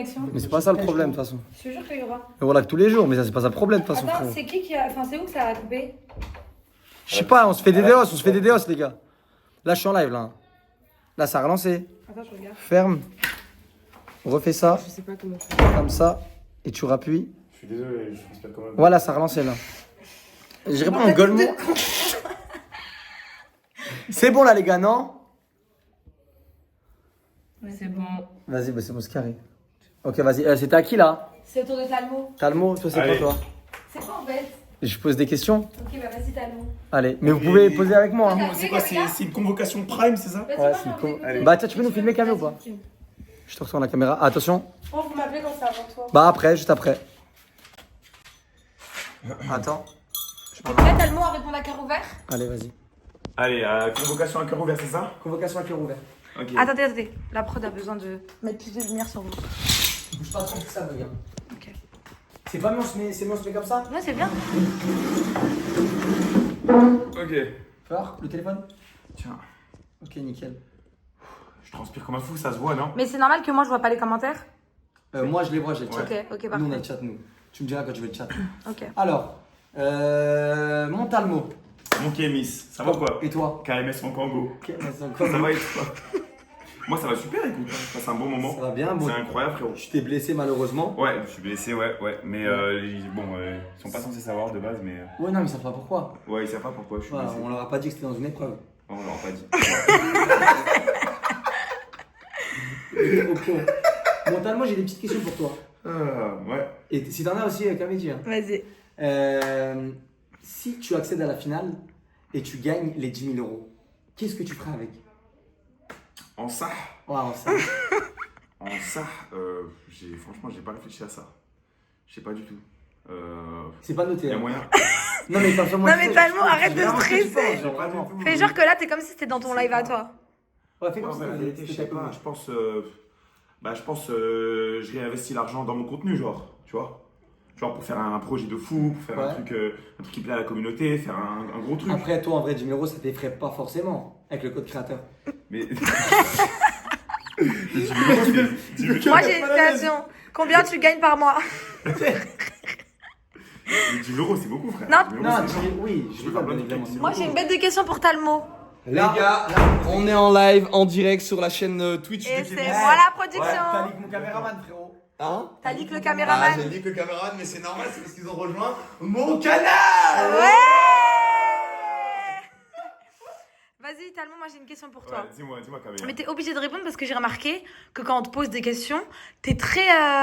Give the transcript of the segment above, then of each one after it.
connexion. Mais c'est pas ça le problème de toute façon. Je te jure qu'il y aura. Mais voilà que tous les jours, mais ça c'est pas ça le problème de toute façon. Attends, frérot. c'est qui a. Enfin, c'est où que ça a coupé? Je sais pas, on se fait des déos, les gars. Là je suis en live là. Là ça a relancé. Attends, je regarde. Ferme. Refais ça, Je sais pas comment faire. comme ça, et tu rappuies. Je suis désolé, je respecte quand même. Voilà, ça a relancé là. J'irai pas en gueulement. C'est bon là les gars, non? C'est bon. Vas-y, bah, c'est bon, c'est carré. Ok, vas-y, c'était à qui là? C'est autour de Talmo. Talmo, toi c'est quoi Allez. toi? C'est quoi en fait? Je pose des questions? Ok, bah vas-y, Talmo. Allez, mais vous pouvez poser avec moi. Hein. C'est quoi, c'est une convocation prime, c'est ça? Vas-y, Ouais, moi, c'est j'ai envie con. d'écouter. Bah tiens, tu peux nous filmer Camille ou pas? Vas-y, filme. Je te retourne la caméra. Ah, attention. Je pense que vous m'appelez quand c'est avant toi. Bah après, juste après. Attends. T'es prêt, Talmo, à répondre à cœur ouvert? Allez, vas-y. Allez, convocation à cœur ouvert, c'est ça? Convocation à cœur ouvert. Ok. Attendez. La prod a besoin de mettre plus de lumière sur vous. Bouge pas trop que ça, me gars. Ok. C'est pas mieux, on se met comme ça? Ouais, c'est bien. Ok. Fort, le téléphone? Tiens, Ok, nickel. je transpire comme un fou, ça se voit, non? Mais c'est normal que moi je vois pas les commentaires? Moi, je les vois, j'ai le chat. Ok, Nous, on a parfait. le chat, nous. Tu me diras quand tu veux le chat. Ok. Alors, mon Talmo. Mon Kémis, ça va quoi? Et toi? KMS en Kango. Ok, mais c'est Ça encore- va et toi? Moi, ça va super, écoute. Je passe un bon moment. Ça va bien, bon. C'est incroyable, frérot. Je t'ai blessé malheureusement. Ouais, je suis blessé, ouais. Mais ils sont pas censés savoir de base, mais Ouais, non, mais ça fera pourquoi. ouais, ils savent pas pourquoi je suis Voilà, blessé. on leur a pas dit que c'était dans une épreuve. On leur a pas dit. Ok. Mon Talmo, j'ai des petites questions pour toi. Ouais. Et si t'en as aussi, Kamedi. Hein. Vas-y. Si tu accèdes à la finale et tu gagnes les 10 000 euros, qu'est-ce que tu feras avec? En ça, Ouais, ça. franchement, j'ai pas réfléchi à ça. Je sais pas du tout. C'est pas noté. Il y a Hein. moyen. Non, mais pas Non, mais Talmo, arrête de Vraiment, ce que tu stresser. penses, genre, Pas du vraiment. tout. Fais genre que là, t'es comme si c'était dans ton C'est live à pas- toi. Ouais, fais Ouais, comme mais ça. la vérité, je sais pas. Je pense, je réinvestis l'argent dans mon contenu, genre, tu vois. Genre pour faire un projet de fou, pour faire Ouais. un truc qui plaît à la communauté, faire un gros truc. Après, toi, en vrai, 10 000 euros, ça t'effraie pas forcément avec le code créateur. Mais. Moi, j'ai une citation. Combien tu gagnes par mois? 10 euros, c'est beaucoup, frère. Non. 10 000 Non, euros, c'est beaucoup. oui, Je je peux vais faire pas plein de évidemment. trucs. Moi, j'ai une bête de question pour Talmo. Les gars, on est en live, en direct sur la chaîne Twitch Et de c'est Kémis. moi la T'as production. dit que mon caméraman, frérot. Hein? T'as dit que le Ah, caméraman. j'ai dit que le caméraman, mais c'est normal, c'est parce qu'ils ont rejoint mon canal! Ouais! Vas-y, Talmo, moi j'ai une question pour toi. Ouais, dis-moi, Camille. Mais t'es obligé de répondre parce que j'ai remarqué que quand on te pose des questions, t'es très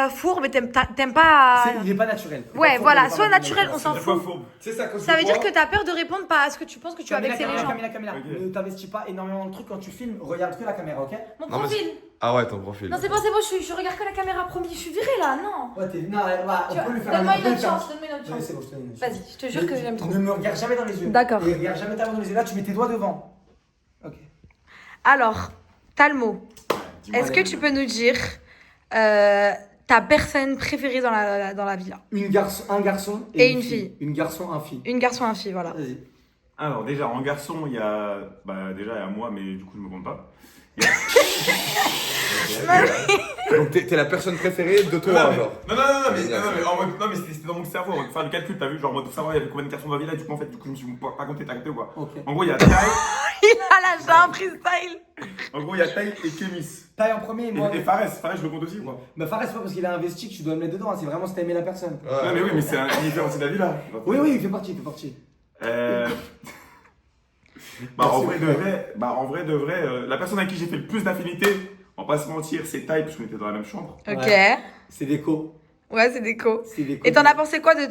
fourbe et t'aimes pas. Il est pas naturel. Il est Ouais, pas voilà, fort, il est soit pas naturel, on s'en C'est quoi fout. fourbe? C'est ça, Ça veut dire que t'as peur de répondre pas à ce que tu penses que tu vas vexer les gens. Camilla, Ok. ne t'investis pas énormément dans le truc quand tu filmes, regarde que la caméra, ok? Mon Non, mais profil. Ah ouais, ton profil. Non, c'est bon, je regarde que la caméra, promis. Je suis virée là, non. Ouais, t'es. Non, ouais, on Tu peut lui vois, faire donne-moi on une peut lui autre faire- chance, donne-moi une autre Ouais, chance. c'est bon, je te donne une chance. Vas-y, je te jure que j'aime trop. Ne me regarde jamais dans les yeux. D'accord. Et regarde jamais ta main dans les yeux. Là, tu mets tes doigts devant. Ok. Alors, Talmo, Dis-moi. est-ce que tu peux nous dire ta personne préférée dans la vie là? Un garçon Et une fille. Une garçon, un fille. Une garçon, un fille, voilà. Vas-y. Alors, déjà, en garçon, il y a. Bah, déjà, il y a moi, mais du coup, je me compte pas. Il y a- Donc t'es la personne préférée de Non, toi, mais- genre. non, mais en mode. Non, mais c'était dans mon cerveau. En mode faire le calcul, t'as vu? Genre, en mode savoir, il y avait combien de garçons dans la vie là, du coup, en fait, je me suis pas compté, t'as capté ou quoi? Ok. En gros, il y a Taï. Il a lâché un freestyle. En gros, il y a Taï et Kémis. Taille en premier et moi. Et Fares, je le compte aussi ou quoi? Mais Fares, c'est pas parce qu'il a investi que tu dois me mettre dedans. Hein. C'est vraiment si t'as aimé la personne. Non, mais oui, mais c'est un différencié de la vie là. Oui, oui, il fait partie, il fait partie. En vrai de vrai, la personne avec qui j'ai fait le plus d'affinité, on va pas se mentir, c'est Taï, parce qu'on était dans la même chambre. Ok. Ouais. C'est déco. Ouais, c'est déco. C'est déco. Et t'en as pensé quoi de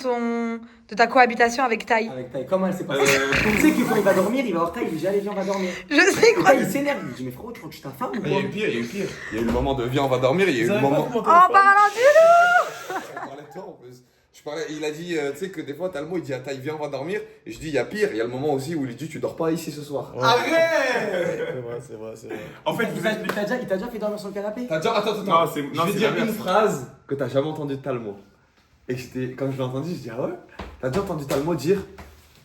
ta cohabitation avec Taï? Avec Taille. Comment elle s'est passée? Tu sais que quand il va dormir, il va avoir Taille. Il dit allez, viens, on va dormir. Je sais Et quoi. Taille, il s'énerve. Il dit mais frérot, tu crois que je suis ta femme ou Il y a quoi? eu pire, il y a eu pire. Il y a eu le moment de viens, on va dormir, il y a eu le moment. En parlant du loup. On parlait de toi en plus. Il a dit, tu sais que des fois, Talmo il dit à Taï, viens, on va dormir. Et je dis, il y a pire, il y a le moment aussi où il dit, tu dors pas ici ce soir. Arrête! C'est vrai. En fait, vous êtes. Il t'a déjà fait dormir sur le canapé? Attends. Non, c'est Je vais c'est dire l'inverse. une phrase que t'as jamais entendue de Talmo. Et quand je l'ai entendu, je dis, ah ouais? T'as déjà entendu Talmo dire,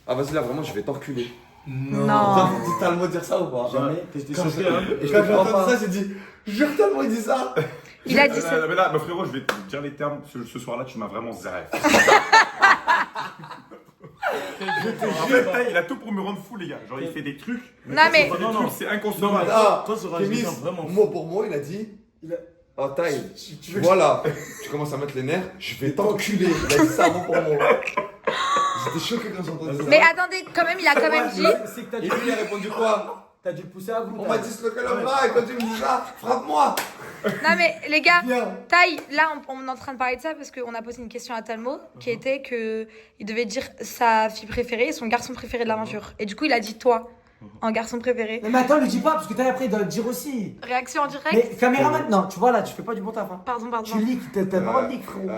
ah vas-y là, vraiment, je vais t'enculer. T'as Non. entendu Talmo dire ça ou pas? Jamais. Et quand j'ai entendu ça, j'ai dit, jure Talmo il dit ça. Il a dit ça. Mais là, frérot, je vais te dire les termes. Ce soir-là, tu m'as vraiment zéré. En fait, Taï, il a tout pour me rendre fou, les gars. Genre, il fait des trucs. Non, mais. Des trucs, c'est inconcevable. Ah, Toi, ça aura Kémis, été vraiment mot pour mot, il a dit. Oh, taille. Voilà. Tu commences à mettre les nerfs, je vais t'enculer. Il a dit ça mot pour mot. J'étais choqué quand j'ai entendu ça. Mais attendez, quand même, il a quand même dit. C'est que t'as Et dû, lui, il a répondu quoi? t'as dû le pousser à bout. On m'a disloqué le bras et quand tu me dis ça, frappe-moi. Non, mais les gars, Viens. Taï, là, on est en train de parler de ça parce qu'on a posé une question à Talmo qui était que il devait dire sa fille préférée et son garçon préféré de l'aventure. Et du coup, il a dit toi, en garçon préféré. Mais attends, le dis pas, parce que t'as après, il doit le dire aussi. Réaction en direct. Mais caméra maintenant, tu vois là, tu fais pas du bon taf. Hein. Pardon. Tu lis, t'as pas le droit de lire, frérot.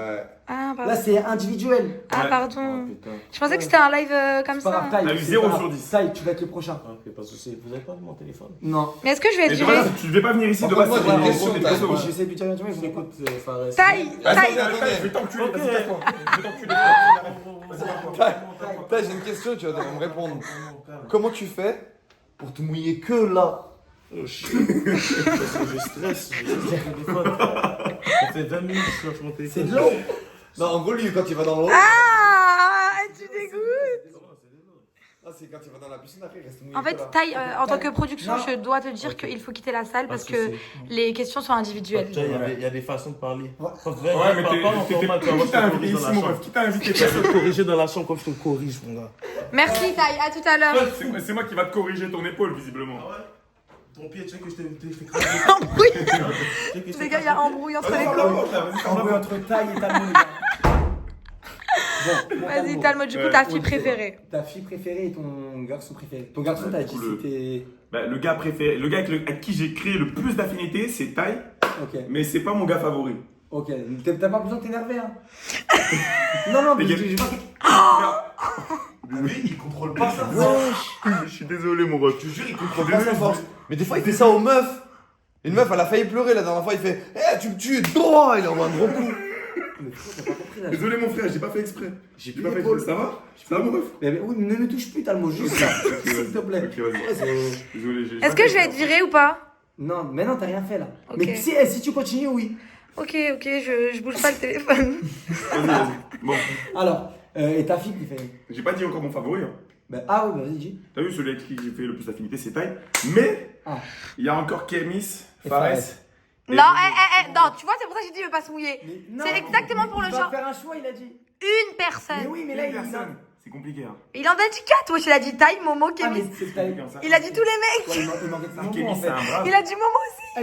Ah, pardon. Là, c'est individuel. Ah, Ouais. pardon. putain. Je pensais que c'était un live comme C'est pas ça. grave, Taille. T'as eu c'est 0 pas grave. sur 10. Taille, tu vas être le prochain. Ok, pas de soucis. Vous avez pas mon téléphone? Non. Mais est-ce que je vais être Et virée tu devais pas venir ici Par de contre, base. moi, j'ai une c'est question, des Taï. persos, hein. J'essaie de lui dire un truc, mais vous Écoute, Fares. Taï, Vas-y, Taï. attends, je vais t'enculer, Ok. vas-y, casse-toi. Je vais t'enculer. Taille, j'ai une question, tu vas devoir me répondre. Comment tu fais pour te mouiller que là? Oh shit. Je stresse. Je stresse mon téléphone. Ça fait 20 minutes que je cherche mon téléphone. C'est de l'eau. Non, en gros, lui, quand il va dans l'eau. Ah, tu dégoûtes. Ah, c'est quand il va dans la piscine, après, il reste mouillé. En fait, que là. Taï, en tant que production, Non. je dois te dire qu'il faut quitter la salle parce Pas de que soucis. les questions sont individuelles. Il y a des façons de parler. Ouais. Quand Ouais, mais qui t'a invité ici, mon ref? Qui t'a invité? Je vais te corriger dans la chambre comme je te corrige, mon gars. Merci Taï, à tout à l'heure. C'est moi qui va te corriger ton épaule, visiblement. Ton pied, tu sais que je t'ai fait craquer. Embrouille. Tu sais que je t'ai Les gars, il y a embrouille entre les Vas-y, deux. Embrouille entre Taille et Talmo, les gars. Bon, Vas-y, Talmo, du coup, Ouais. ta fille préférée. Ta fille préférée et ton garçon préféré. Ton garçon, t'as dit Cool. c'était. Bah, le gars préféré, le gars avec qui j'ai créé le plus d'affinité, c'est Taï, Ok, mais c'est pas mon gars favori. ok. T'as pas besoin de t'énerver, hein. Non, mais Les gars. j'ai pas. Lui, il contrôle pas sa Je suis désolé, mon ref. Je te jure, il contrôle pas sa force. Mais des fois, il fait ça aux meufs. Une meuf, elle a failli pleurer la dernière fois. Il fait tu me tues, droit. Il envoie un gros coup. Mais frérot, t'as pas compris là. Désolé, mon frère, j'ai pas fait exprès. J'ai J'ai plus pas fait d'épaule. exprès. Ça va? Ça va, mon ref? Mais oui, ne me touche plus, Talmo, juste là. S'il te plaît. Ok, vas-y. Désolé, j'ai. Est-ce que je vais être virée ou pas? Non, mais non, t'as rien fait là. Ok. Mais si tu continues, oui. Ok, je bouge pas le téléphone. Vas-y. Bon, Alors, et ta fille préférée? j'ai pas dit encore mon favori. Hein. Ben, ah oui, vas-y, dis. T'as vu celui avec qui j'ai fait le plus d'affinité, c'est Taï. Mais Ah. il y a encore Kémis, Et Fares. Fares. et Non, Bruno. non, tu vois, c'est pour ça que j'ai dit ne pas se mouiller. Mais non, C'est exactement pour le il va genre. faire un choix, il a dit. Une personne. Mais oui, mais là, Une il a. personne. C'est compliqué, hein. Il en a dit 4, wesh, il a dit Taï, Momo, Ah, mais Kémis. c'est Taille. Comme ça. Il a dit tous les mecs. Ouais, il manquait de sa Kémis, en c'est fait. un brave. Il a dit Momo aussi. Ah,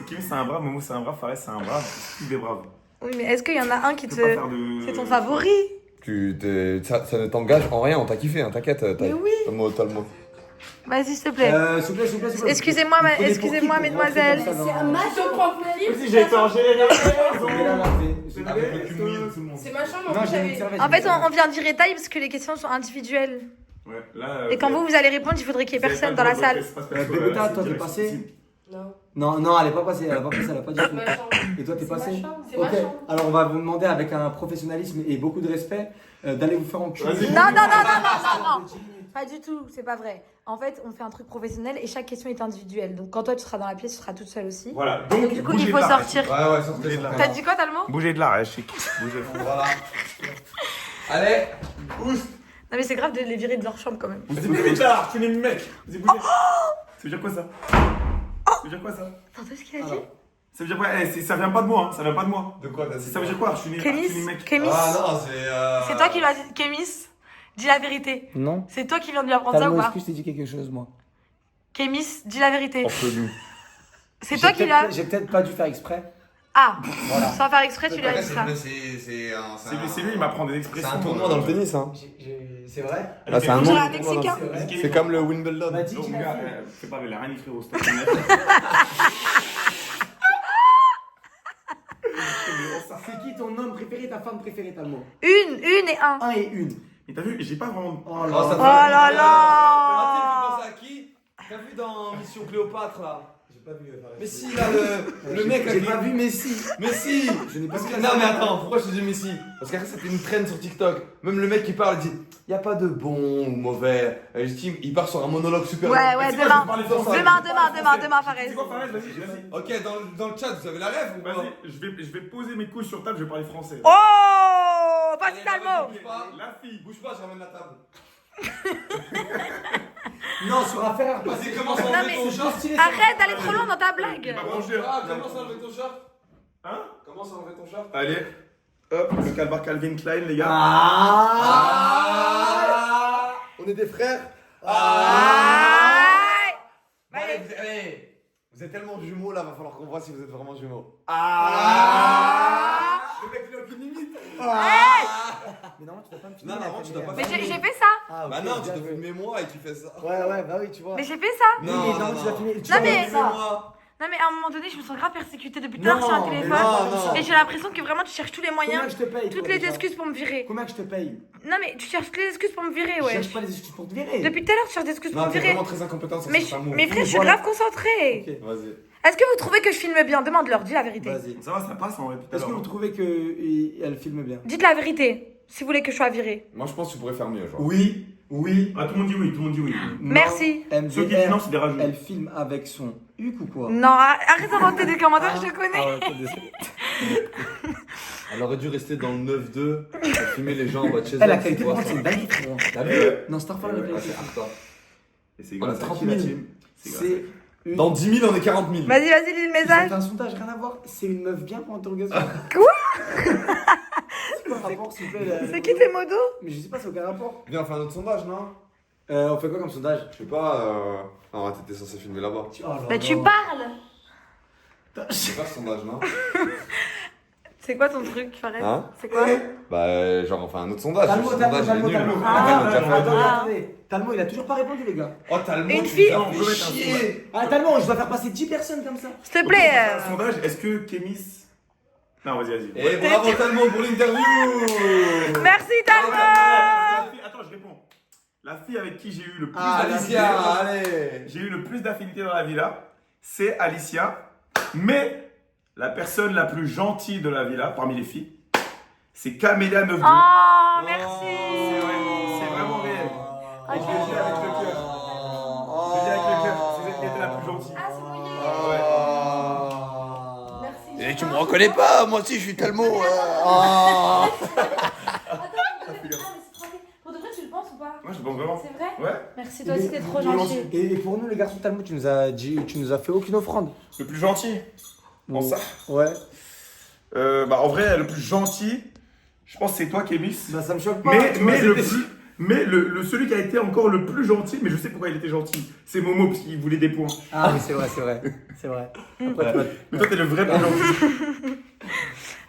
Kémis, c'est un brave. Momo, c'est un brave. Fares, c'est un brave. Steve est brave. Oui, mais est-ce qu'il y en a un qui Tu te. peux pas faire de. C'est ton favori? Ça ne t'engage en rien, on t'a kiffé, hein, t'inquiète. Mais oui. T'as le mot. Vas-y, s'il te plaît. S'il vous plaît, s'il vous plaît. Excusez-moi, Vous prenez pour qui excusez-moi, pour mesdemoiselles. rentrer comme ça C'est un dans- match de profil. Si j'ai été en général. Mais là, là, c'est- Avec le cul mouillé de tout le monde. C'est ma chambre, Non, vous j'ai une savez. serviette. En fait, on vient de dire taille parce que les questions sont individuelles. Ouais, là. Et quand vous allez répondre, il faudrait qu'il y ait personne dans la salle. Bébéta, toi, t'es passé? Non. Non, elle est pas passée, elle a pas passé, elle a pas dit C'est tout. ma chambre. Et toi, t'es C'est ma passé? chambre, c'est Ok, ma chambre. alors on va vous demander avec un professionnalisme et beaucoup de respect d'aller vous faire enculer. Vas-y. Non, non, non, non, non, non, non. Pas du tout, c'est pas vrai. En fait, on fait un truc professionnel et chaque question est individuelle. Donc quand toi tu seras dans la pièce, tu seras toute seule aussi. Voilà, Donc donc du coup, bougez il de faut là, sortir. Ouais, sortez, Bougez de là. sortez. T'as dit quoi, Talmo? Bougez de là, chic. Bougez. Voilà. Allez, Non mais c'est grave de les virer de leur chambre quand même. Vas-y, bougez de là, tu n'es mec. Vas-y, bougez. Ça veut dire quoi ça? Ça veut dire quoi ça? Attends, ce qu'il a dit? Alors, Ça veut dire quoi? Ça vient pas de moi, hein. Ça vient pas de moi. de quoi t'as dit? Ça veut dire quoi? Je suis Kémis, mec. Kémis. Ah non, c'est. C'est toi qui lui as dit, Kémis, dis la vérité. non. C'est toi qui viens de lui apprendre ça ou Talmo, pas? est-ce que je t'ai dit quelque chose, moi? Kémis, dis la vérité. Entre nous. C'est toi qui lui as. J'ai peut-être pas dû faire exprès. Ah, Voilà. sans faire exprès, tu lui as Après, dit ça. C'est lui, il m'apprend des C'est expressions. un tournoi dans le tennis, hein. C'est vrai? Ah, c'est un Bonjour nom. à Mexicain. C'est vrai. C'est comme le Wimbledon. M'a dit Donc, qu'il mon a gars, fait. fais pas, il a rien écrit au stade. C'est qui ton homme préféré, ta femme préférée, Talmo? Une et un. Un et une. Mais t'as vu, j'ai pas vraiment. Oh Oh, là ça Oh là là. à qui? T'as vu dans Mission Cléopâtre là? J'ai pas vu. Mais si, là, le mec là. J'ai pas vu Messi. Messi. Je n'ai pas vu. Non, mais attends, pourquoi je te dis Messi? Parce qu'après, c'était une trend sur TikTok. Même le mec qui parle, il dit y a pas de bon ou mauvais. Il part sur un monologue super Ouais, long. ouais, C'est quoi, je vais parler demain. français. Demain, C'est Fares. quoi, Fares? Vas-y. Ok, dans le chat, vous avez la rêve ou pas? Vas-y, je vais poser mes couilles sur table, je vais parler français. Oh, pas Allez, Talmo. bouge pas. La fille. Bouge pas, je ramène la table. Non, sur un fer. Vas-y, commence à Non, enlever mais ton short. arrête d'aller trop loin dans ta blague. Manger. Commence à enlever ton short. Hein? Commence à enlever ton short. Allez. Hop, le calbar Calvin Klein, les gars. Ah. On est des frères. Aïe. Allez, vous êtes tellement jumeaux là, va falloir qu'on voit si vous êtes vraiment jumeaux. Le mec, il a aucune limite. Mais non, tu dois pas me filmer. Non, non, tu dois pas Mais faire. j'ai fait ça. Ah, ok, Bah non, tu bien dois joué. filmer moi et tu fais ça. Ouais, ouais, bah oui, tu vois. Mais j'ai fait ça. Oui, mais non, tu dois filmer. Tu Non, dois mais- filmer ça. Filmez-moi. Non, mais à un moment donné, je me sens grave persécutée depuis tout à l'heure sur un Non, mais téléphone. non. Et j'ai l'impression que vraiment tu cherches tous les Combien moyens, que je te paye toutes toi, les déjà excuses pour me virer. Combien que je te paye? Non, mais tu cherches toutes les excuses pour me virer, Je ouais. cherche pas les excuses pour te virer. Depuis tout à l'heure, tu cherches des excuses pour Non, me t'es virer. vraiment très incompétent sur Mais, cet amour. mais frère, je suis Voilà. grave concentrée. Ok. Vas-y. Est-ce que vous trouvez que je filme bien? Demande-leur, dis la vérité. Vas-y. Ça va, ça passe en vrai. Est-ce que vous trouvez qu'elle filme bien? Dites la vérité, si vous voulez que je sois virée. Moi, je pense que tu pourrais faire mieux, genre. Oui, oui. Ah, tout le monde dit oui, tout le monde dit oui. Merci. Ceux qui disent non, c'est des rageux. Elle filme avec son huc ou quoi? Non, arrête d'inventer des commentaires, je te connais. Ah ouais, désolé. Elle aurait dû rester dans le 9-2 pour filmer les gens en bas de chez elle. Elle a qualité de prendre, c'est une dinguerie, frérot. T'as vu? Non, Starfall avec la Ah, c'est hardcore. Et c'est On a grâce à 30 qui, la 000. team? C'est grâce à C'est une. Dans 10 000, on est 40 000. Vas-y, vas-y, lis le Ils ont fait message. un sondage, rien à voir. C'est une meuf bien pour interrogation. Quoi? C'est quoi le rapport, s'il vous plaît là C'est qui tes modos? Mais je sais pas, c'est aucun rapport. Viens, on fait un autre sondage, non? On fait quoi comme sondage? Je sais pas. Ah, t'étais censé filmer là-bas. Bah, tu parles. C'est pas ce sondage, non? C'est quoi ton truc, Fares? Hein? C'est quoi? Bah, genre, on fait un autre sondage. Talmo, Ce sondage, Talmo, il est Talmo, nul. Talmo. Ah, Après, on a déjà fait un Attends, truc. attendez. Talmo, il a toujours pas répondu, les gars. Oh, Talmo, Une tu fille. nous as On peut fait mettre un chier. Ah, Talmo, je dois faire passer 10 personnes comme ça. S'il te plaît. Un sondage, est-ce que Kémis. Non, vas-y, vas-y. Et bravo, Talmo, pour l'interview. Merci, Talmo. La fille- Attends, je réponds. La fille avec qui j'ai eu le plus Alicia, allez. j'ai eu le plus d'affinité dans la villa, c'est Alicia. Mais la personne la plus gentille de la villa, parmi les filles, c'est Camélia 92. Oh, merci. C'est vraiment réel. Ah, Et je le dis avec le cœur. Je le dis avec le cœur. C'est elle qui était la plus gentille. Ah, c'est mouillé. Merci. Et tu me reconnais pas, moi aussi je suis Talmo. Pour de vrai, tu le penses ou pas? Moi, je pense vraiment. C'est vrai? Ouais. Merci, toi aussi, t'es trop gentil. Et pour nous, les garçons, Talmo, tu nous as fait aucune offrande. Le plus gentil. Bon, ça. Ouais. Bah, en vrai, le plus gentil, je pense que c'est toi, Kémis. Bah, ça me choque pas. Mais, tu vois, celui qui a été encore le plus gentil, mais je sais pourquoi il était gentil, c'est Momo, parce qu'il voulait des points. Ah, oui, c'est vrai, c'est vrai. C'est vrai. Après, tu vas- Mais toi, t'es le vrai plus gentil.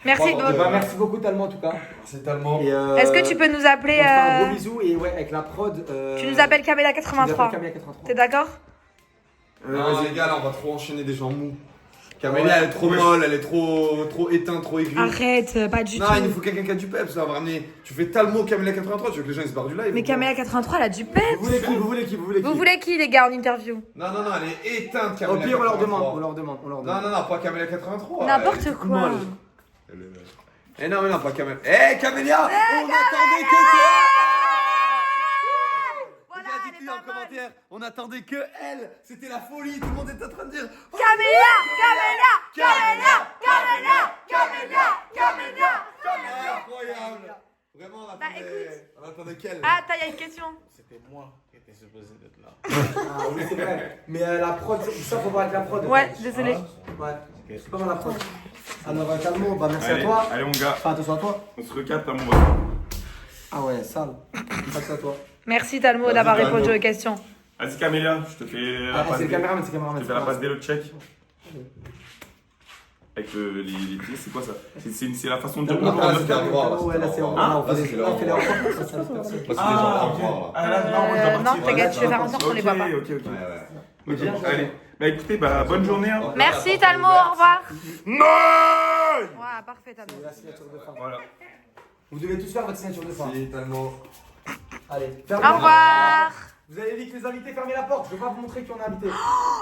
Merci. Bravo, Bah, merci beaucoup, Talmo, en tout cas. C'est Talmo. Et, Est-ce que tu peux nous On appeler te fait un gros bisou et ouais, avec la prod. Tu nous appelles Camélia tu nous 83. appelles Camilla 83. T'es d'accord? Non, les gars, là, on va trop enchaîner des gens mous. Camélia, elle est trop molle, elle est trop éteinte, trop aiguë. Arrête, pas du Non, tout. il nous faut quelqu'un qui a du peps, ça va ramener. Tu fais Talmo, Camélia 83, tu veux que les gens ils se barrent du live. Mais ou quoi? Camélia 83, elle a du pet. Vous voulez qui? Vous voulez qui? Vous voulez qui? Vous voulez qui, les gars, en interview? Non, non, non, elle est éteinte, Au Camélia. pire, on leur 83. demande. On leur demande. On leur Non, demande. non, non, pas Camélia 83. N'importe elle est quoi. molle. Eh non, mais non, pas Camélia. Eh, Camélia, on attendait que toi. Voilà, Les gars, elle est dites-le en pas mal. commentaire. On attendait que elle. C'était la folie. Tout le monde était en train de dire. Oh, Camélia, Camélia, Camélia, Camélia, Camélia, Camélia, Camélia. incroyable. Vraiment, on attendait qu'elle. Ah, t'as, y a une question. C'était moi qui étais supposé d'être là. Ah oui, c'est vrai. Mais la prod, ça faut voir avec la prod. Ouais, désolé. Ouais. C'est pas mal la prod. Alors, Talmo, bah merci Allez, à toi. allez, mon gars, Enfin, attention à toi. on se recapte à mon Ah ouais, sale. Merci à toi. Merci, Talmo, Vas-y, d'avoir Talmo. répondu aux questions. Vas-y, Camélia, je te fais la Ah, passe. c'est le caméraman, c'est le Je caméraman. te fais la passe d'élo check. Avec les pieds, c'est quoi ça? C'est la façon de dire. Non, non, c'est un droit. Ouais, là, c'est en Ah, on fait vas-y, des- là, on fait les on- repas, ça, ça laisse personne. Parce que les gens vont voir, là. Ah, là, non, moi, je dois Non, partir. t'inquiète, je vais faire en sorte qu'on les voit pas. Ok, ok. Ouais, ouais. Ok, bon, allez. Bah écoutez, bah bonne journée. Hein. Merci, Talmo, au revoir. Non! Ouais, parfait, Talmo. La signature de fin. Voilà. Vous devez tous faire votre signature de fin. Si, Talmo. Allez. Au revoir. Vous avez dit que les invités fermaient la porte. Je veux pas vous montrer qui on a invité.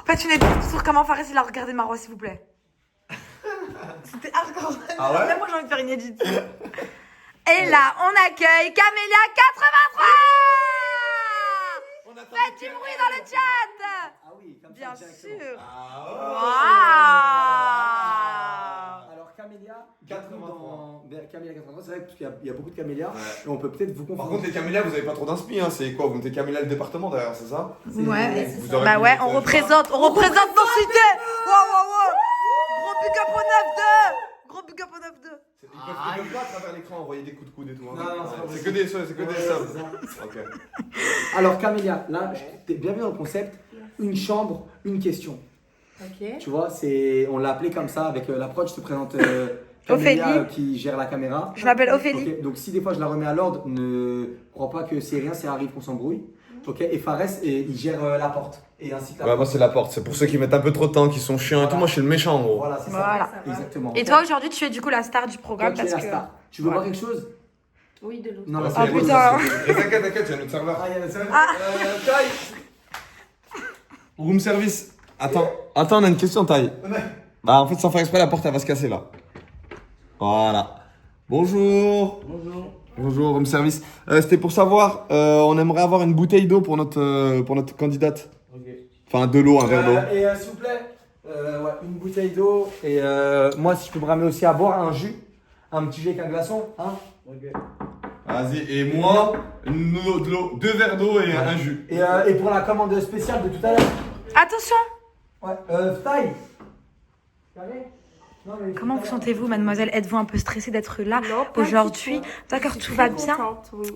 Faites une étude sur comment Fares il a regardé Marwa, s'il vous plaît. C'était hardcore. Ah ouais? Même moi, j'ai envie de faire une édite. Et là, on accueille Camélia 83. Faites du bruit dans le chat. Ah oui, comme Bien ça, directement. sûr. Ah, Waouh. Alors Camélia, 83. Camélia 83, c'est vrai parce qu'il y a beaucoup de Camélia. Ouais. Et on peut peut-être vous confondre. Par contre, les Camélia, vous avez pas trop d'inspi, hein. C'est quoi? Vous mettez Camélia le département derrière, c'est ça? Ouais. Vous aurez Bah pu ouais, mettre, on représente nos cités. Waouh. Gros big up au 9-2. Gros big up au 9-2. Ils peuvent pas à travers l'écran envoyer des coups de coude et tout. Hein. Non, c'est pas c'est possible. que des subs, c'est que des subs. ça. Ok. Alors Camélia, là, t'es bienvenue dans le concept. Une chambre, une question. Ok. Tu vois, on l'a appelé comme ça avec la prod. Je te présente Camélia Ophélie. qui gère la caméra. Je m'appelle Ophélie. Ok, donc si des fois je la remets à l'ordre, ne crois pas que c'est rien, c'est arrive qu'on s'embrouille. Ok, et Fares, il gère la porte. Et ainsi que la Ouais, moi c'est la porte. C'est pour ceux qui mettent un peu trop de temps, qui sont chiants et tout. Moi je suis le méchant en gros. Voilà, c'est Voilà. ça. Exactement. Et toi, aujourd'hui, tu es du coup la star du Toi, programme tu es parce la que. star. Tu veux Voilà. voir quelque chose? Oui, de l'eau. Non, Là, là, c'est Ah, les putain. boss. T'inquiète, il y a notre serveur. Ah, il y a ça. Taille. Room service. Attends, on a une question, Taille. Bah en fait, sans faire exprès, la porte elle va se casser là. Voilà. Bonjour. Bonjour, room service. C'était pour savoir, on aimerait avoir une bouteille d'eau pour notre candidate. Enfin, de l'eau, un verre d'eau. Et s'il vous plaît, ouais, une bouteille d'eau. Et moi, si je peux me ramener aussi à boire un jus. Un petit jus avec un glaçon. Hein. Vas-y, et moi, une eau de l'eau, 2 verres d'eau et un jus. Et pour la commande spéciale de tout à l'heure. Attention. Ouais, taille. Carré. Non, mais Comment vous sentez-vous, mademoiselle? Êtes-vous un peu stressée d'être là Non, pas aujourd'hui? du tout. D'accord, Je suis tout va très bien. contente, oui.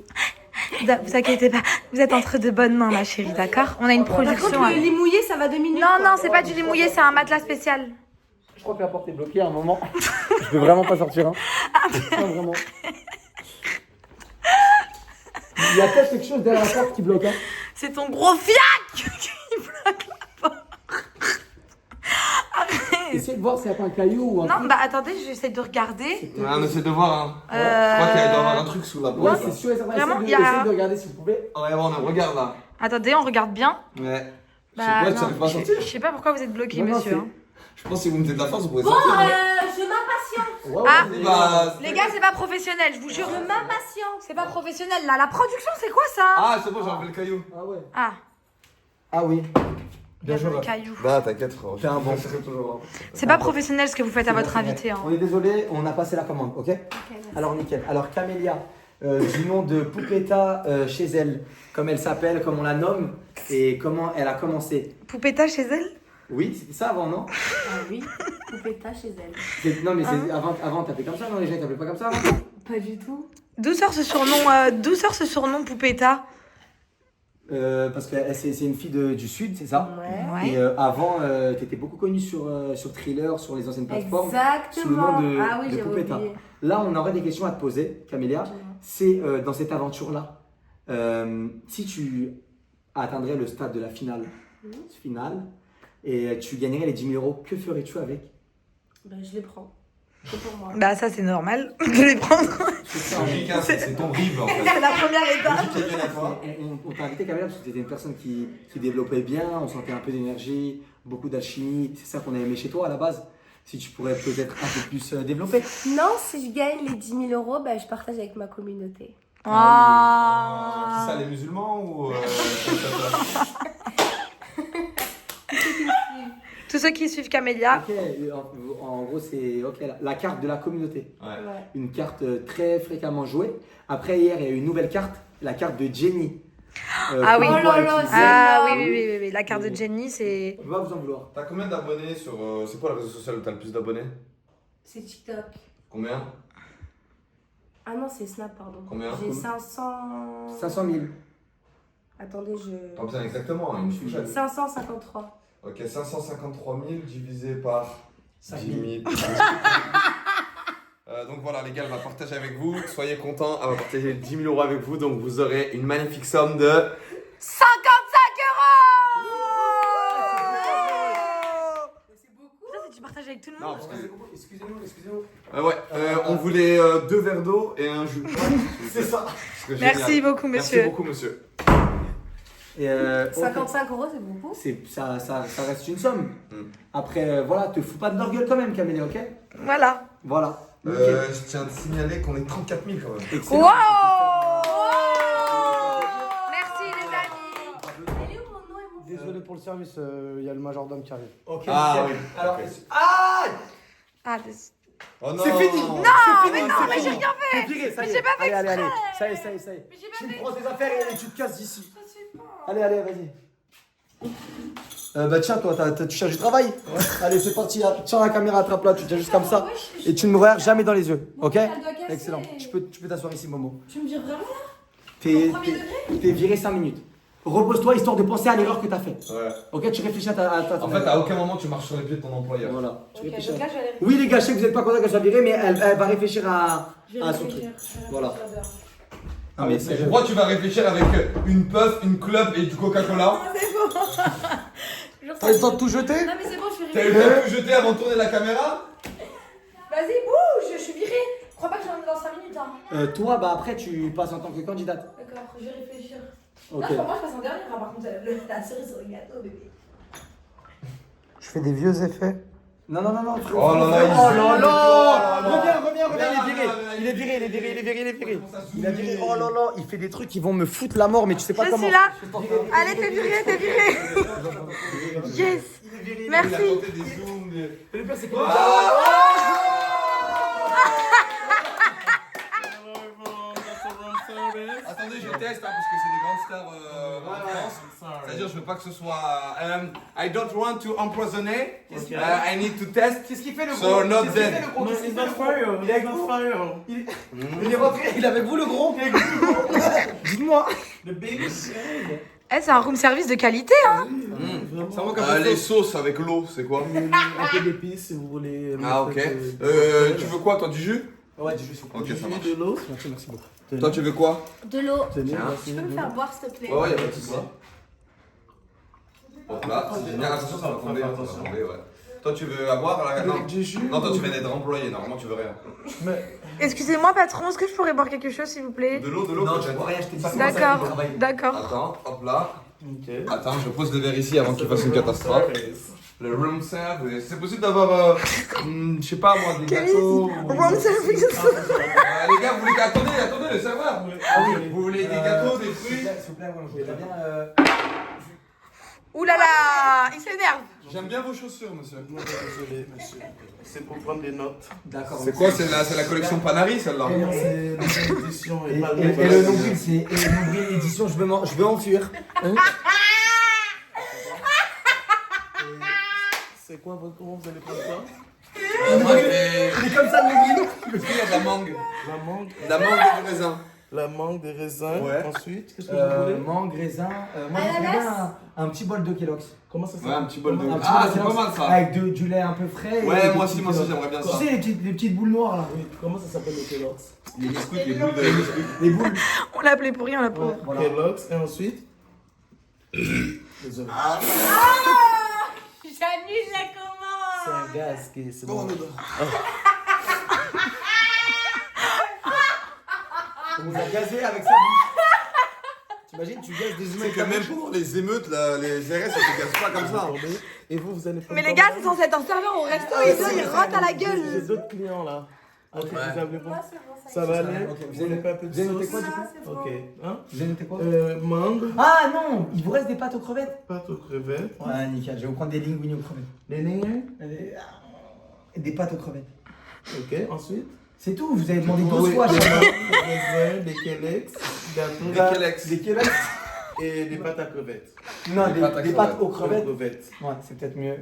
Vous inquiétez pas, vous êtes entre de bonnes mains, ma chérie, d'accord? On a une Par production. contre, le lit mouillé, ça va 2 minutes. Non, quoi. non, c'est pas du lit mouillé, c'est un matelas spécial. je crois que la porte est bloquée à un moment. Je peux vraiment pas sortir. Hein. Non, vraiment. Il y a peut-être quelque chose derrière la porte qui bloque. Hein. C'est ton gros fiac qui bloque la porte. Arrête. Essayez de voir s'il n'y a pas un caillou ou un Non, truc. bah attendez, j'essaie de regarder. Ouais, on essaie de voir, hein. Je crois qu'il doit y avoir un truc sous la Ouais, porte. c'est sûr et certain. Vraiment, Essayez il y a- essayez de regarder si vous pouvez. Ouais, bon, on regarde là. Attendez, on regarde bien. Ouais. Bah, Ouais, tu non, arrives pas à sortir? je sais pas pourquoi vous êtes bloqué, Non, non, monsieur. c'est- hein. Je pense que si vous mettez de la force, vous pouvez Bon, sortir. hein. je m'impatiente. Ouais, Ah. ouais, Bah, Les gars, c'est pas professionnel, je vous jure. Je m'impatiente. C'est pas professionnel là. La production, c'est quoi ça? Ah, c'est bon, j'ai enlevé le caillou. Ah ouais. Ah, Ah oui. il y avait le caillou. Bah, t'inquiète, frérot. T'es un bon. Je serai toujours là. C'est pas professionnel ce que vous faites à votre invité. Hein. On est désolé, on a passé la commande, ok? Alors nickel. Alors Camélia, du nom de Poupetta chez elle, comme elle s'appelle, comme on la nomme, et comment elle a commencé. Poupetta chez elle? Oui, c'était ça avant, non? Ah oui, Poupetta chez elle. Non mais c'est avant t'appelais comme ça, non les gens t'appelaient pas comme ça avant? Pas du tout. D'où sort ce surnom Poupetta? Parce que c'est une fille du sud, c'est ça? Ouais. Et avant, t'étais beaucoup connue sur Thriller, sur les anciennes plateformes. Exactement. Sous le nom de- ah oui, de j'ai Poupetta. oublié. Là, on aurait des questions à te poser, Camélia. C'est dans cette aventure-là, si tu atteindrais le stade de la finale, et tu gagnerais les 10 000 euros, que ferais-tu avec? Ben, je les prends. C'est pour moi. Bah ça c'est normal de les prendre. C'est logique, hein, c'est ton rib en fait. C'est la première étape. Logique, il y a bien à toi. On t'a invité Camélia parce que tu étais une personne qui développait bien, on sentait un peu d'énergie, beaucoup d'alchimie, c'est ça qu'on a aimé chez toi à la base. Si tu pourrais peut-être un peu plus développer. Non, si je gagne les 10 000 euros, ben, je partage avec ma communauté. Qui Ah. ça, les musulmans ou. Tous ceux qui suivent Camélia. Ok, en gros c'est ok, la carte de la communauté. Ouais. Ouais. Une carte très fréquemment jouée. Après hier il y a eu une nouvelle carte, la carte de Jenny. Ah que oui. vous Oh là pourrez là, utiliser. Ah oui. La carte de Jenny c'est. On va vous en vouloir. T'as combien d'abonnés sur. C'est quoi le réseau social où t'as le plus d'abonnés? C'est TikTok. Combien? Ah non, c'est Snap, pardon. Combien? J'ai 500... 500 000. Attendez, T'as besoin exactement, hein, une fourchette. 553. Ok, 553 000 divisé par 10 000. Donc voilà, les gars, elle va partager avec vous. Soyez contents, elle va partager 10 000 euros avec vous. Donc vous aurez une magnifique somme de 55 euros. C'est beaucoup. Ça c'est tu partages avec tout le Non, monde. parce que. Excusez-nous. On voulait 2 verres d'eau et un jus. C'est ça. C'est Merci génial. beaucoup Merci monsieur. beaucoup, monsieur. Et, 55 €, c'est beaucoup. ça reste une somme. Après, voilà, te fous pas de leur gueule quand même, Camélia, ok? Voilà. Voilà. Je tiens à te signaler qu'on est 34 000 quand même. Excellent. Wow. Merci les amis. Elle est où mon nom et mon Désolé pour le service, il y a le majordome qui arrive. Ok, Ah, nickel. oui. Alors, Ok. ah, Ah, Oh non. c'est fini. non, mais non, mais j'ai rien fait. T'es viré, ça y Mais est. j'ai pas fait Allez, allez, allez. exprès. Ça y est. Mais j'ai pas Tu me fait prends tes affaires et tu te casses d'ici. Ça se fait pas. Allez, vas-y. Bah tiens, toi, tu cherches du travail. Allez, c'est parti. Tiens la caméra, attrape-la, tu tiens juste comme ça. Et tu ne me regardes jamais dans les yeux, ok? elle doit casser. Excellent. Tu peux t'asseoir ici, Momo. Tu me dis vraiment là? T'es Au premier t'es viré 5 minutes. Repose-toi histoire de penser à l'erreur que t'as fait. Ouais. Ok, tu réfléchis à ta. En fait, à aucun moment tu marches sur les pieds de ton employeur. Voilà. Tu Ok, réfléchis donc à- là, je vais aller. Oui, les gars, je sais que vous n'êtes pas content qu'elle soit virée, mais elle va réfléchir à Je vais son truc. réfléchir. Je vais Voilà. réfléchir d'abord. Ah, mais c'est. Pourquoi tu vas réfléchir avec une puff, une clope et du Coca-Cola? Ah, c'est bon. Genre, T'as le temps de tout jeter? Non, mais c'est bon, je suis T'as eu virée. le temps de jeter avant de tourner la caméra? Vas-y, bouge, je suis virée. Crois pas que j'en ai dans 5 minutes. Hein. Toi, bah après, tu passes en tant que candidate. D'accord, je vais réfléchir. Ok. Non, pour moi, je passe en dernier. Par contre, la cerise sur le gâteau, bébé. Je fais des vieux effets. Non, frérot. Oh là là, il oh se là met là. le Reviens, Regarde, il est viré. Il est viré. Ça Il a viré. s'oublie. Oh là là, il fait des trucs qui vont me foutre la mort, mais tu sais pas Je comment. suis là. Allez, t'es viré. Yes. Il a Merci. tenté des zooms. Le pire, c'est que. Attendez, je teste parce que c'est des grandes stars en France. C'est-à-dire, je veux pas que ce soit. I don't want to empoisonner. I need to test. Qu'est-ce qu'il fait le gros? So not Qu'est-ce qu'il dead. fait, le gros? No, Qu'est-ce qu'il it's fait, not le gros? fire. Il est avec It's vous? not fire. Il est rentré, il est avec vous le gros? Dites-moi. The biggest. Eh, c'est un room service de qualité, hein. Ça manque un peu Les de sauces avec l'eau, c'est quoi? un peu d'épices si vous voulez. Ah, ok. Tu veux quoi, toi, du jus? Ouais, du jus. Ok, ça marche. De l'eau. Merci beaucoup. Toi, tu veux quoi? De l'eau. Tenez, Tiens. Tu peux me faire boire, s'il te plaît? Ouais, y'a pas de soucis. Hop là, c'est génial. Attention, ça va tomber. Attention. Ça va tomber, ouais. Toi, tu veux avoir la Avec du jus. Non, toi, tu viens d'être employé. Normalement, tu veux rien. Excusez-moi, patron, est-ce que je pourrais boire quelque chose, s'il vous plaît? De l'eau, Non, tu peut-être. vois rien, je t'ai dit. c'est comme ça qu'il D'accord, travaille. d'accord. Attends, hop là. Ok. Attends, je pose le verre ici avant qu'il fasse une catastrophe. Le room service. C'est possible d'avoir, je sais pas moi, des gâteaux. Room service. Les gars, vous voulez. Attendez, le serveur. Vous voulez des gâteaux, des fruits? S'il vous plaît, moi, je voudrais bien. Ouh là là, il s'énerve. J'aime bien vos chaussures, monsieur. Non, désolé, monsieur. C'est pour prendre des notes. D'accord. C'est quoi? C'est la collection Panari, celle-là? Non, c'est la édition Et, et pas et le nombril, c'est et le nombril édition, je veux en fuir. Hein? C'est quoi votre nom? Vous allez prendre quoi? Moi, c'est. Il est comme ça le nombril. Est-ce qu'il y a de la mangue? La mangue. La mangue et du raisin. La mangue, des raisins. Ouais. Ensuite, qu'est-ce que vous voulez? Mangue, raisin. Moi, je voudrais bien un petit bol de Kellogg's. Comment ça Ouais, s'appelle? un petit bol de. Un petit Ah, bol de c'est pas Kellogg's mal ça. Avec du lait un peu frais. et Ouais, des moi petits aussi, Kellogg's. j'aimerais bien Tu ça. sais, les petites boules noires là. Oui, comment ça s'appelle le Kellogg's? Les biscuits, les boules de biscuits. Les boules. On l'a appelé pour rien, la pauvre. Voilà. Kellogg's et ensuite? Désolé. J'annule la commande. C'est un gaz qui est. C'est bon. On nous a gazé avec sa bouche. T'imagines, tu gazes des humains C'est avec que ta même bouche. pendant les émeutes, là, les RS, ça se casse pas comme ça. Et vous allez prendre Mais les quoi, gars, c'est censé être un serveur au resto, ils rotent à la J'ai gueule. d'autres clients là. Ok, vous avez Moi, c'est bon, Ça va aller? Ok, Vous voulez pas un peu de vous avez noté sauce? quoi du coup? c'est bon. Ok. Hein? Vous avez noté quoi? Mangue, Ah non, il vous reste des pâtes aux crevettes. pâte aux crevettes, Ouais, nickel, je vais vous prendre des linguini aux crevettes. les lignes. Des pâtes aux crevettes. Ok, ensuite? C'est tout, vous avez demandé Oui, 12 fois. des raisins, des Kellogg's, gâteaux Kellogg's. Des Kellogg's. et des pâtes à crevettes. Non, Des pâtes à des pâtes crevettes. aux crevettes. Crevettes. Ouais, c'est peut-être mieux.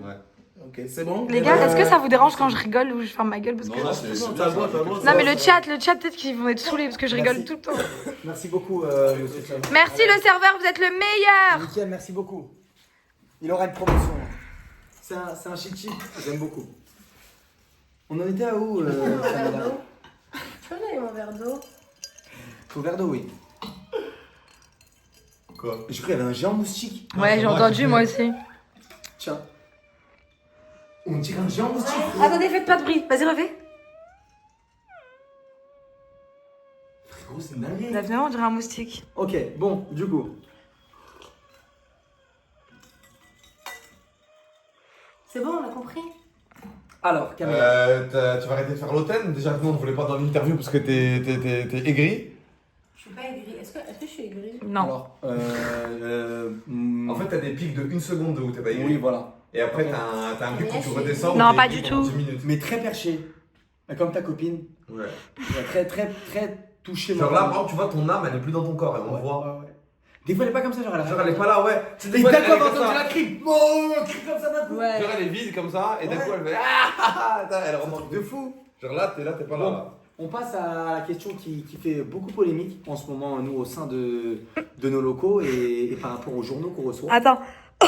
Ok, c'est bon? Les gars, est-ce que ça vous dérange quand je rigole ou je ferme ma gueule parce que... Non, c'est Non, bien. t'as le droit, t'as le droit. Non mais le chat peut-être qu'ils vont être saoulés parce que je rigole Merci. tout le temps. Merci beaucoup, monsieur Cham. Merci le serveur, vous êtes le meilleur. Nickel, merci beaucoup. Il aura une promotion. C'est un chichi, j'aime beaucoup. On en était à où Mon verre Kamala d'eau. Tu peux donner mon verre d'eau? Au verre d'eau, oui. Quoi? J'ai cru qu'il y avait un géant moustique. Ouais, j'ai entendu moi aussi. Tiens. On dirait un géant moustique. Attendez, faites pas de bruit. Vas-y, refais. Frérot, c'est une dinguerie. Là, finalement, on dirait un moustique. Ok, bon, du coup. Alors, Camélia. Tu vas arrêter de faire l'hôtel. Déjà que nous on ne voulait pas dans l'interview parce que t'es aigri. Je suis pas aigrie. Est-ce que je suis aigrie? Non. Alors, En fait, t'as des pics de 1 seconde où t'es pas aigri. oui, voilà. Et après, t'as un pic où tu redescends. Non, où t'es pas aigri du pendant tout. 10 minutes. Mais très perché. Comme ta copine. Ouais. Très, très, très touché. Genre là, par exemple, tu vois, ton âme, elle est plus dans ton corps et on le voit. Ouais. Des fois, elle est pas comme ça, genre Elle est pas là, ouais. C'est des Et fois, d'un coup, elle est elle va comme entendre ça. la crie. Oh, crie comme ça d'un coup. Ouais. Genre, elle est vide comme ça, et d'un Ouais. coup, elle fait ah, elle remonte De fou. Genre là, t'es pas Bon. là. On passe à la question qui fait beaucoup polémique en ce moment, nous, au sein de nos locaux et par rapport aux journaux qu'on reçoit. Attends. Ah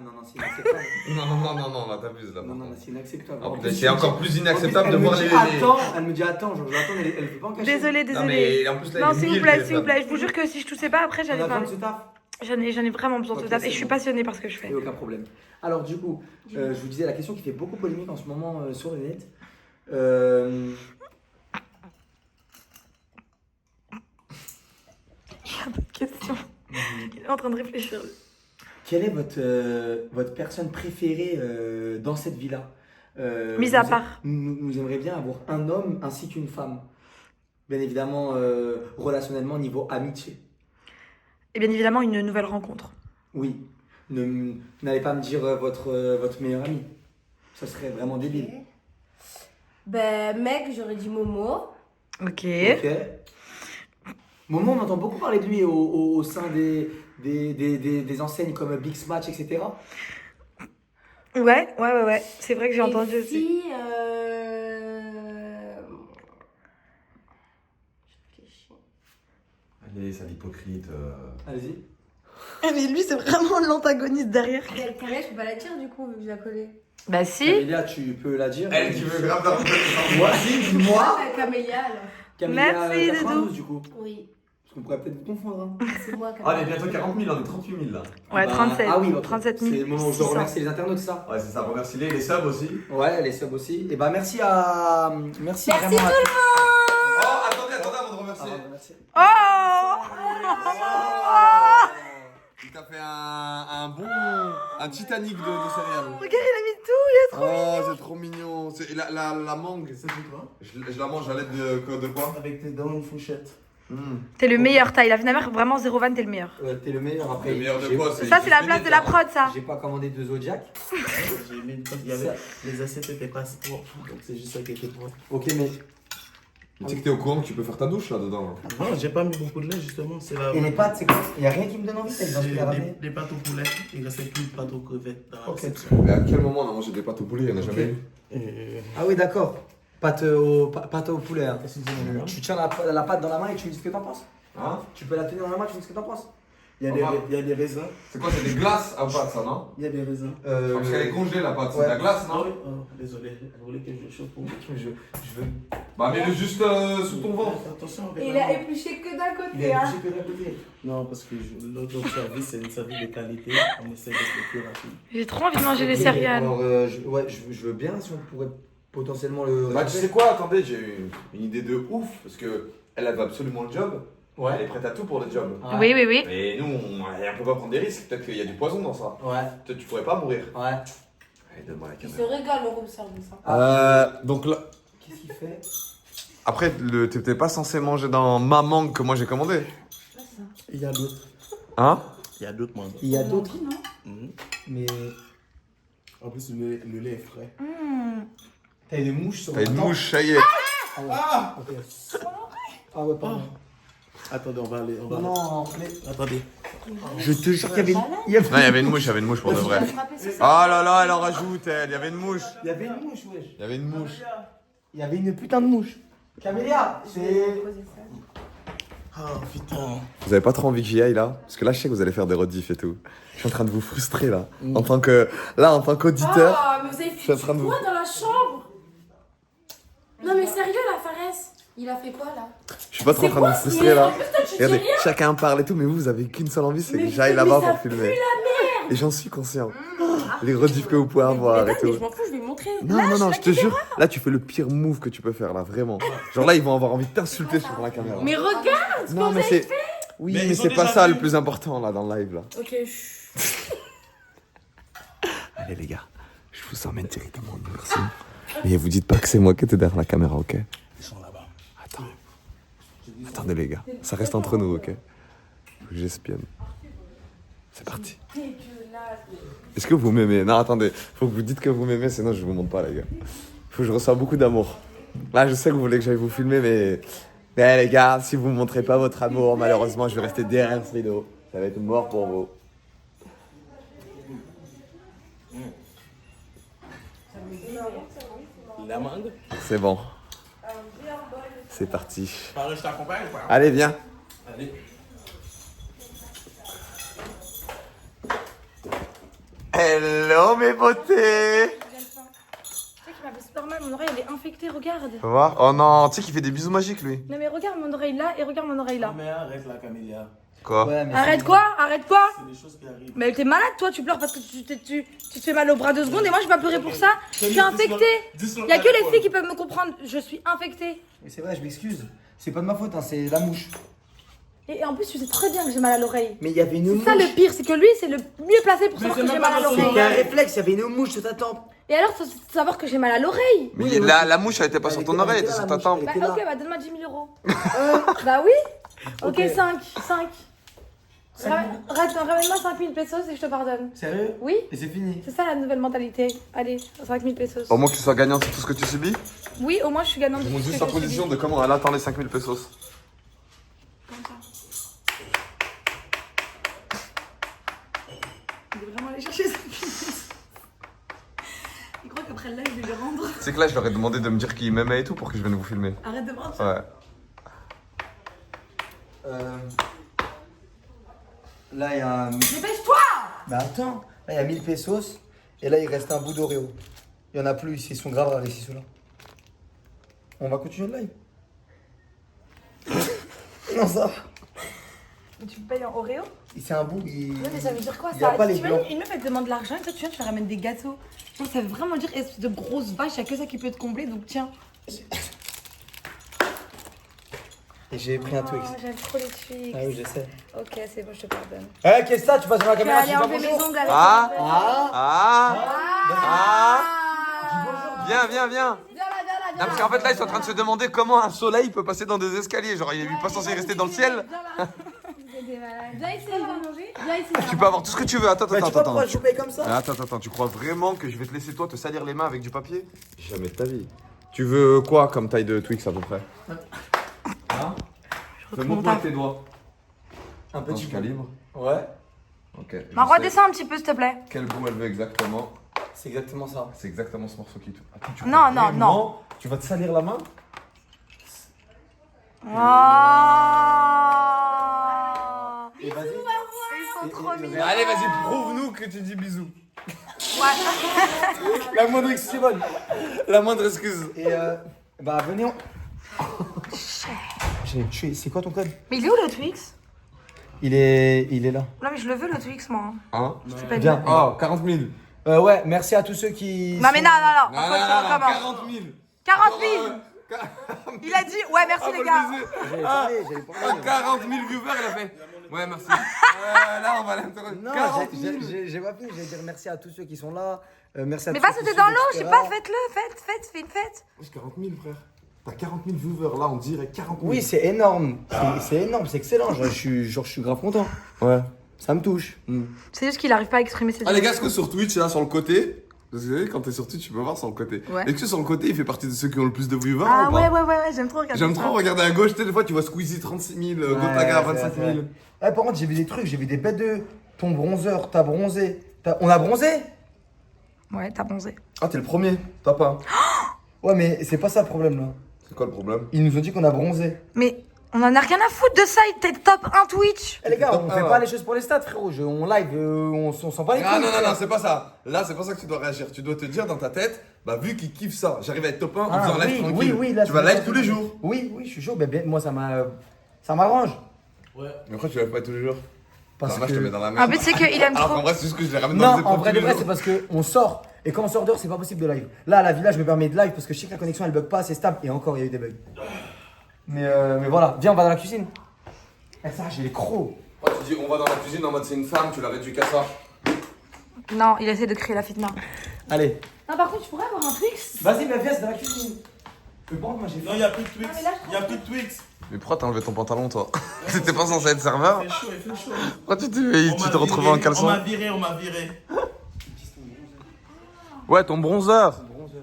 non, c'est inacceptable. Non, là, t'abuses là. Non, c'est inacceptable. En En plus, plus, c'est encore plus inacceptable de elle me voir dit, les. Attends, elle me dit attends, genre, j'attends, elle veut pas en cacher. Désolée, Non, désolée. mais en plus, là, Non, il est s'il mouillé, vous le plaît, s'il vous téléphone. plaît. Je vous jure que si je toussais pas, après, On j'allais a besoin parler. de ce taf. J'en ai vraiment besoin de Ok, ce taf. c'est Et je suis bon. passionnée par ce que je fais. Et aucun problème. Alors du coup, je vous disais la question qui fait beaucoup polémique en ce moment sur le net. Question. Il est en train de réfléchir. Quelle est votre personne préférée dans cette vie-là Mis à nous- part. nous aimerions bien avoir un homme ainsi qu'une femme. Bien évidemment, relationnellement, niveau amitié. Et bien évidemment, une nouvelle rencontre. Oui. N'allez pas me dire votre meilleur ami. Ça serait vraiment débile. Ben, mec, j'aurais dit Momo. Ok. Ok. Momo, on entend beaucoup parler de lui au sein des enseignes comme Big Smatch, etc. Ouais. C'est vrai que j'ai Et entendu aussi. puis, je réfléchis. Allez, c'est l'hypocrite. Allez-y. Mais lui, c'est vraiment l'antagoniste derrière. Camélia, je peux pas la dire du coup, vu que je la connais. Bah si. Camélia, tu peux la dire. Elle qui veut grave dans Moi, si, dis-moi. Ah, Camélia alors. Camélia, Merci, 92, Doudou. du coup. Oui, Parce qu'on pourrait peut-être vous confondre. Hein. c'est moi Ah, Camélia. mais bientôt 40 000, on est 38 000 là. Ouais, Bah, 37. Ah oui, ok. 37 C'est 000. le moment où je dois remercier les internautes, ça. Ouais, c'est ça, remercie les subs aussi. Ouais, les subs aussi. Et bah, merci à. Merci vraiment à. Oh, attendez, avant de remercier. Merci. Il t'a fait un Titanic de céréales. Regarde, il a mis tout. Oh, c'est trop mignon. La mangue, Ça fait quoi? je la mange à l'aide de quoi? Avec tes dents, une fourchette. T'es le meilleur, Ty. La Finamer, vraiment 0 van, t'es le meilleur. T'es le meilleur après. Le meilleur de j'ai- quoi? Ça, c'est la place de la prod, ça. J'ai pas commandé de Zodiac. J'ai mis il y avait, les assiettes étaient pas propres, donc c'est juste ça qui était propre. Ok, mais. Tu sais que t'es au courant que tu peux faire ta douche là-dedans. Non, j'ai pas mis beaucoup de lait justement, c'est la. Et les pâtes, c'est quoi? Y'a rien qui me donne envie, c'est dans ce qu'il a J'ai ramené. des pâtes au poulet, il restait plus de pâtes aux crevettes dans la Ok. réception. Mais à quel moment on a mangé des pâtes au poulet? Il y en a jamais eu. Ah oui, d'accord. Pâte au poulet. Hein. Tu tiens la pâte dans la main et tu me dis ce que t'en penses. Hein? Tu peux la tenir dans la main et tu me dis ce que t'en penses. Il y a des raisins. C'est quoi? C'est des glaces à pâte, ça, non? Il y a des raisins. Parce qu'elle est congelée la pâte, c'est ouais. de la glace, Ah non? oui, oh, désolé, vous voulez que je chauffe pour vous? Je veux. Bah, mets-le juste sous ton ventre. Attention avec Et il la a main. épluché que d'un Il côté, a hein. bougé que d'un côté. Non, parce que notre service, c'est une service de qualité. On essaie d'être le plus rapide. J'ai trop envie de manger les Ok, céréales. Alors, je veux bien si on pourrait potentiellement le. Bah, tu sais quoi? Attendez, j'ai une idée de ouf. Parce que elle veut absolument le job. Elle est Ouais. prête à tout pour le job. Oui. Mais nous, on peut pas prendre des risques. Peut-être qu'il y a du poison dans ça. Ouais. Peut-être tu pourrais pas mourir. Ouais. Allez, donne-moi la Il se caméra. régale le room service. Hein. Donc là. Qu'est-ce qu'il fait? Après, t'étais pas censé manger dans ma mangue que moi j'ai commandé. Il y a d'autres. Hein? Il y a d'autres mangas. Il y a d'autres. Mhm. Mais. En plus, le lait est frais. T'as une mouche sur T'as le une temps. mouche, ça y est. Ah ouais. Ok. Ah ouais, pardon. Attendez, on va aller. On va Non, non, mais. Attendez. Je te jure qu'il y avait. Non, il y avait une mouche pour de vrai. Oh là là, elle en rajoute, elle. Il y avait une mouche. Il y avait une mouche, wesh. Il y avait une mouche. Il y avait une putain de mouche. Camélia, c'est. Ah putain. Vous avez pas trop envie que j'y aille là? Parce que là, je sais que vous allez faire des rediffs et tout. Je suis en train de vous frustrer là. En tant qu'auditeur. Ah, mais vous avez Je suis en train de vous. quoi dans la chambre? Non, mais sérieux, la Fares? Il a fait quoi là? Je suis pas trop en C'est train de quoi vous ce frustrer là. En plus, toi, tu dis Regardez, rien. chacun parle et tout, mais vous avez qu'une seule envie, c'est que Mais j'aille mais là-bas ça pour filmer. pue la Et j'en suis conscient. Les rediffs que vous pouvez avoir Mais et je tout. m'en fous, je vais montrer. Non, je te jure, là tu fais le pire move que tu peux faire là, vraiment. Genre là, ils vont avoir envie de t'insulter sur la caméra. Mais regarde ce Non, qu'on mais a c'est. fait. Oui, Mais mais ils ont c'est pas déjà ça vu. le plus important là dans le live là. Ok, Allez les gars, Je vous emmène directement en immersion. Mais vous dites pas que c'est moi qui étais derrière la caméra, ok? Ils sont là-bas. Attends. Attendez les gars, ça reste entre nous, ok? Faut que j'espionne. C'est parti. Est-ce que vous m'aimez? Non, attendez, faut que vous dites que vous m'aimez, sinon je vous montre pas, les gars. Faut que je reçois beaucoup d'amour. Là, je sais que vous voulez que j'aille vous filmer, mais les gars, si vous me montrez pas votre amour, malheureusement, je vais rester derrière ce rideau. Ça va être mort pour vous. L'amande. C'est bon. C'est parti. Pareil, je t'accompagne ou pas? Allez, viens. Allez. Hello mes beautés. Tu sais qu'il m'a fait super mal, mon oreille elle est infectée, regarde. Tu voir? Oh non, tu sais qu'il fait des bisous magiques lui. Non mais regarde mon oreille là et regarde mon oreille là. Non, mais arrête là, Camélia. Quoi? Ouais, mais Arrête quoi? Arrête quoi? C'est des choses qui arrivent. Mais t'es malade toi, tu pleures parce que tu te fais mal au bras 2 secondes et moi je vais pas pleurer pour ça. Je suis infectée. Il y a que les filles qui peuvent me comprendre, je suis infectée. Mais c'est vrai, je m'excuse. C'est pas de ma faute, hein, c'est la mouche. Et en plus tu sais très bien que j'ai mal à l'oreille. Mais il y avait une mouche. C'est ça le pire, c'est que lui c'est le mieux placé pour Mais savoir c'est que j'ai même mal pas à dans son l'oreille. C'était un réflexe, il y avait une mouche sur ta tempe. Et alors savoir que j'ai mal à l'oreille. Mais Oui, la mouche elle était pas Elle sur ton était- oreille, elle elle était était sur là, ta la mouche, tempe. elle Bah était ok, là. bah donne-moi 10 000 euros. Bah oui. Ok, 5. Ramène-moi 5 000 pesos et je te pardonne. Sérieux? Oui, Et c'est fini. c'est ça la nouvelle mentalité. Allez, 5 000 pesos. Au moins que tu sois gagnant sur tout ce que tu subis. Oui, au moins je suis gagnante. Je de montre tout ce juste que en j'ai position subi. de comment elle attend les 5000 pesos. Comme ça. Il est vraiment allé chercher 5 000 pesos. Il croit qu'après le live, je vais lui rendre. C'est que là je leur ai demandé de me dire qu'ils m'aimaient et tout pour que je vienne vous filmer. Arrête de mentir. Ouais. Là, il y a. Dépêche-toi! Bah attends, là, il y a 1000 pesos. Et là, il reste un bout d'Oreo. Il y en a plus, ils sont grave rares ici, ceux-là. On va continuer le live. Non, ça va. Mais tu me payes en Oreo? C'est un bout, il. Ouais, mais ça veut dire quoi Il y a ça? pas les T'imagines, blancs. une meuf elle te demande de l'argent et toi tu viens, tu lui ramènes des gâteaux. Donc ça veut vraiment dire espèce de grosse vache, il y a que ça qui peut te combler donc tiens. Et j'ai pris un Oh, Twix. j'aime trop les Twix. Ah oui, je sais. Ok, c'est bon, je te pardonne. Eh, qu'est-ce que ça? Tu passes dans la Je vais caméra, tu aller dis pas enlever mes bonjour. ongles avec Ah. le- Viens, viens, viens. Viens là, viens là, Non, parce qu'en fait là ils sont en train de se demander comment un soleil peut passer dans des escaliers. Genre il est pas censé rester dans le ciel. Viens là. Vous êtes malades. Viens ici, viens manger. Viens ici. Tu peux avoir tout ce que tu veux. Attends, Bah, tu attends, vois attends. pourquoi je vous paye comme ça? Attends, tu crois vraiment que je vais te laisser toi te salir les mains avec du papier? Jamais de ta vie. Tu veux quoi comme taille de Twix à peu près? Hein? Montre-moi avec tes doigts. Un Dans petit ce bout. calibre. Ouais, Ok. je Marwa, sais descends un petit peu s'il te plaît. Quel goût elle veut exactement. c'est exactement ça. C'est exactement ce morceau qui te. Attends, tu Non, crois non, vraiment Tu vas te salir la main? Oh. Et vas-y. Ils sont trop mignons. Allez, vas-y, prouve-nous que tu dis bisous. Ouais. La moindre excuse, c'est bonne. La moindre excuse. Et bah venez, on. J'ai tué. C'est quoi ton code? Mais il est où le Twix? Il est là. Non mais je le veux le Twix moi. Hein? Je te paye Viens. bien. Oh, 40 000. Ouais, merci à tous ceux qui. Non mais non, non, non. Non, On non, non, recommence. 40 000. 40 000. Il a dit ouais merci les gars. J'avais parlé, j'avais parlé. 40 000 viewers, il a fait. Ouais, merci. Là, on va l'interroger. Non, 40 000. j'ai pas fini. J'allais dire merci à tous ceux qui sont là. Merci à Mais tous va ceux qui sauter dans suivent, l'eau, je sais etc. pas, faites, fais une fête. J'ai 40 000, frère. T'as 40 000 viewers, là, on dirait 40 000. Oui, c'est énorme. C'est énorme, c'est excellent. Genre, je suis grave content. Ouais. Ça me touche. C'est juste qu'il arrive pas à exprimer ses Ah, les gars, est-ce que sur Twitch, là, sur le côté, parce que quand t'es sur Twitch, tu peux voir sur le côté. Ouais. Est-ce que sur le côté, il fait partie de ceux qui ont le plus de viewers Ah ou pas ouais, j'aime trop regarder. J'aime ça. trop regarder à gauche, tu sais, des fois, tu vois Squeezie 36 000, Gotaga 25 000. Ouais, par contre, j'ai vu des trucs, j'ai vu des bêtes de. Ton bronzeur, t'as bronzé. On a bronzé? Ouais, t'as bronzé. Ah, t'es le premier, t'as pas. Ouais, mais c'est pas ça le problème là. C'est quoi le problème? Ils nous ont dit qu'on a bronzé. Mais on en a rien à foutre de ça, t'es top 1 Twitch. Eh les gars, on Ah, fait ouais. pas les choses pour les stats, frérot. On live, on s'en bat les couilles. Ah non, c'est pas ça. Là, c'est pas ça que tu dois réagir. Tu dois te dire dans ta tête, bah, vu qu'ils kiffent ça, j'arrive à être top 1 en Ah, faisant live oui, tranquille. oui, là, tu vas c'est- live tous les jours. Oui, je suis chaud. Ben, moi, ça m'arrange. Ouais. Mais pourquoi tu live pas tous les jours? Parce Bah, je te mets que. dans la En merde. fait, c'est qu'il aime Alors trop. qu'en vrai, c'est juste que je les ramène dans les Non, épreuves en vrai tous de les vrai, jours. c'est parce qu'on sort. Et quand on sort dehors, c'est pas possible de live. Là, à la village, je me permets de live parce que je sais que la connexion elle bug pas, c'est stable. Et encore, il y a eu des bugs. Mais voilà, viens, on va dans la cuisine. Eh, ça, j'ai les crocs. Oh, tu dis, on va dans la cuisine en mode c'est une femme, tu la réduis qu'à ça. Non, il essaie de créer la fitna. Allez. Non, par contre, tu pourrais avoir un Twix? Vas-y, mais viens, c'est dans la cuisine. Le banc, moi j'ai fait. Non, il n'y a plus de Twix. Ah, mais là, je Il n'y a plus de Twix. Mais pourquoi t'as enlevé ton pantalon, toi? C'était pas censé être serveur? Il fait chaud, il fait chaud. Pourquoi tu On t'es m'a retrouvé en viré, caleçon? On m'a viré. Ouais, ton bronzeur.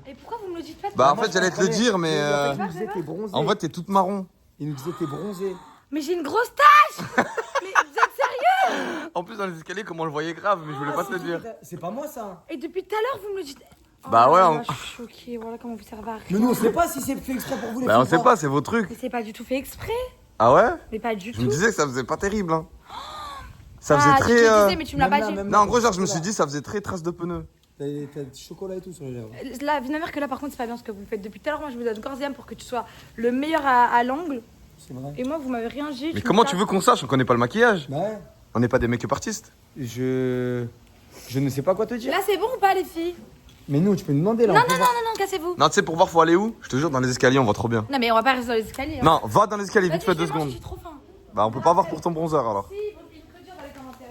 Et pourquoi vous me le dites pas? Bah, en fait, j'allais te le dire, mais. Il nous disait t'es bronzé. En fait, t'es toute marron. Il nous disait t'es bronzé. Mais j'ai une grosse tache. Mais vous êtes sérieux? En plus, dans les escaliers, comme on le voyait grave, mais je voulais pas te le dire. C'est pas moi ça. Et depuis tout à l'heure, vous me le dites. Bah Oh ouais, là on- là, je suis choquée. Voilà comment vous servez à rien. Mais nous on sait pas si c'est fait exprès pour vous les Bah, on filles, sait pas, c'est vos trucs. Mais c'est pas du tout fait exprès. Ah ouais? Mais pas du Je tout. me disais que ça faisait pas terrible, hein. Ça Ah, faisait je te très. le disais, mais tu me l'as Même pas là, dit. même Non, en gros, genre, je me suis dit, ça faisait très trace de pneus. T'as du chocolat et tout sur les lèvres. Là, viens voir que là, par contre, c'est pas bien ce que vous faites depuis tout à l'heure. Moi, je vous donne corps et âme pour que tu sois le meilleur à l'angle. C'est vrai. Et moi, vous m'avez rien dit. Mais comment tu veux qu'on sache? On connaît pas le maquillage. Bah ouais. On n'est pas des make-up artistes. Je ne sais pas quoi te dire. Là, c'est bon ou pas, les filles? Mais nous, tu peux nous demander là. Non, on peut non, non, voir. non, non, cassez-vous. Non, tu sais, pour voir, faut aller où? Je te jure, dans les escaliers, on voit trop bien. Non, mais on va pas rester dans les escaliers. hein. Non, va dans les escaliers, vite Vas-y, fait je 2 vais manger, secondes. Je suis trop faim. Bah, on peut pas voir pour ton bronzer alors. Si, il faut dire dans les commentaires.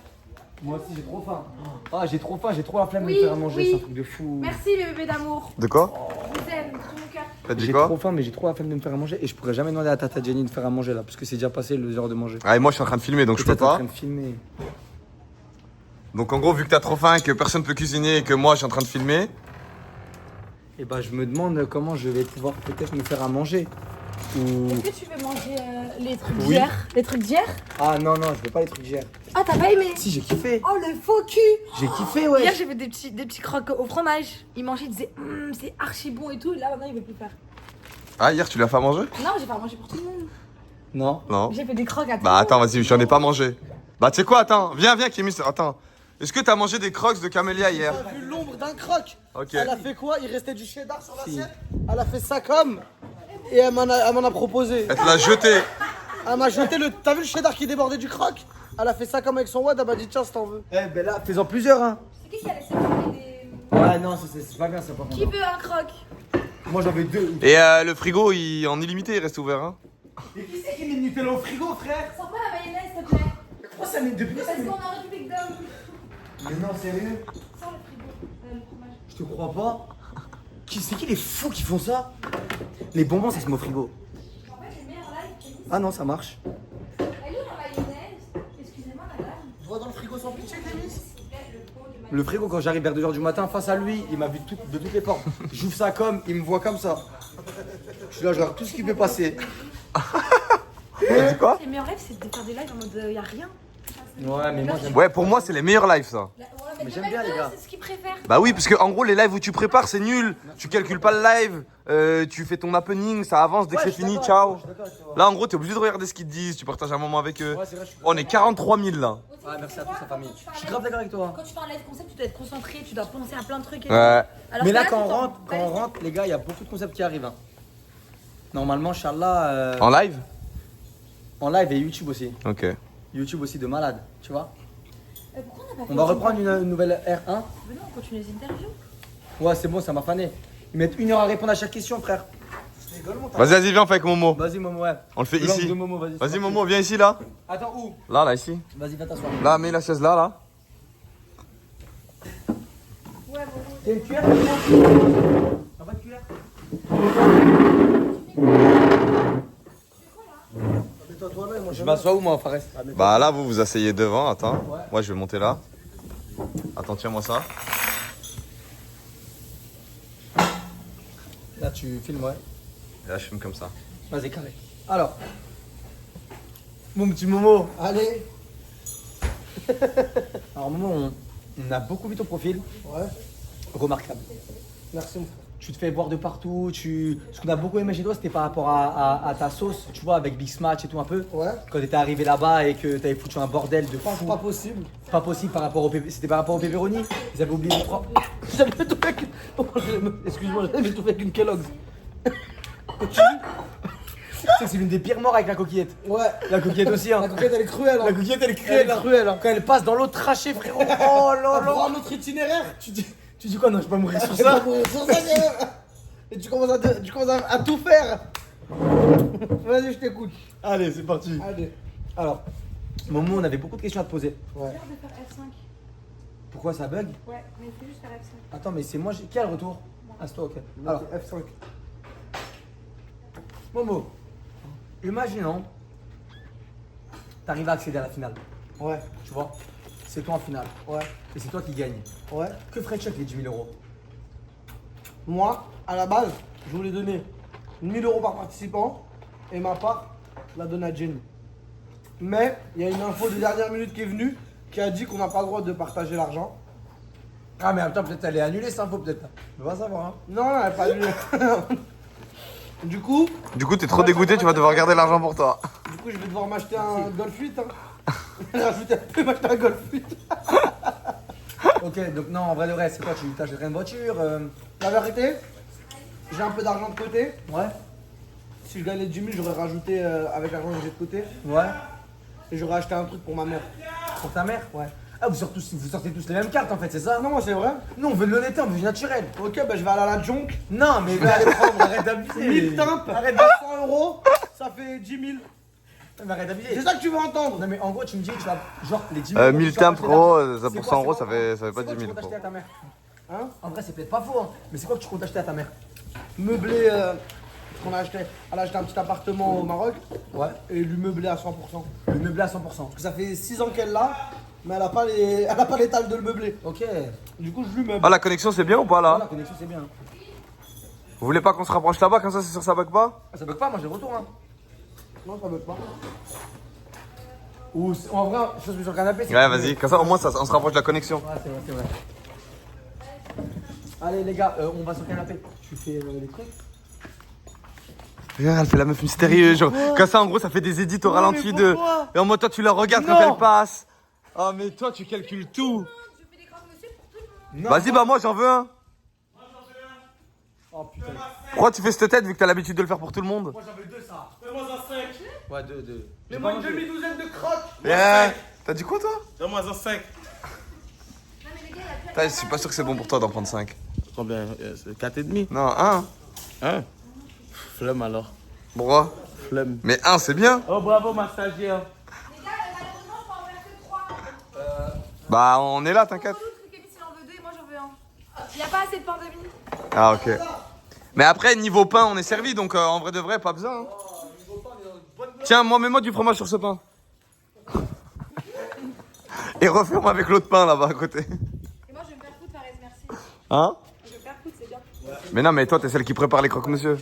Moi aussi j'ai trop faim. Ah j'ai trop faim, j'ai trop la flemme Oui, de faire à manger, oui. c'est un truc de fou. Merci, mes bébés d'amour. De quoi? Je vous aime, de tout mon cœur. T'as dit J'ai quoi? trop faim mais j'ai trop la flemme de me faire à manger et je pourrais jamais demander à Tata Jenny de faire à manger là parce que c'est déjà passé l'heure de manger. Ah, et moi, je suis en train de filmer, donc je peux Tata est en pas. train de filmer. Donc, en gros, vu que t'as trop faim, que personne peut cuisiner et que moi, je suis en train de filmer. Et bah je me demande comment je vais pouvoir peut-être me faire à manger. Ou... Est-ce que tu veux manger les trucs Oui. d'hier? Les trucs d'hier? Ah non non, je veux pas les trucs d'hier. Ah, t'as pas aimé? Si j'ai kiffé. Oh, le faux cul! J'ai kiffé ouais. Hier, j'ai fait des petits crocs au fromage. Il mangeait, il disait c'est archi bon et tout. Et là, maintenant, il veut plus faire. Ah, hier, tu l'as fait à manger? Non, j'ai pas mangé pour tout le monde. Non. Non. J'ai fait des crocs à tout Bah, le monde. attends, vas-y, j'en ai pas mangé. Bah, tu sais quoi, attends, viens, Kémis, attends. Est-ce que t'as mangé des crocs de camélia hier? Vu l'ombre d'un croc. Ok. Elle a fait quoi? Il restait du cheddar sur l'assiette. Elle a fait ça comme. Et elle m'en a proposé. Elle te l'a jeté. Elle m'a jeté le. T'as vu le cheddar qui débordait du croc? Elle a fait ça comme avec son wad. Elle m'a dit tiens, si t'en veux. Eh ben là, fais-en plusieurs hein. C'est qui a laissé tomber des. Ouais non, c'est pas bien ça par Qui contre. veut un croc? Moi j'en veux deux. Et le frigo, en illimité, il reste ouvert, hein? Et qui c'est qui met du Nutella au frigo frère? Sors pas la mayonnaise, s'il te plaît. Pourquoi ça met depuis Parce qu'on est en République d'Homme. Mais non sérieux? Sors le frigo, le fromage. Je te crois pas. C'est qui les fous qui font ça? Les bonbons ça se met au frigo. En fait, les meilleurs lives, c'est Ah non ça marche. Elle est où la mayonnaise? Excusez-moi, madame. Tu vas dans le frigo sans pitié, Clémis? Le frigo quand j'arrive vers 2h du matin face à lui, il m'a vu de toutes les portes. J'ouvre ça comme, il me voit comme ça. Je suis là, je regarde tout ce qui peut passer. T'as dit quoi? Les meilleurs lives, c'est de faire des lives en mode y a rien. Ouais mais moi j'aime Ouais, pour moi, c'est les meilleurs lives, ça. Mais j'aime bien, les gars. C'est ce qu'ils préfèrent. Bah oui, parce que en gros, les lives où tu prépares, c'est nul. Tu calcules pas le live, tu fais ton happening, ça avance dès que c'est fini, ciao. Là, en gros, t'es obligé de regarder ce qu'ils te disent, tu partages un moment avec eux. Ouais, c'est vrai, je suis On est 43 000 là. Ah merci à toute sa famille. Je suis grave d'accord avec toi. Quand tu fais un live concept, tu dois être concentré, tu dois penser à plein de trucs. Et Ouais. Alors Mais que là tu quand t'en- on rentre, les gars, il y a beaucoup de concepts qui arrivent. Hein. Normalement, Inch'Allah, En live? en live et YouTube aussi. Ok. YouTube aussi de malade, tu vois. Pourquoi on n'a pas fait On va les reprendre une nouvelle R1. interviews? Venez, on continue les interviews. Ouais, c'est bon, ça m'a fané. Ils mettent 1 heure à répondre à chaque question, frère. Vas-y, viens, on fait avec Momo. Vas-y, Momo, ouais. On le fait Le langue ici. de Momo, vas-y. Vas-y, Momo, viens ici, là. Attends, où? Là, ici. Vas-y, viens t'asseoir. Là, mets la chaise là, là. T'as une cuillère? T'as pas de cuillère? Je m'assois où, moi, Fares? Bah là, vous vous asseyez devant, attends. Moi, je vais monter là. Attends, tiens-moi ça. Là, tu filmes, ouais. Et là, je filme comme ça. Vas-y, carré. Alors, mon petit Momo. Allez. Alors, Momo, on a beaucoup vu ton profil. Ouais. Remarquable. Merci, mon frère. Tu te fais boire de partout. Ce qu'on a beaucoup aimé chez toi, c'était par rapport à ta sauce, tu vois, avec Big Smash et tout un peu. Ouais. Quand t'étais arrivé là-bas et que t'avais foutu un bordel de fou. Pas possible. Pas possible par rapport au c'était par rapport au pepperoni. Ils avaient oublié de prendre. J'avais tout fait avec. Excuse-moi, j'avais tout fait avec une Kellogg's. C'est l'une des pires morts avec la coquillette. Ouais. La coquillette aussi, hein. La coquette, elle est cruelle. Hein. La coquillette, elle est cruelle. Elle est cruelle, hein. Quand elle passe dans l'eau trachée, frérot. Oh là On prend là. un autre itinéraire. Tu dis quoi? Non, je vais pas mourir sur Tu vas ça. mourir sur ça, gars. Et tu commences à tout faire. Vas-y, je t'écoute. Allez, c'est parti. Allez. Alors, Momo, on avait beaucoup de questions à te poser. Ouais. de faire F5. Pourquoi ça bug? Ouais, mais il faut juste faire F5. Attends, mais c'est moi. Quel retour? Ah, c'est toi, ok. Alors, F5. Momo, imaginons, t'arrives à accéder à la finale. Ouais, Tu vois? C'est toi en finale. ouais, Et c'est toi qui gagne. ouais. Que ferais-tu avec les 10 000 euros? Moi, à la base, je voulais donner 1000 euros par participant et ma part, je la donne à Jenny. Mais il y a une info de dernière minute qui est venue qui a dit qu'on n'a pas le droit de partager l'argent. Ah, mais attends, peut-être elle est annulée cette info, peut-être. On va savoir, hein. Non, elle n'a pas annulé. Du coup, t'es trop dégoûté, tu vas devoir garder l'argent pour toi. je vais devoir m'acheter un Golf 8. Hein. Rajouter un peu, m'acheter un Golf 8. Ok, donc non, en vrai, le reste, c'est quoi? Tu t'achèterais une voiture? La vérité, j'ai un peu d'argent de côté. Ouais. Si je gagnais 10 000, j'aurais rajouté avec l'argent que j'ai de côté. Ouais. Et j'aurais acheté un truc pour ma mère. Pour ta mère? Ouais. Ah, vous sortez tous les mêmes cartes en fait, c'est ça? Non, c'est vrai. Non, on veut de l'honnêteté, on veut du naturel. Ok, bah je vais aller à la junk. Non, mais va aller prendre, arrête d'abuser. 1000 timpes, Arrête à 100 euros, ça fait 10 000. Mais arrête d'abuser. C'est ça que tu veux entendre. Non, mais en gros, tu me dis, tu vas. Genre, les 10 000 euros. 1000 tu vas timbres, acheter gros, là-dessus. ça C'est pour quoi, 100 euros, c'est ça quoi fait pas C'est quoi 10 que tu 000. comptes acheter à ta mère? Hein? En vrai, c'est peut-être pas faux, hein. Mais c'est quoi que tu comptes acheter à ta mère? Meubler, qu'on a acheté. Elle a acheté un petit appartement au Maroc. Ouais. Et lui meubler à 100%. Le meublé à 100%. Parce que ça fait 6 ans qu'elle l'a, mais elle a pas les tables de le meubler. Ok. Du coup, je lui meuble. Ah, la connexion, c'est bien ou pas La là? connexion, c'est bien. Vous voulez pas qu'on se rapproche là-bas, comme ça, c'est sûr, ça bug pas? Ah, ça bug pas, moi j'ai le retour, hein. Non, ça veut pas. Ou en vrai, je suis sur le canapé. c'est Ouais, cool. vas-y, comme ça, au moins, on se rapproche de la connexion. Ouais, c'est vrai, c'est vrai. Allez, les gars, on va sur le canapé. Tu fais les trucs? Regarde, elle fait la meuf mystérieuse, genre, comme ça, en gros, ça fait des édits au ralenti de. Et en mode, toi, tu la regardes quand elle passe. Ah, mais toi, tu calcules tout. Je fais des croque-monsieur pour tout le monde. Vas-y, bah, moi, j'en veux un. Oh putain. Pourquoi tu fais cette tête vu que t'as l'habitude de le faire pour tout le monde? Moi j'en veux deux, ça. Fais-moi un 5. Ouais, deux. Mais moi, une demi-douzaine de crocs. Yeah. T'as dit quoi, toi? Fais-moi un 5. Non, mais les gars, il y a plus Putain, je suis pas sûr que c'est bon pour toi d'en prendre 5. Combien? C'est 4,5. Non, 1. Hein? Flemme alors. Pourquoi? Flemme. Mais 1, c'est bien. Oh bravo ma stagiaire. Les gars, malheureusement, je peux en faire que 3. Bah, on est là, t'inquiète. Kémis, il en veut 2 et moi, j'en veux 1. Il n'y a pas assez de pain de mie. Ah, ok. Mais après, niveau pain, on est servi, donc en vrai de vrai, pas besoin. Hein. Tiens, moi, mets-moi du fromage sur ce pain. Et refais-moi avec l'autre pain là-bas à côté. Et moi, je vais me faire foutre, Fares, merci. Hein? Je vais me faire foutre, c'est bien. Mais non, mais toi, t'es celle qui prépare les croque-monsieur.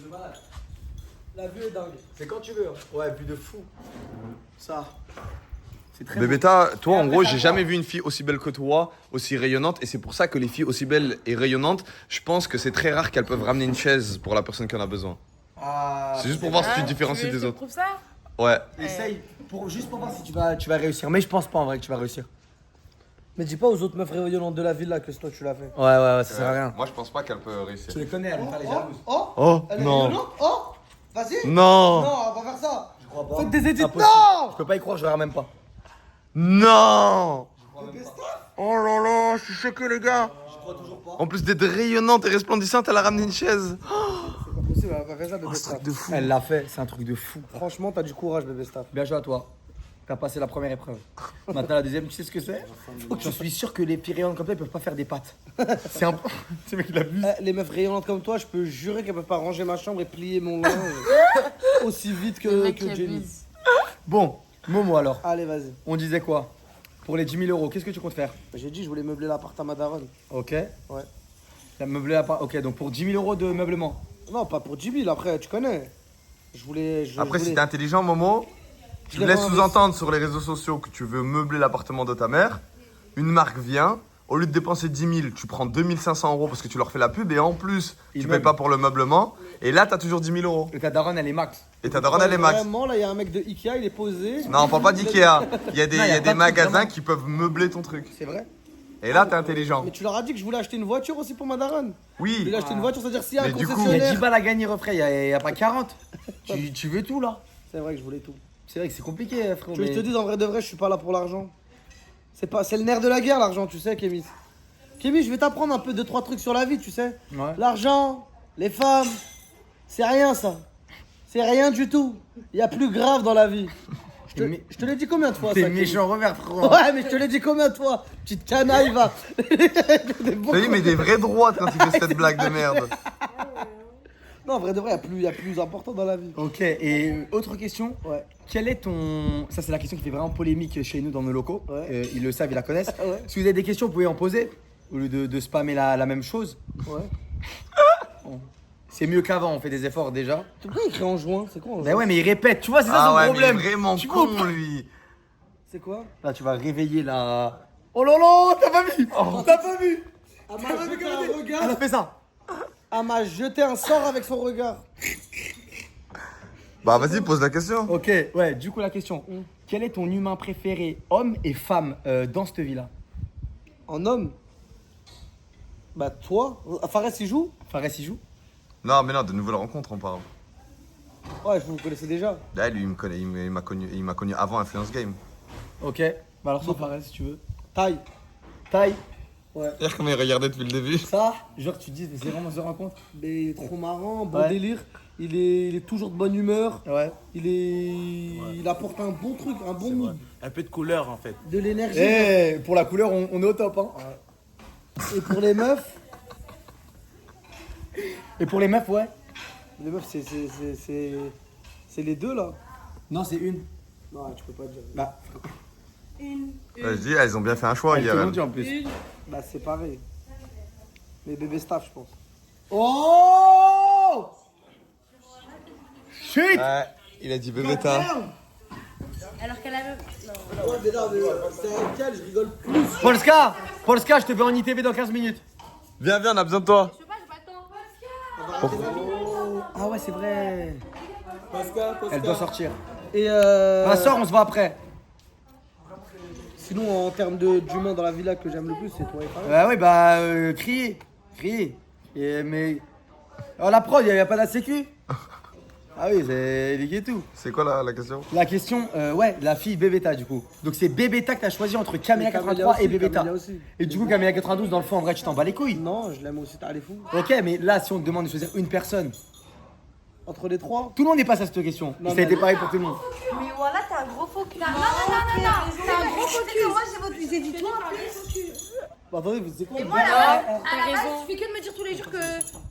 La vue est dingue. C'est quand tu veux. Hein. Ouais, vue de fou. Ça. C'est très Bébéta, toi, en gros, j'ai jamais vu une fille aussi belle que toi, aussi rayonnante, et c'est pour ça que les filles aussi belles et rayonnantes, je pense que c'est très rare qu'elles peuvent ramener une chaise pour la personne qui en a besoin. C'est juste pour voir si tu te différencies des autres. Prouve ça. Ouais. Essaye, juste pour voir si tu vas réussir. Mais je pense pas en vrai que tu vas réussir. Mais dis pas aux autres meufs rayonnantes de la ville là que c'est toi tu l'as fait. Ouais, ça sert à rien. Moi, je pense pas qu'elle peut réussir. Tu les connais, elle pas les jalouses. Oh, Oh, elle est non. rayonnante. Oh, vas-y. Non. Non, on va faire ça. Je crois pas. Faites des édits. Impossible. Non. Je peux pas y croire, je verrai même pas. Non. Oh là là, je suis choqué, les gars. Je crois toujours pas. En plus d'être rayonnante et resplendissante, elle a ramené une chaise. C'est pas possible, elle va faire ça, bébé Oh, c'est Staff. truc de fou. Elle l'a fait, c'est un truc de fou. Franchement, t'as du courage, bébé Staff. Bien joué à toi. T'as passé la première épreuve. Maintenant la deuxième, tu sais ce que c'est? Je suis sûr que les filles rayonnantes comme toi, ils peuvent pas faire des pâtes. C'est un peu. C'est mec il abuse. Les meufs rayonnantes comme toi, je peux jurer qu'elles peuvent pas ranger ma chambre et plier mon linge aussi vite que Jenny. Bon, Momo alors. Allez, vas-y. On disait quoi? Pour les 10 000 euros, qu'est-ce que tu comptes faire? J'ai dit, je voulais meubler l'appart à ma daronne. Ok. Ouais. T'as meublé la part. Ok, donc pour 10 000 euros de meublement. Non, pas pour 10 000, après, tu connais. Je voulais. Après, si t'es intelligent, Momo, tu Je l'ai laisses vraiment sous-entendre sur les réseaux sociaux que tu veux meubler l'appartement de ta mère. Une marque vient. Au lieu de dépenser 10 000, tu prends 2500 euros parce que tu leur fais la pub et en plus, Ils tu payes meublent. pas pour le meublement. Et là, t'as toujours 10 000 euros. Et ta daronne, elle est max. Et ta daronne, elle est max. Vraiment, là, il y a un mec de Ikea, il est posé. Non, on parle pas d'Ikea. Il y a des, Non, il y a pas des de magasins vraiment. qui peuvent meubler ton truc. C'est vrai. Et là, t'es intelligent. Mais tu leur as dit que je voulais acheter une voiture aussi pour ma daronne. Je Oui. voulais acheter une voiture, c'est-à-dire s'il y a un Mais du coup, Il y a 10 concessionnaire. balles à gagner, refrais, il y a pas 40. Tu veux tout là? C'est vrai que je voulais tout. C'est vrai que c'est compliqué, frérot. Tu veux que je te dise, en vrai de vrai, je suis pas là pour l'argent. C'est le nerf de la guerre, l'argent, tu sais, Kémis. Kémis, je vais t'apprendre un peu 2-3 trucs sur la vie, tu sais. Ouais. L'argent, les femmes, c'est rien ça. C'est rien du tout. Il y a plus grave dans la vie. Je te l'ai dit combien de fois T'es ça, méchant revers, frérot. Ouais, mais je te l'ai dit combien de fois? Petite canaille, va. Vas-y, mais des vraies droites quand il fait cette blague de merde. Non, en vrai de vrai, il y a plus important dans la vie. Ok, et autre question. Ouais. Quel est ton. Ça, c'est la question qui fait vraiment polémique chez nous dans nos locaux. Ouais. Ils le savent, ils la connaissent. Ouais. Si vous avez des questions, vous pouvez en poser au lieu de spammer la même chose. Ouais. C'est mieux qu'avant, on fait des efforts déjà. Pourquoi il écrit en juin? C'est quoi en Bah juin? ouais, mais il répète, tu vois, c'est ça Ah son ouais, mais il est problème. vraiment Tu con, comprends lui. C'est quoi? Là, tu vas réveiller la. Oh là là, t'as pas vu T'as pas vu Elle m'a jeté un Elle a regard. fait ça. Elle m'a jeté un sort avec son regard. Bah vas-y, pose la question. Ok, ouais, du coup, la question. Quel est ton humain préféré, homme et femme, dans cette vie-là? En homme? Bah toi? Fares il joue? Fares, il joue? Non, mais non, de nouvelles rencontres, on parle. Ouais, vous connaissez déjà. Là, lui, il me connaît, il m'a connu avant Influence Game. Ok. Bah alors, sans Fares, si tu veux. Taille. Taille. Regarde comment il regardait depuis le début. Ça, genre, tu te dis, c'est vraiment ce rencontre? Mais il est trop marrant, bon Ouais. délire. Il est toujours de bonne humeur. Ouais. Il apporte un bon truc, un bon mood. Un peu de couleur en fait. De l'énergie. Eh, pour la couleur, on est au top, hein. Et pour les meufs, Et pour les meufs, ouais. c'est les deux là. Non, c'est une. Non, tu peux pas dire. Bah, Ouais, je dis, elles ont bien fait un choix, elle te hier. l'ont dit en plus. Bah c'est pareil. Les bébés staff, je pense. Oh Shit Ouais, il a dit bébéta. Alors qu'elle avait. Ouais, mais non, mais c'est avec elle, je rigole plus. Polska, je te veux en ITV dans 15 minutes. Viens, on a besoin de toi. Je sais pas, j'ai pas le temps. Ah ouais, c'est vrai. Elle doit sortir. Et Bah, sors, on se voit après. sinon, en termes d'humain dans la villa que j'aime le plus, c'est toi et Fares. Ouais, bah, crier. Mais. Oh, la prod, y a pas de la sécu. Ah oui, c'est liqué tout. C'est quoi la question? La question, ouais, la fille Bébéta du coup. Donc c'est Bébéta que t'as choisi entre Camélia Et Camélia 83 et aussi, Bébéta. Camélia aussi. Et du coup, Camélia 92, dans le fond, en vrai, tu t'en bats les couilles. Non, je l'aime aussi, t'as les fous. Ok, mais là, si on te demande de choisir une personne, Entre les trois, tout le monde n'est pas à cette question. Non, Et ça a été mais- pareil pour tout le monde. Mais voilà, t'es un gros faux cul. Non, C'est un gros focus. Moi, j'ai votre visée du tout. bah attendez, c'est quoi? Moi, là, À la base, tu fais que de me dire tous les jours que,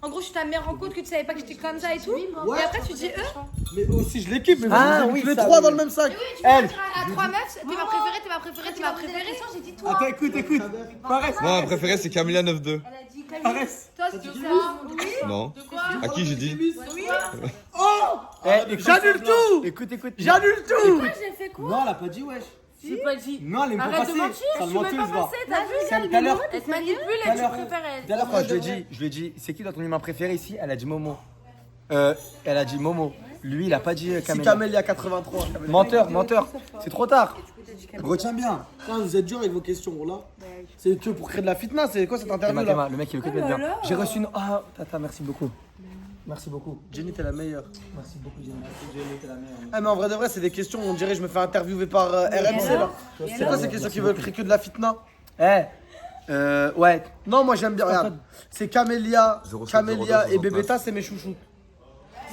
en gros, je suis ta meilleure rencontre, que tu savais pas que j'étais comme ça et tout. Et après, tu dis eux. Mais aussi, je l'équipe, mais Ah, vous oui, les ça, trois oui. dans le même sac. Elle. À trois meufs, t'es ma préférée, t'es ma préférée, t'es ma préférée. J'ai dit toi. Attends, écoute. Pareil. Non, ma préférée, c'est Camélia 9-2. Elle a dit Camille. Toi, si tu dis ça. Non. De quoi À qui j'ai dit? J'annule tout. Écoute. J'annule tout. j'ai fait quoi? Non, elle a pas dit wesh. J'ai pas dit. Non, elle aime pas Arrête passer. de mentir, Ça je le suis même menteuse, pas va. passée, t'as vu? Tout à l'heure. Elle te manipule et tu préfères elle. Tout à l'heure, quand je lui ai dit, c'est qui dans ton humain préféré ici? Elle a dit Momo. Elle a dit Momo. Lui, il a pas dit Si Camélia. Camélia 83. Menteur. C'est trop tard. Retiens bien. Putain, vous êtes dur avec vos questions, là. C'est que pour créer de la fitness, c'est quoi cette interview là? Théma, le mec il veut que te mettre bien. J'ai reçu une. Ah, Tata, merci beaucoup. Merci beaucoup. Jenny, t'es la meilleure. Merci beaucoup, Jenny. Jenny, t'es la meilleure. Ah, mais en vrai de vrai, c'est des questions, on dirait je me fais interviewer par RMC là. C'est quoi ces questions qui veulent créer que de la fitna? Ouais. Non, moi j'aime bien, regarde. C'est Camélia, 07 Camélia 02 et Bébéta, c'est mes chouchous.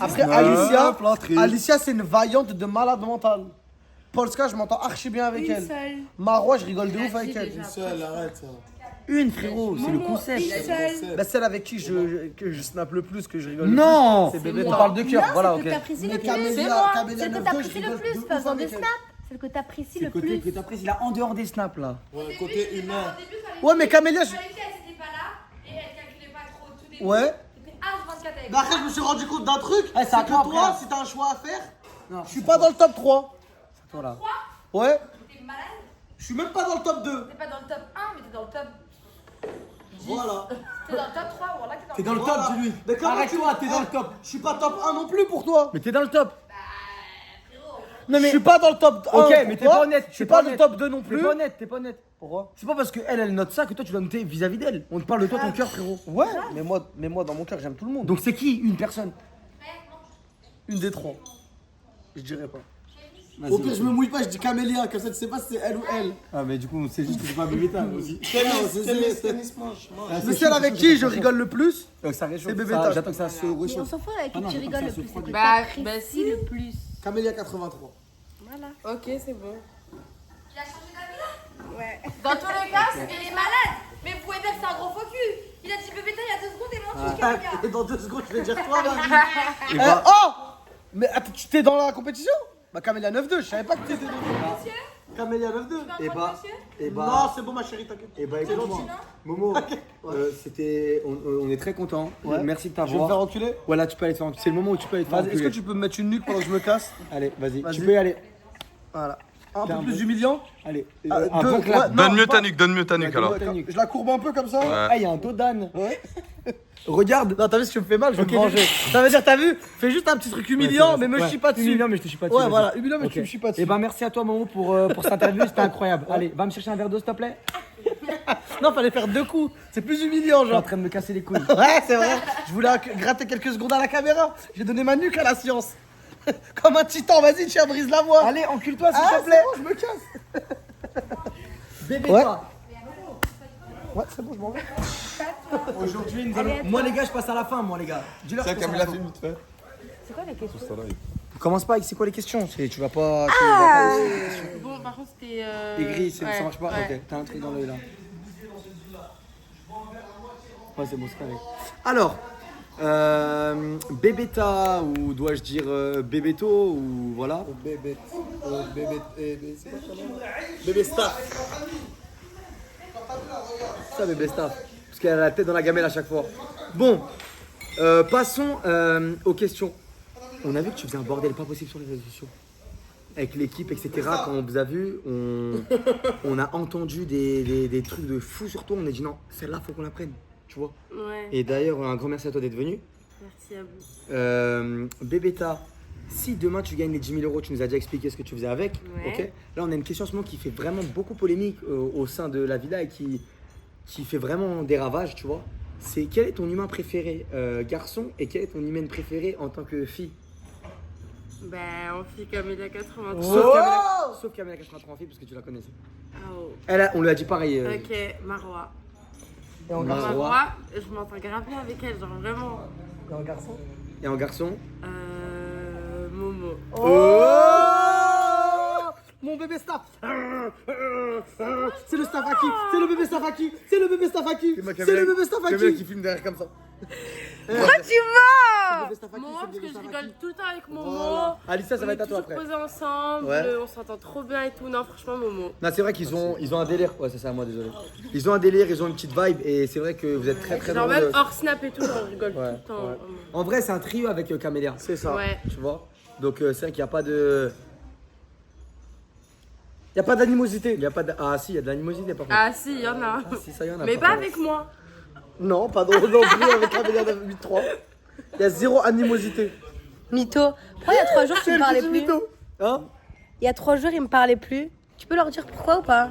Après, Ah, Alicia, c'est une vaillante de malade mentale. Polska, je m'entends archi bien avec elle. Seule. Marois, je rigole de ouf avec elle. Arrête ça. Une, frérot, c'est le concept. Bah, celle avec qui que je snap le plus, que je rigole Non C'est On Bébéta. parle de cœur, voilà, ok. Que t'apprécies Mais le plus. Camélia, C'est moi. Camélia C'est le que 9-2, t'apprécies je le rigole plus, de pas ouf besoin de avec elle. snap. C'est le que t'apprécies le Côté plus. que t'apprécies, là, en dehors des snaps, là. Ouais, côté humain. Ouais, mais Camélia, Elle était pas là et elle calculait pas trop tout des ouais. C'était H24 avec Mais après, je me suis rendu compte d'un truc. c'est C'est à que toi, toi, après. si t'as un choix à faire, je suis pas dans le top 3. C'est toi, là. Ouais. T'es malade. Je suis même pas dans le top 2. T'es pas dans le top 1, mais t'es dans le top. Voilà. T'es dans le top 3, voilà, T'es dans le top, Voilà. dis-lui. Mais comment Arrête-toi, tu- t'es dans le top. Je suis pas top 1 non plus pour toi. Mais t'es dans le top. Non, mais je suis pas dans le top 1. Ok, pour mais t'es toi. pas honnête. Je suis pas dans le top 2 non T'es plus. pas honnête, t'es pas honnête. Pourquoi? C'est pas parce qu'elle note ça que toi tu dois noter vis-à-vis d'elle. On te parle de toi, ton cœur, frérot. Ouais, mais moi dans mon cœur, j'aime tout le monde. Donc c'est qui une personne? Une des trois. Je dirais pas. Au pire, je me mouille pas, je dis Camélia, comme ça tu sais pas si c'est elle ou elle. Ah, mais du coup, c'est juste que c'est pas Bébéta aussi. Tennis manche. Mais celle avec qui je rigole le plus, Ça réchauffe. C'est Bébéta. J'attends que ça se On réchauffe. s'en fout avec qui non, tu j'attends rigoles que le ça se plus. C'est que Bah, t'apprécies le plus. Camélia 83. Voilà. Ok, c'est bon. Il a changé d'avis là? Ouais. Dans tous les cas, c'est Mais il est malade. Mais vous pouvez dire que c'est un gros faux cul. Il a dit bébé il y a 2 secondes et maintenant tu Ah, dis et dans 2 secondes, je vais dire toi, vas-y. Et bah, Oh! Mais attends, tu t'es dans la compétition? Bah, Camélia 9-2, je savais pas que t'étais dans Camélia 9-2. et bah, et Non, bah, c'est bon, ma chérie, t'inquiète. et bah, écoute-moi. Momo, c'était, on est très content. Ouais. Merci de Je vais me faire t'avoir. enculer. Voilà, tu peux aller te faire enculer. C'est le moment où tu peux aller te faire Vas-y, est-ce que enculer. tu peux me mettre une nuque pendant que je me casse? Allez, vas-y. Vas-y. Tu peux y aller. Voilà. Un Tiens, peu plus vas-y. humiliant. Allez. Ah, Un deux, bon clap. ouais, non, Donne mieux pas- ta nuque, donne mieux ta nuque alors. Je la courbe un peu comme ça. Ah, il y a un dos d'âne. Ouais. Regarde. Non, t'as vu, si tu me fais mal, je vais Ok, me venger. Ça veut dire, t'as vu? Fais juste un petit truc humiliant, mais me chie pas dessus. Humiliant, mais je te chie pas dessus. Ouais, vas-y. voilà, humiliant, mais Ok. tu me chies pas dessus. Et bah, merci à toi, Momo, pour cette interview. C'était incroyable. Allez, va me chercher un verre d'eau, s'il te plaît. Non, fallait faire 2 coups. C'est plus humiliant, Je suis en genre. train de me casser les couilles. Ouais, c'est vrai. Je voulais gratter quelques secondes à la caméra. J'ai donné ma nuque à la science. Comme un titan, vas-y, tiens, brise la voix. Allez, encule-toi, s'il Ah, te plaît. c'est bon, je me casse. Bébé, Ouais. toi. Ouais, c'est bon, je m'en vais. Aujourd'hui, nous allons. Moi, les gars, je passe à la fin, moi, les gars. Dis-leur Tiens, que je passe à Camilla, la fin. filme vite fait. C'est quoi la question? Commence pas avec c'est quoi les questions. Tu vas pas. Bon, par contre, c'était. Aigri, ça ouais, marche pas. ouais. Ok, t'as un truc dans l'œil là. Ouais, c'est bon, c'est carré. Alors, Bébéta, ou dois-je dire Bébéto, ou voilà. Bébé. C'est quoi ton nom? Bébé Star. C'est ça, Bébé Staff. Parce qu'elle a la tête dans la gamelle à chaque fois. Bon, passons aux questions. On a vu que tu faisais un bordel pas possible sur les réseaux sociaux. Avec l'équipe, etc. Quand on vous a vu, on a entendu des trucs de fou sur toi. On a dit non, celle-là, faut qu'on la prenne. Tu vois. Ouais, Et d'ailleurs, un grand merci à toi d'être venu. merci à vous. Bébéta, si demain tu gagnes les 10 000 euros, tu nous as déjà expliqué ce que tu faisais avec. Ouais. Ok. Là, on a une question en ce moment qui fait vraiment beaucoup polémique au sein de la villa et qui fait vraiment des ravages, tu vois. C'est quel est ton humain préféré garçon et quel est ton humaine préférée en tant que fille? Ben, on fait Camélia 83. Sauf Camélia 83 en fille parce que tu la connaissais. Oh. On lui a dit pareil. Ok, Marwa. Et en Marwa. garçon. Marwa, je m'entends grave bien avec elle, genre vraiment. Et en garçon. Et en garçon? Momo. Oh mon bébé staff. C'est le staff à qui? C'est le bébé staff à qui? C'est le bébé staff à qui? C'est le bébé staff à qui? filme derrière comme ça. Pourquoi tu mens? Le bébé staff à qui? Momo, C'est le parce que bébé je staff à rigole qui? tout le temps avec Momo. Voilà. Alissa, ça va être à toi On est après. toujours posés ensemble, Ouais. on s'entend trop bien et tout. Non, franchement, Momo. Non, c'est vrai qu'ils ont un délire. Ouais, c'est ça, moi, désolé. Ils ont un délire, ils ont une petite vibe et c'est vrai que vous êtes très très Genre drôle. même hors snap et tout, on rigole Ouais, tout le temps. ouais. En vrai, c'est un trio avec Camélia. C'est ça. Ouais. Tu vois. Donc, c'est vrai qu'il n'y a pas de. Il n'y a pas d'animosité. Il y a pas de... Ah, si, il y a de l'animosité par contre. Ah si, il y en a. Si, ça y en a. Mais par pas contre. avec moi. Non, pas non plus avec Camélia 8-3. Il y a zéro animosité. Mytho. Pourquoi il y a 3 jours tu me parlais plus? Mytho. Hein? Il y a 3 jours il me parlait plus. Tu peux leur dire pourquoi ou pas?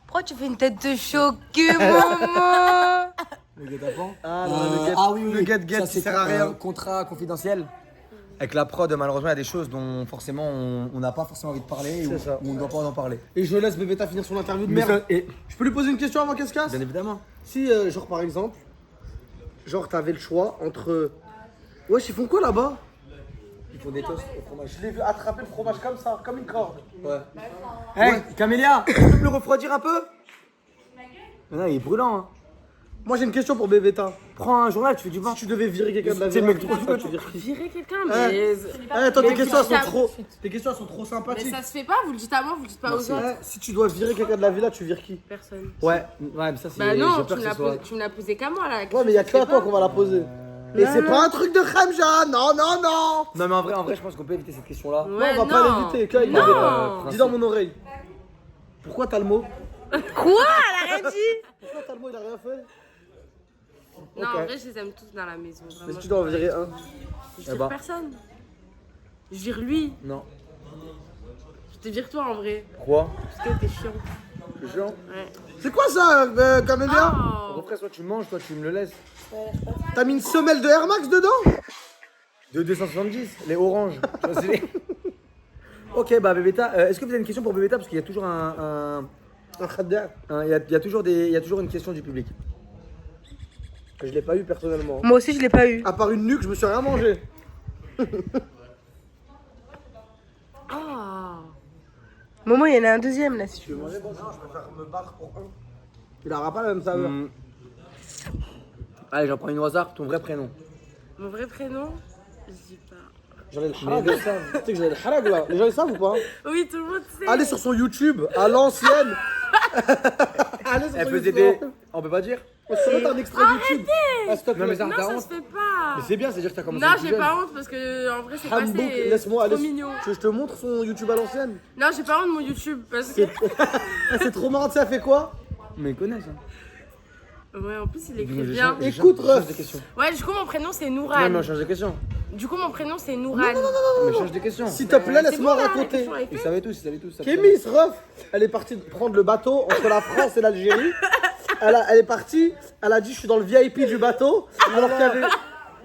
Pourquoi tu fais une tête de choquée, maman? Le guet-apens. Ah, non, le get, oui, le get Ça, qui sert à rien. Contrat confidentiel. Avec la prod, malheureusement, il y a des choses dont forcément on n'a pas forcément envie de parler C'est ou ça. ou on ne doit pas en parler. Et je laisse Bébéta finir son interview de Mais merde. ça- et Je peux lui poser une question avant qu'elle se casse? bien évidemment. Si, genre par exemple, genre t'avais le choix entre. Wesh, ils font quoi là-bas? Il faut des toasts au fromage. Je l'ai vu attraper le fromage comme ça, comme une corde. Ouais. Hey, Camélia, tu peux me le refroidir un peu? Mais non, il est brûlant. Hein. Moi j'ai une question pour Bébéta. Prends un journal, tu fais du vin. Si tu devais virer quelqu'un de la C'est le vie, mec trop pourquoi tu vires qui? Virer quelqu'un, Ouais. mais. Attends, tes Mais questions elles ça- sont trop. Tes questions elles sont trop Mais sympathiques. ça se fait pas, vous le dites à moi, vous le dites pas aux autres. Ouais, si tu dois virer quelqu'un de la villa, tu vires qui? Personne. Ouais, mais ça c'est. Bah non, j'ai tu peur me que l'as ce soit. posé, tu me l'as posé qu'à moi là. Ouais, mais il y a que à toi qu'on va la poser. Et c'est pas un truc de Khamja, non, non, non! Non, mais en vrai, je pense qu'on peut éviter cette question-là. Ouais, Non, on va pas l'éviter, que il Non. Dis dans mon oreille. Pourquoi t'as le mot? Quoi? Elle a rien dit? Pourquoi t'as le mot, il a rien fait? Non, Ok. en vrai, je les aime tous dans la maison. Mais Vraiment. si tu dois en virer un. Je Eh vire bah. personne. Je vire lui. Non. Je te vire toi en vrai. Pourquoi? Parce que t'es chiant. Je suis chiant. Ouais. C'est quoi ça, Camélia? Oh. Après, soit tu manges, soit tu me le laisses. T'as mis une semelle de Air Max dedans? De 270, les oranges. Tu vois, c'est les- Ok, bah Bébéta, est-ce que vous avez une question pour Bébéta? Parce qu'il y a toujours Un khadda. il y a toujours une question du public. Je l'ai pas eu personnellement. Moi aussi je l'ai pas eu. À part une nuque, je me suis rien mangé. Oh. Momo, il y en a un deuxième là si tu Tu veux. veux manger? Bon, non, je préfère me battre pour un. Il aura pas la même saveur. Allez, j'en prends une au hasard, ton vrai prénom. Mon vrai prénom, je dis pas. J'en ai le harag. Tu sais que j'ai le harag là. Les gens ils savent ou pas? Oui, tout le monde sait. Allez sur son YouTube, à l'ancienne. Allez sur Elle son faisait YouTube. des. On peut pas dire? On se met un extrait YouTube. Ah, s'il te Non, mais plaît. ça, Non, t'as ça honte. se fait pas. Mais c'est bien, c'est-à-dire que t'as commencé. Non, plus j'ai jeune. pas honte parce que en vrai, c'est Handbook, passé. laisse-moi Trop aller. mignon. Tu veux que je te montre son YouTube à l'ancienne? Non, j'ai pas honte de mon YouTube parce que. Ah, c'est trop marrant, tu sais, elle fait quoi? Mais ils connaissent. Hein. Ouais, en plus, il écrit Mais je bien. change- Écoute, je change ref. des questions. Ouais, du coup, mon prénom, c'est Non, Nourane. mais on change de questions. Du coup, mon prénom, c'est Nourane. Mais change de questions. S'il te plaît, laisse-moi bon, là, la raconter. question est Ils faite. savaient tous, ils savaient tous. ça. Kémis, ref, elle est partie prendre le bateau entre la France et l'Algérie. Elle est partie, elle a dit je suis dans le VIP du bateau. Alors qu'il y avait.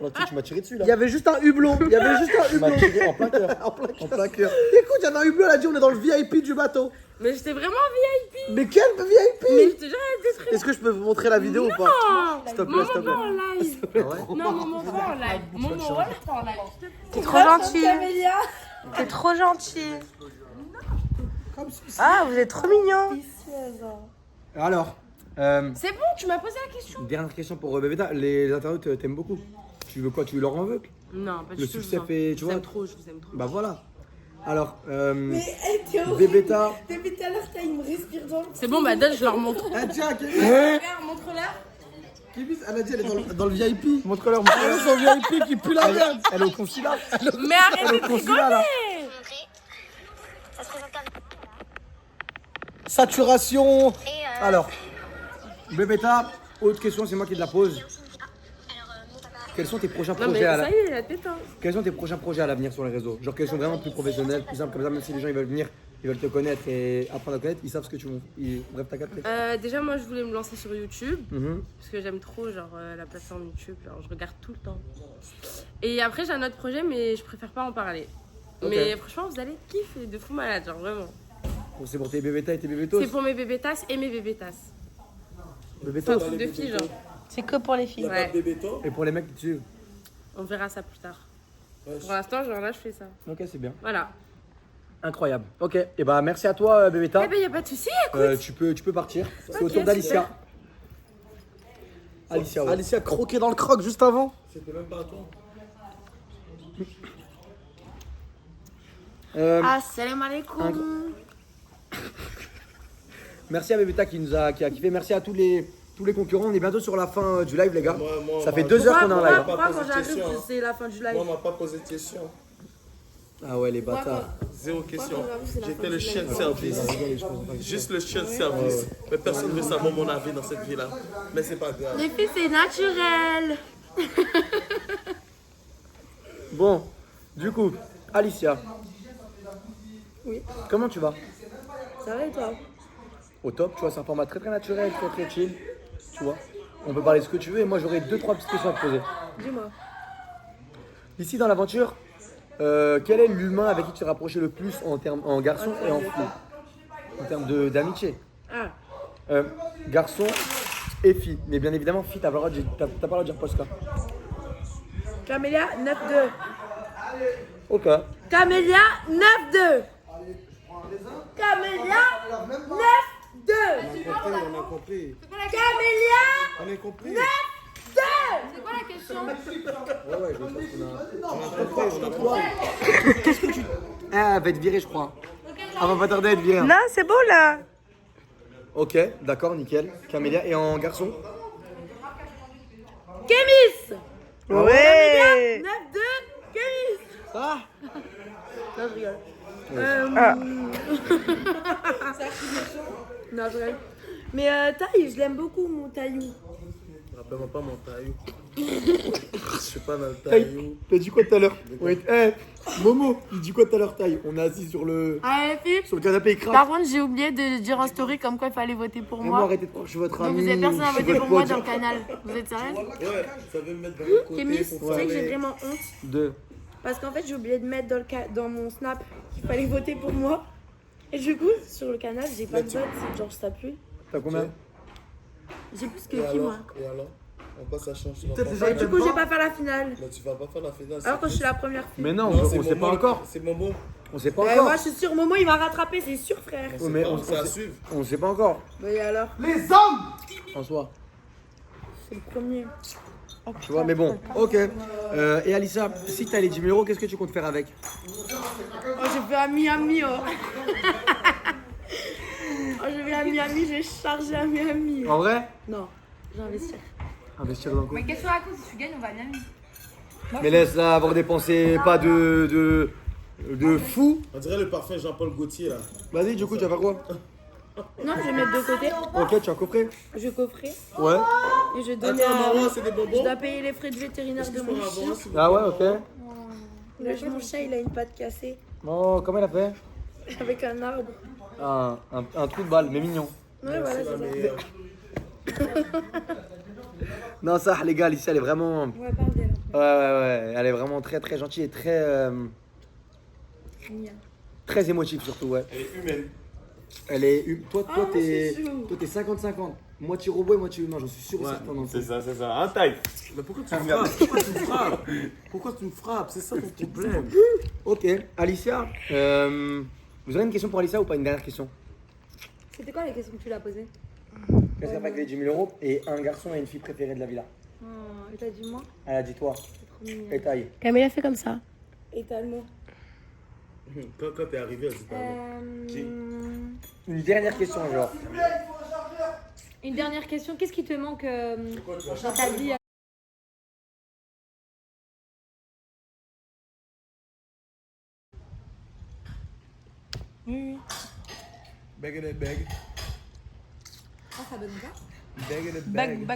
Non, tu m'as tiré dessus là. Il y avait juste un hublot. Il y avait juste un Tu m'as hublot. tiré en plein cœur. En plein En plein cœur. Écoute, il y avait un hublot, elle a dit on est dans le VIP du bateau. Mais j'étais vraiment VIP. Mais quel Mais VIP? je te jure, elle était très. Est-ce que je peux vous montrer la vidéo ou pas? Non, S'il te plaît, Maman s'il te pas en plaît. live. Non, maman pas en live. Maman, ouais, pas en live. T'es trop gentil. T'es trop gentil. Ah, vous êtes trop mignon. Alors, C'est bon, tu m'as posé la question. dernière question pour Bébéta. Les internautes t'aiment beaucoup. Tu veux quoi? Tu veux leur en veux? Non, pas du Le tout. succès je vous fait, tu je vous vois. aime trop, je vous aime trop. Bah voilà. Alors, t'es horrible. Bébéta. Depuis tout à l'heure, il me respire dans le. C'est bon, bah donne, je leur montre. Ah tiens, Kémis, Regarde, montre-leur. Kémis, elle a dit elle est dans le VIP. Montre-leur. Elle est son VIP qui pue la merde. Elle est au consulat. Mais arrêtez de consulat, là. rigoler. Saturation. Alors, Bébéta, autre question, c'est moi qui te la pose. Quels sont tes prochains Non, mais projets à ça y est, la tête. Hein. Quels sont tes prochains projets à l'avenir sur les réseaux? Genre quels sont vraiment plus professionnels, plus simples comme ça, même si les gens ils veulent venir, ils veulent te connaître et apprendre à connaître, ils savent ce que tu veux. Bref, t'as capté. Déjà, moi, je voulais me lancer sur YouTube. Mhm. Parce que j'aime trop genre la plateforme YouTube, genre je regarde tout le temps. Et après j'ai un autre projet mais je préfère pas en parler. Ok. Mais franchement vous allez kiffer de fou malade, genre vraiment. Bon, c'est pour tes bébétas et tes bébétos. C'est pour mes bébés tasses et mes bébés tasses. C'est un Bébétos. truc de filles genre. C'est que pour les filles. Ouais, Et pour les mecs qui te suivent. on verra ça plus tard. Pour l'instant genre là je fais ça. Ok, c'est bien. Voilà. Incroyable. Ok, et bah merci à toi Bébéta. Eh ben y a pas de souci, écoute. Tu peux partir. C'est au Ok, tour d'Alicia. super. Alicia, ouais. Alicia croqué dans le croc juste avant. C'était même pas à toi. Assalamu alaikum. Merci à Bébéta qui a kiffé. Merci à tous les concurrents. On est bientôt sur la fin du live les gars. Moi, Ça fait moi, 2 heures qu'on est en live. Pourquoi Pourquoi pas quand poser de j'arrive questions, hein. c'est la fin du live? Moi, on m'a pas posé de questions. Ah ouais les bâtards. Zéro question. c'est la fin J'étais le du chien de live. service. Juste le chien de service. Mais personne ne veut savoir mon avis dans cette vie-là. Mais c'est pas grave. Les filles c'est naturel. Bon, du coup, Alicia. Oui. Comment tu vas? Ça va et toi? Au top, tu vois, c'est un format très très naturel, très très chill. Tu vois, on peut parler de ce que tu veux et moi j'aurais 2-3 petites questions à te poser. Dis-moi. Ici dans l'aventure, quel est l'humain avec qui tu t'es rapproché le plus en garçon et en fille? En termes d'amitié. Ah. Garçon et fille. Mais bien évidemment, fille, t'as pas le droit de dire Posca. Camélia 9-2. Ok. Camélia 9-2. Camélia 9-2. On a compris. Camélia On a compris. 9-2. C'est quoi la question? Ouais, je pense qu'on a. Qu'est-ce que tu. Ah, elle va être virée, je crois. Elle va pas tarder à être virée. Non, c'est beau là. Ok, d'accord, nickel. Camélia, et en garçon? Kémis. Ouais. 9-2, Kémis. Ah. Non, je rigole. Ah. Non, je rigole. Mais Taille, je l'aime beaucoup, mon taillou. Rappelle-moi pas mon taillou. Je suis pas dans le taillou. T'as dit quoi tout à l'heure? Ouais, Momo, il dit quoi tout à l'heure, Taille? On est assis sur le Ah, les filles. canapé, il Par craque. contre, j'ai oublié de dire en story comme quoi il fallait voter pour Et moi, moi. arrêtez de croire que je suis votre Donc ami. vous avez personne à je suis voter votre pour moi pote. dans le canal. Vous êtes sérieux? Ouais, ça veut me mettre dans le côté. Kémis, pour tu sais que j'ai parler. vraiment honte. Deux. Parce qu'en fait, j'ai oublié de mettre dans mon snap qu'il fallait voter pour moi. Et du coup, sur le canal, j'ai pas de vote. Genre, je tape plus. T'as combien? J'ai plus que Et qui, moi. alors En quoi ça change? Tu vas Peut-être pas les faire- gens, Du coup, j'ai pas fait la finale. Mais tu vas pas faire la finale. Alors que je suis la première fille. Mais non, Non, on c'est sait pas Momo. encore. C'est Momo On sait pas Ouais, encore. moi, je suis sûre, Momo, il va rattraper, c'est sûr, frère. Ouais, mais C'est à suivre. on sait pas encore. Bah, et alors? Les hommes François. C'est le premier. Tu vois, mais bon, ok. Et Alissa, si t'as les 10 000 euros, qu'est-ce que tu comptes faire avec? Oh, je vais à Miami, oh. Oh, je vais à Miami, je vais charger à Miami. En vrai? Non, je vais investir. Investir dans quoi? Mais qu'est-ce que tu racontes? Si tu gagnes, on va à Miami. Mais laisse-la avoir dépensé pas de fou. On dirait le parfum Jean-Paul Gaultier là. Vas-y, du coup, tu vas faire quoi? Non, je vais mettre de côté. Ok, tu as coffré? Je coffrerai Ouais. et je donne Attends, à... maman, c'est des Je bonbons. dois payer les frais de vétérinaire de mon chien. Ah ouais, ok. Mon chat, il a une patte cassée Oh, comment elle a fait? avec un arbre. Un trou de balle, mais mignon. Ouais, voilà, c'est ça. Non, ça, les gars, Alicia, elle est vraiment. Ouais, parle d'elle. Ouais. Elle est vraiment très, très gentille et très. Mignonne. Très émotive, surtout, ouais. Elle est humaine. Elle est. Toi, moi, t'es. je suis sûre. Toi, t'es 50-50. Moitié robot et moitié humain, j'en suis sûr et certain. dans le C'est fond. ça. Un taille. Mais pourquoi tu me frappes? Pourquoi tu me frappes? Pourquoi tu me frappes? C'est ça ton problème. Ok, Alicia, vous aurez une question pour Alicia ou pas? Une dernière question? C'était quoi les questions que tu l'as posées? Qu'est-ce qu'elle fait avec les 10 000 euros et un garçon et une fille préférée de la villa? Et t'as dit moi? Elle a dit toi. Et taille. Camille a fait comme ça. Et t'as le mot. Quand t'es arrivé, elle dit pas Une dernière question, genre. Une dernière question. Qu'est-ce qui te manque dans ta vie? Beg in it, beg. Ah, ça donne ça? Beg in it, beg.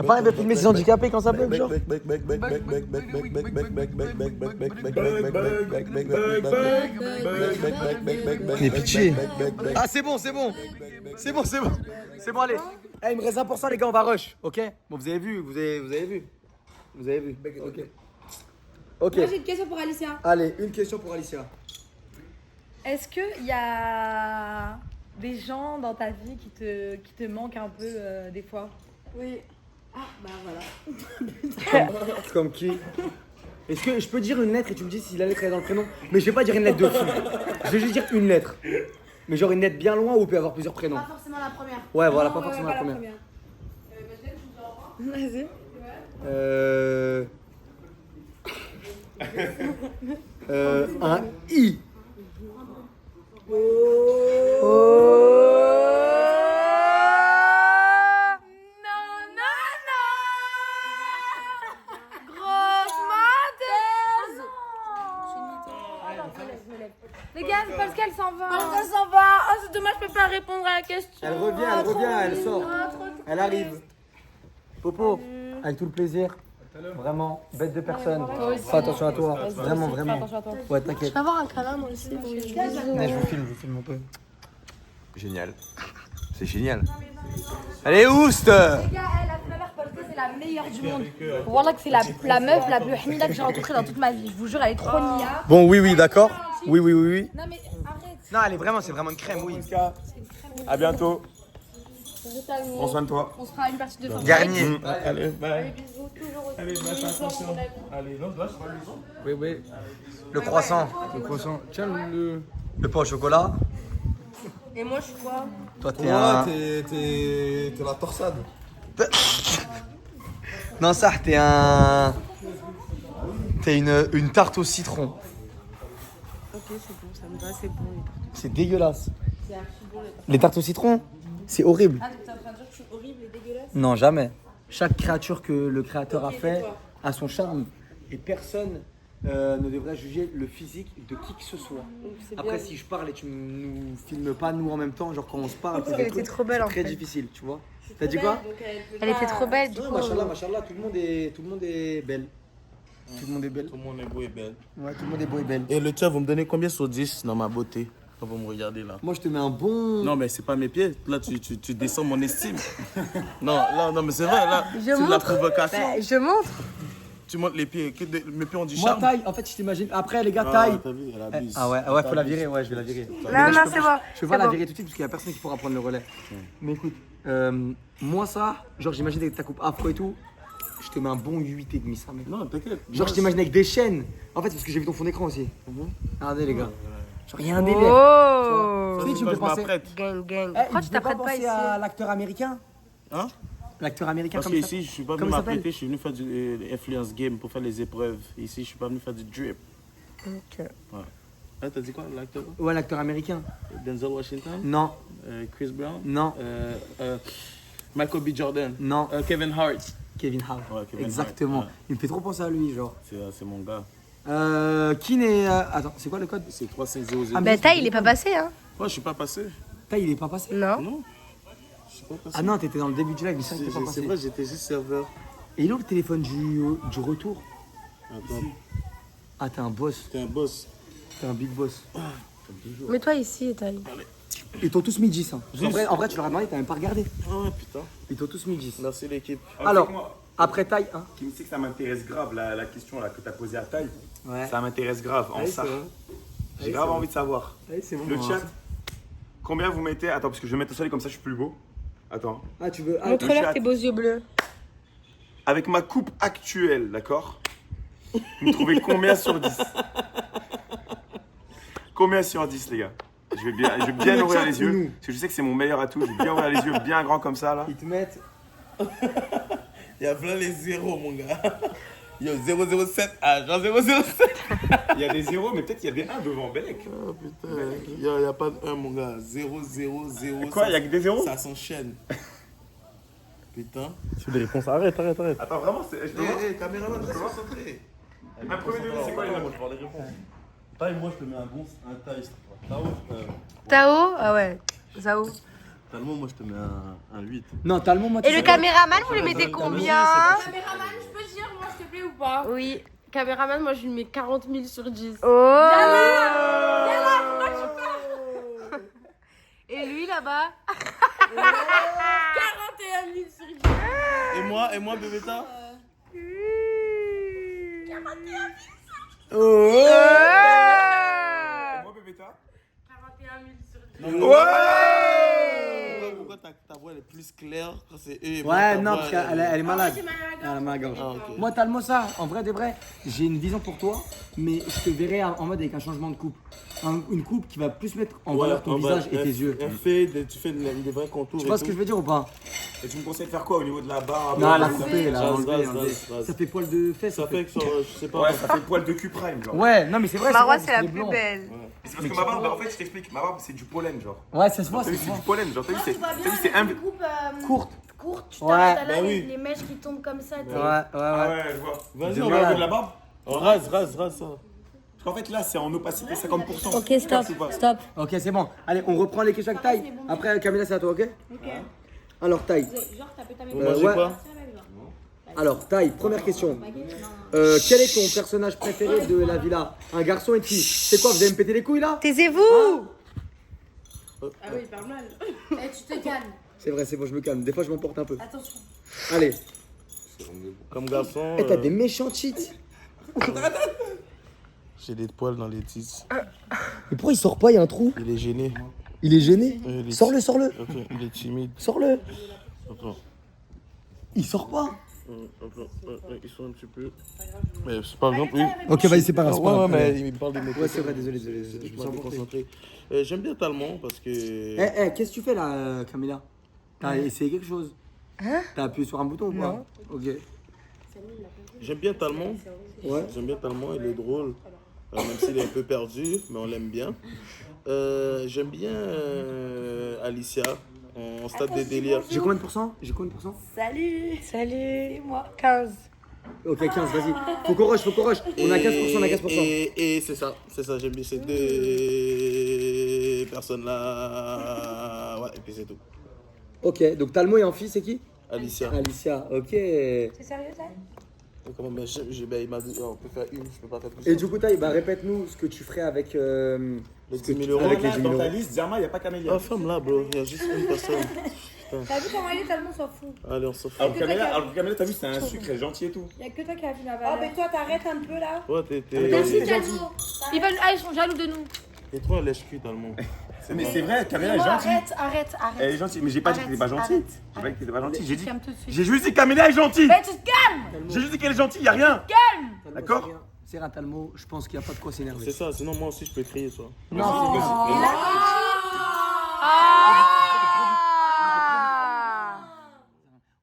Pas de filmer ses handicapés quand ça bug, genre. Mais pitié. Ah, c'est bon. C'est bon, allez. Eh, il me reste 1%, les gars, on va rush, ok? Bon, vous avez vu. Ok. Moi, j'ai une question pour Alicia. Allez, une question pour Alicia. Est-ce qu'il y a des gens dans ta vie qui te manquent un peu des fois? Oui. Ah, bah voilà. Comme qui? Est-ce que je peux dire une lettre et tu me dis si la lettre est dans le prénom? Mais je vais pas dire une lettre de fou. Je vais juste dire une lettre. Mais genre une lettre bien loin ou on peut avoir plusieurs prénoms? Pas forcément la première. Ouais, voilà, pas forcément la première. Vas-y. Un I. Les gars, parce qu'elle s'en va. On s'en va. Oh, c'est dommage, je peux pas répondre à la question. Elle revient, elle sort. Elle arrive. Popo, avec tout le plaisir. Vraiment, bête de personne. Fais attention à toi. Vraiment. Ouais, t'inquiète. Je vais avoir un câlin, moi aussi. Mais je vous filme un peu. Génial. C'est génial. Allez, oust! Les gars, la mère Polka, c'est la meilleure du monde. Voilà que c'est la meuf la plus hamida que j'ai rencontrée dans toute ma vie. Je vous jure, elle est trop nia. Bon, oui, d'accord. Oui. Non mais arrête. Non, c'est vraiment une crème, oui. À bientôt. Totalement. Prends soin de toi. On se fera une partie de fin. Garnier. Allez, bye. Allez, bisous, toujours aussi. Allez, bye, fais attention. Allez, non, lâche pas les gens. Oui. Le croissant. Tiens, le pain au chocolat. Et moi, je suis quoi? Toi, t'es Toi, un. t'es la torsade. Non, ça, t'es un. T'es une tarte au citron. Ok, c'est bon, ça me va, c'est bon. C'est dégueulasse. Les tartes au citron, c'est horrible. Ah, t'es en train de dire que je suis horrible et dégueulasse? Non, jamais. Chaque créature que le créateur a fait a son charme. Et personne ne devrait juger le physique de qui que ce soit. Après, si je parle et tu nous filmes pas, nous en même temps, genre quand on se parle, Elle était trop belle, en c'est très fait. difficile, tu vois. T'as dit quoi? Elle était trop belle, du coup. Machallah, tout le monde est belle. Tout le monde est belle. Tout le monde est beau et belle. Ouais, tout le monde est beau et belle. Et le tien, vous me donnez combien sur 10 dans ma beauté quand vous me regardez là? Moi, je te mets un bon. Non, mais c'est pas mes pieds. Là, tu descends mon estime. non, mais c'est vrai, là, c'est de la provocation. Je montre. Tu montes les pieds, mes pieds ont du Moi, charme. taille, en fait, je t'imagine. Après, les gars, Ah, taille. t'as vu, elle abuse. Ah ouais, faut la virer, ouais, je vais la virer. Non, c'est bon. Je vais pas la virer tout de suite parce qu'il y a personne qui pourra prendre le relais. Mais écoute, Moi, ça, genre, j'imagine avec ta coupe afro et tout, je te mets un bon 8,5, ça, mec. Non, t'inquiète. Genre, je t'imagine avec des chaînes. En fait, c'est parce que j'ai vu ton fond d'écran aussi. Regardez, les gars. Genre, il y a un délire. Oh Si, tu me fais penser. Gang, gang. Eh, Pourquoi tu tu peux t'apprêtes pas penser ici à l'acteur américain? Hein? L'acteur américain Parce comme que ça. ici, je suis pas Comment venu il s'appelle? m'apprêter, je suis venu faire du influence game pour faire les épreuves. Ici, je suis pas venu faire du drip. Ok. Ah, t'as dit quoi, l'acteur? Ouais, l'acteur américain. Denzel Washington? Non, Chris Brown? non, Michael B. Jordan? non. Kevin Hart? Kevin Hart. Ouais, Kevin Exactement. Hart, ouais. Il me fait trop penser à lui, genre. C'est mon gars. Kin est. Attends, c'est quoi le code? C'est 3500. Ah, Bah, taille, il est pas passé, hein. Ouais, je suis pas passé. Taille, il est pas passé. Non. Non. Je suis pas passé. Ah non, t'étais dans le début du live, mais ça, C'est t'étais pas passé. vrai, j'étais juste serveur. Et il est où le téléphone du retour? Attends, Ah, t'es un boss. t'es un boss. T'es un big boss. Mets-toi ici, taille. Ils t'ont tous mis 10. Hein. En vrai, tu leur as demandé, t'as même pas regardé. Ah ouais, putain. Ils t'ont tous mis 10. Merci l'équipe. Alors, après taille, hein. Qui me sait que ça m'intéresse grave, la question là, que tu as posée à Taille. Ouais. Ça m'intéresse grave, en ça. J'ai grave envie de savoir. C'est bon. Le chat, combien vous mettez? Attends, parce que je vais mettre au soleil comme ça, je suis plus beau. Attends. Ah, tu veux. Ah, Montre-leur chat. tes beaux yeux bleus. Avec ma coupe actuelle, d'accord? Vous me trouvez combien sur 10? Combien sur 10, les gars? Je vais bien Le ouvrir chat les ou yeux. nous? Parce que je sais que c'est mon meilleur atout. Je vais bien ouvrir les yeux bien grands comme ça, là. Ils te mettent. Il y a plein les zéros, mon gars. Yo, 007 H, genre 007. Il y a des zéros, mais peut-être qu'il y a des 1 devant Belek. Oh putain, il y a pas de 1, mon gars. 0, 0, 0. Quoi, il y a que des zéros? Ça s'enchaîne. Putain. Tu veux des réponses? Arrête. Attends, vraiment, je te vois. Caméraman, reste concentré. Un premier degré, c'est quoi les notes? Je vais voir les réponses. Taille, moi, je te mets un taille. Tao Ah ouais. Zao. Tellement, moi, je te mets un 8. Non, t'as le moment. Et le caméraman, vous lui mettez combien? Caméraman, je peux dire, moi, s'il te plaît, ou pas? Oui. Caméraman, moi, je lui mets 40 000 sur 10. Oh Et lui là-bas 41 000 sur 10. Et moi, Bébéta? Moi, Bébéta? 41 000 sur 10. Pourquoi ta voix elle est plus claire quand c'est eux et Ouais, ta non, voix, parce qu'elle elle est malade. j'ai mal à la gorge. Elle a mal à la gorge. Ah, ok. Moi, t'as le mot ça. En vrai, de vrai, j'ai une vision pour toi, mais je te verrais en mode avec un changement de coupe. Une coupe qui va plus mettre en valeur ton visage et tes yeux. Tu fais des vrais contours. Tu vois ce que je veux dire ou pas? Et tu me conseilles de faire quoi au niveau de la barbe? Non, la ça couper, là, Rase, enlever, rase, enlever. rase. Ça fait poil de fesses. Ça en fait que, genre, je sais pas. Ouais, ça fait poil de cul prime, genre. Ouais, non, mais c'est vrai. Marois, vrai, c'est la les plus blancs. belle. C'est parce que ma barbe, en fait, je t'explique, ma barbe, c'est du pollen, genre. Ouais, ça se voit, T'as ça vu, se c'est voit. du pollen, genre. T'as vu, Tu vois bien c'est un. une coupe Courte. courte, tu Ouais. t'arrêtes à là, Bah oui. les mèches qui tombent comme ça. tu sais. Ouais. Ah ouais, je vois. Vas-y, J'ai on mal au va- niveau de la barbe? Rase ça. Parce qu'en fait, là, c'est en opacité 50%. Ok, stop, Ou pas? stop. Ok, c'est bon. Allez, on reprend les questions avec taille. Après, Camilla, c'est à toi, ok? Alors, taille. Genre, t'as pété On mange ouais. quoi? Alors, taille, première question. Quel est ton personnage préféré de la villa? Un garçon et une fille. C'est quoi, vous allez me péter les couilles là? Taisez-vous Ah oui, il parle mal. Eh, tu te calmes. C'est vrai, c'est bon, je me calme. Des fois, je m'emporte un peu. Attention. Allez. Comme garçon, Eh, t'as des méchants cheats. j'ai des poils dans les tiges. Mais pourquoi il sort pas? Il y a un trou. Il est gêné. Il est gêné. Il est- Sors-le, sors-le. Ok, il est timide. Sors-le. Attends. Il sort pas. Ils sont un petit peu. Mais c'est par exemple. Oui. Ok, vas-y, c'est pas grave. c'est pas Ouais, grave. mais il parle de mes Ouais, c'est vrai, désolé. Je Je me me sens suis emporté. concentré. J'aime bien Talmont parce que. Qu'est-ce que tu fais là, Camilla? T'as essayé quelque chose? Hein? T'as appuyé sur un bouton ou pas? Non. Ok. J'aime bien Talmont. Ouais. J'aime bien Talmont, il est drôle. Même s'il est un peu perdu, mais on l'aime bien. J'aime bien Alicia, en stade de délire. J'ai combien de pourcents? Salut. Salut. C'est moi. 15. Ok, 15, vas-y. Faut qu'on rush. On a 15%, on a 15%. Et c'est ça, j'aime bien ces deux personnes-là. Ouais, et puis c'est tout. Ok, donc Talmo et en fille, c'est qui? Alicia. Alicia, ok. C'est sérieux, ça? Comment, mais il m'a dit, on peut faire une, je peux pas faire plus. Et du coup, Taï, répète-nous ce que tu ferais avec Les 10 000 euros. avec les 10 000 Dans ta euros. liste, Zerma, il n'y a pas Camélia. Ah, ferme-la, bro, il y a juste une personne. T'as vu comment il est tellement s'en fout? Allez, on s'en fout. Alors que Camélia, t'as vu, c'est un sucre, elle est gentil et tout. Y'a que toi qui as vu la valeur. Oh, mais toi, t'arrêtes un peu là. Ouais, Merci, t'es Calmo. Ils sont jaloux de nous. trop un lèche-cul, Talmont. Mais c'est vrai, Camilla est gentille. Arrête. Elle est gentille, mais j'ai pas dit que t'étais pas gentille. Arrête. J'ai pas dit que t'étais pas gentille. J'ai dit. Calme tout de suite. J'ai juste dit que Camilla est gentille. Mais tu te calmes. J'ai juste dit qu'elle est gentille, y'a rien. D'accord. C'est rien, Talmo, je pense qu'il n'y a pas de quoi s'énerver. C'est ça, sinon moi aussi je peux crier, toi. Non,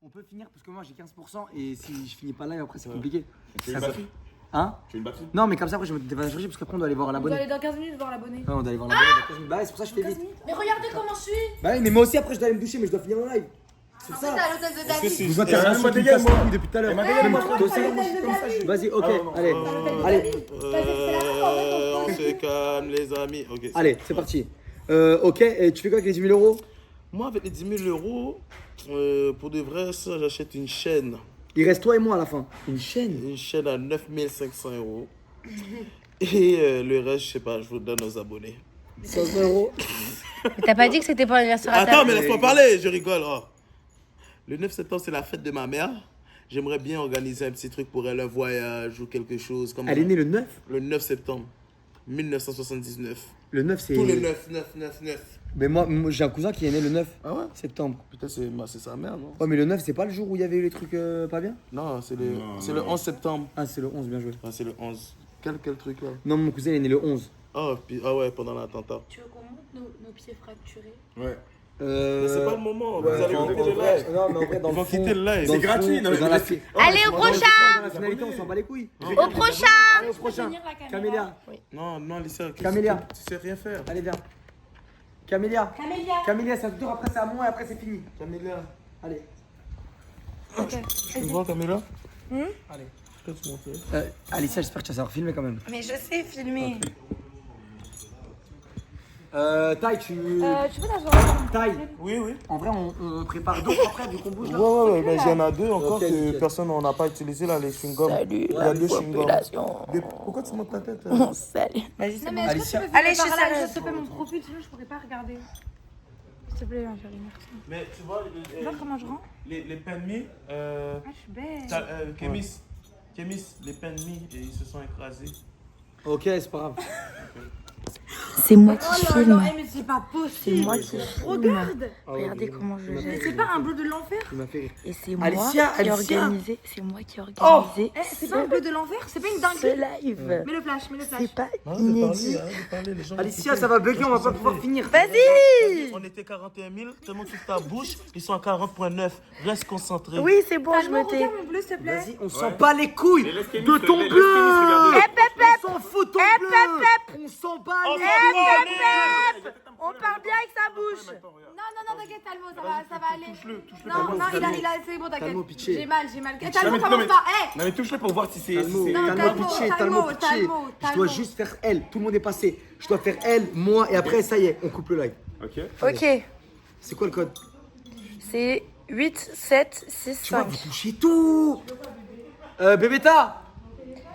on peut finir parce que moi j'ai 15% et si je finis pas là, après c'est compliqué. Tu veux une batterie? Hein? Tu veux une batterie? Non, mais comme ça après je me dévalage parce qu'après on doit aller voir On doit l'abonné. aller dans 15 minutes voir l'abonné. Ouais, on doit aller voir l'abonné dans 15 minutes. Bah ouais, c'est pour ça que je fais vite. Mais regardez comment je suis. Bah oui, mais moi aussi après je dois aller me doucher, mais je dois finir mon live. C'est ça. T'es à l'hôtel de David. Je vois Elle m'a dégagé, moi. depuis tout à l'heure. Elle m'a dégagé, moi. Toi aussi. Vas-y, ok, allez. Allez, On se calme, les amis. Ok. allez, c'est parti. Ok, et tu fais quoi avec les 10 000 euros? Moi, avec les 10 000 euros, pour de vrai, ça, j'achète une chaîne. Il reste toi et moi à la fin. Une chaîne? Une chaîne à 9 500 euros. Et le reste, je sais pas, je vous donne aux abonnés. 500 euros. Mais t'as pas dit que c'était pour l'anniversaire à Attends, ta mais laisse-moi parler, je rigole. Oh. Le 9 septembre, c'est la fête de ma mère. J'aimerais bien organiser un petit truc pour elle, un voyage ou quelque chose. Comme Elle est née le 9? Le 9 septembre 1979. Le 9, c'est. Tous les 9. Mais moi j'ai un cousin qui est né le 9 Ah ouais? septembre. Putain, c'est sa mère, non? Ouais, mais le 9, c'est pas le jour où il y avait eu les trucs pas bien? Non, c'est le 11 septembre. Ah, c'est le 11, bien joué. Ah, c'est le 11. Quel truc là? Non, mon cousin il est né le 11. Ah ouais, pendant l'attentat. Tu veux qu'on monte nos pieds fracturés? Ouais. Mais c'est pas le moment, vous ouais, allez en quitter le vrai, live. non, mais en vrai, dans Ils le vont fond, quitter le live. dans C'est le gratuit, fond, non, mais dans la c'est- Allez, au Dans prochain. la finalité, on s'en bat les couilles. Au prochain. Allez, au prochain. Camélia. Non, Alicia, Camélia. tu sais rien faire. Allez, viens. Camélia. Camélia, c'est un tour, après c'est à moi et après c'est fini. Camélia. Allez. Tu vois, Camélia? Allez. Je peux te montrer. Alicia, j'espère que tu vas savoir filmer quand même. Mais je sais filmer. Taille, tu. Tu peux t'asseoir? Taille. Oui. En vrai, on prépare d'autres après vu qu'on bouge là. Ouais, mais il y en a deux encore Ok, que nickel. personne n'a pas utilisé là, les chewing-gums. Salut, Il y a deux chewing-gums. population. Pourquoi tu montes ta tête? Salut. Vas-y, c'est Non, bon. mais est-ce que Alicia. tu peux Allez, filmer je suis par là? sérieuse. Je te fais mon profil, sinon je pourrais pas regarder. S'il te plaît, ma chérie, merci. Mais tu vois, Tu vois comment je rends? les penmis, Ah, je suis belle. Kémis, les penmis, ils se sont écrasés. Ok, c'est pas grave. C'est moi qui filme. mais c'est pas C'est possible. moi qui filme. Regarde. Regardez comment je Mais gère. c'est pas un bleu de l'enfer? Il m'a fait rire. Et c'est moi Alicia, qui ai Alicia. organisé. C'est moi qui ai organisé C'est pas un bleu de l'enfer? C'est pas une ce dinguerie? live. Mets le flash. C'est pas Arrête inédit. de parler, les gens. Alicia, ça va bugger, on va pas pouvoir finir. Vas-y. On était 41 000, tellement toute ta bouche, ils sont à 40,9. Reste concentré. Oui, c'est bon, je Talmo, me tais. regarde mon bleu, s'il te plaît. Vas-y, on s'en bat les couilles Mais laisse Kémis, de ton laisse bleu. Kémis regarder. On s'en fout ton bleu. On s'en bat les couilles. On parle bien avec sa bouche. Non, t'inquiète, Talmo, ça va aller. Touche-le. Non, c'est bon, t'inquiète. Talmo, pitché. J'ai mal. Non, Talmo, mais- commence non, pas. Non, mais touche-le pour voir si c'est. Talmo, si c'est- Non, Talmo Talmo, pitché, Talmo, Talmo pitché. Talmo, Je dois Talmo. juste faire elle. Tout le monde est passé. Je dois faire elle, moi, et après, ça y est, on coupe le live. Ok. Ok. C'est quoi le code? C'est 8, 7, 6, Tu vois, 5. vous touchez tout. Bébéta.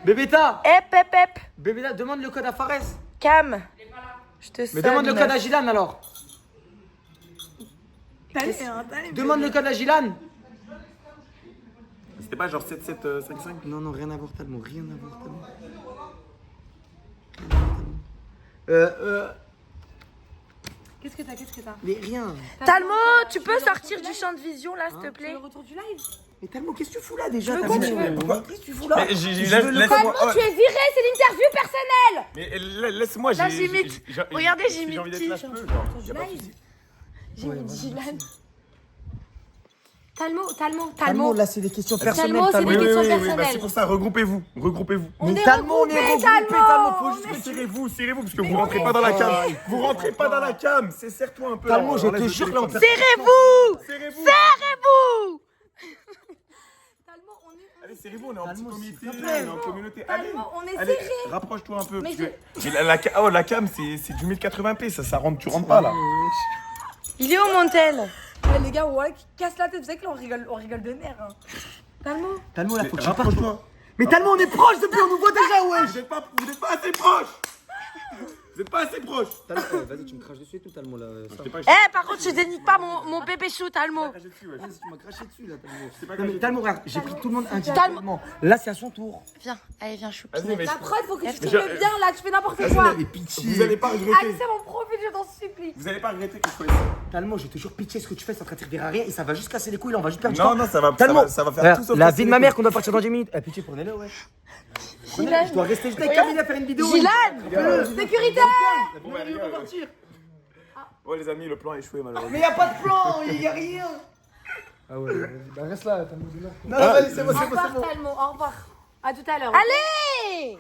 Bébéta. Hep. Bébéta, demande le code à Fares. Cam. Je te Mais demande le sonne. code à Gilan alors. Demande le code à Gilan. C'était pas genre 7755? Non, rien à voir, Talmo, rien à voir, Talmo. Qu'est-ce que t'as? Mais rien. Talmo, tu peux sortir du champ de vision là, s'il te plaît? Le retour du live? Mais Talmo, qu'est-ce que tu fous là déjà? quoi, Talmo tu veux Qu'est-ce que tu fous là? Mais laisse-moi. Talmo, tu es viré, c'est l'interview personnelle! Mais laisse-moi, Là, j'imite. Regardez, j'imite J'ai envie qui, d'être genre. là, je peux, genre. Y a pas de souci. J'imite Gilan. Talmo, là, c'est des questions personnelles. Talmo, c'est Talmo. des questions Bah, personnelles. c'est pour ça, regroupez-vous. On Mais est Talmo, on est regroupés, regroupés, Talmo, faut Mais juste. serrez-vous, parce que vous rentrez pas dans la cam. Vous rentrez pas dans la cam. C'est serre-toi un peu. Talmo, là, je enlève te le jure, là, on téléphone. Serrez-vous. Serrez-vous. Serrez-vous. Allez, serrez-vous, on est en petit Talmo, comité, s'il te on plaît. est en communauté. Talmo, Allez, on est allez, serrés. rapproche-toi un peu. Mais Parce que la cam, c'est du 1080p, ça rentre, tu rentres pas là. Il est où mon tel? Les gars, ouais, qui casse la tête, vous savez que là, on rigole de nerfs. Hein. Talmo, là, faut que tu partes. Rapproche-toi. Mais Talmo, on est proche depuis, on nous voit déjà, ouais. Vous n'êtes pas assez proche. Vous êtes pas assez proches. Talmo, vas-y, tu me craches dessus et tout, Talmo là. Ça. Par contre, je dénigre pas mon bébé chou, Talmo. Vas-y, tu m'as craché dessus là, Talmo. pas Non, mais craché Talmo, regarde, j'ai pris tout le monde individuellement. Là, c'est à son tour. Viens, allez, viens, chou. Vas-y, mais La prod, faut que tu te je- mets bien là, tu fais n'importe Vas-y, quoi. mais pitié. vous allez pas regretter. Accès mon profil, je t'en supplie. Vous allez pas regretter que je sois ici. Talmo, je te jure, pitié, ce que tu fais, ça te servir à rien et ça va juste casser les couilles, là, on va juste perdre du Non, temps. non, ça va Talmo, faire regarde, tout sauf la casser vie de les ma mère couilles. qu'on doit partir dans 10 minutes. Eh, pitié, prenez-le, ouais. Prenez-le, je dois rester juste avec Camille à faire une vidéo. Sécurité. Bon, bah, les gars, ouais, les amis, le plan a échoué malheureusement. Mais y'a pas de plan, y a rien. Ah ouais, vas-y, bah reste là, Talmo. Non, vas-y, c'est bon, Au c'est bon, revoir c'est bon. Talmo, au revoir. À tout à l'heure. Allez!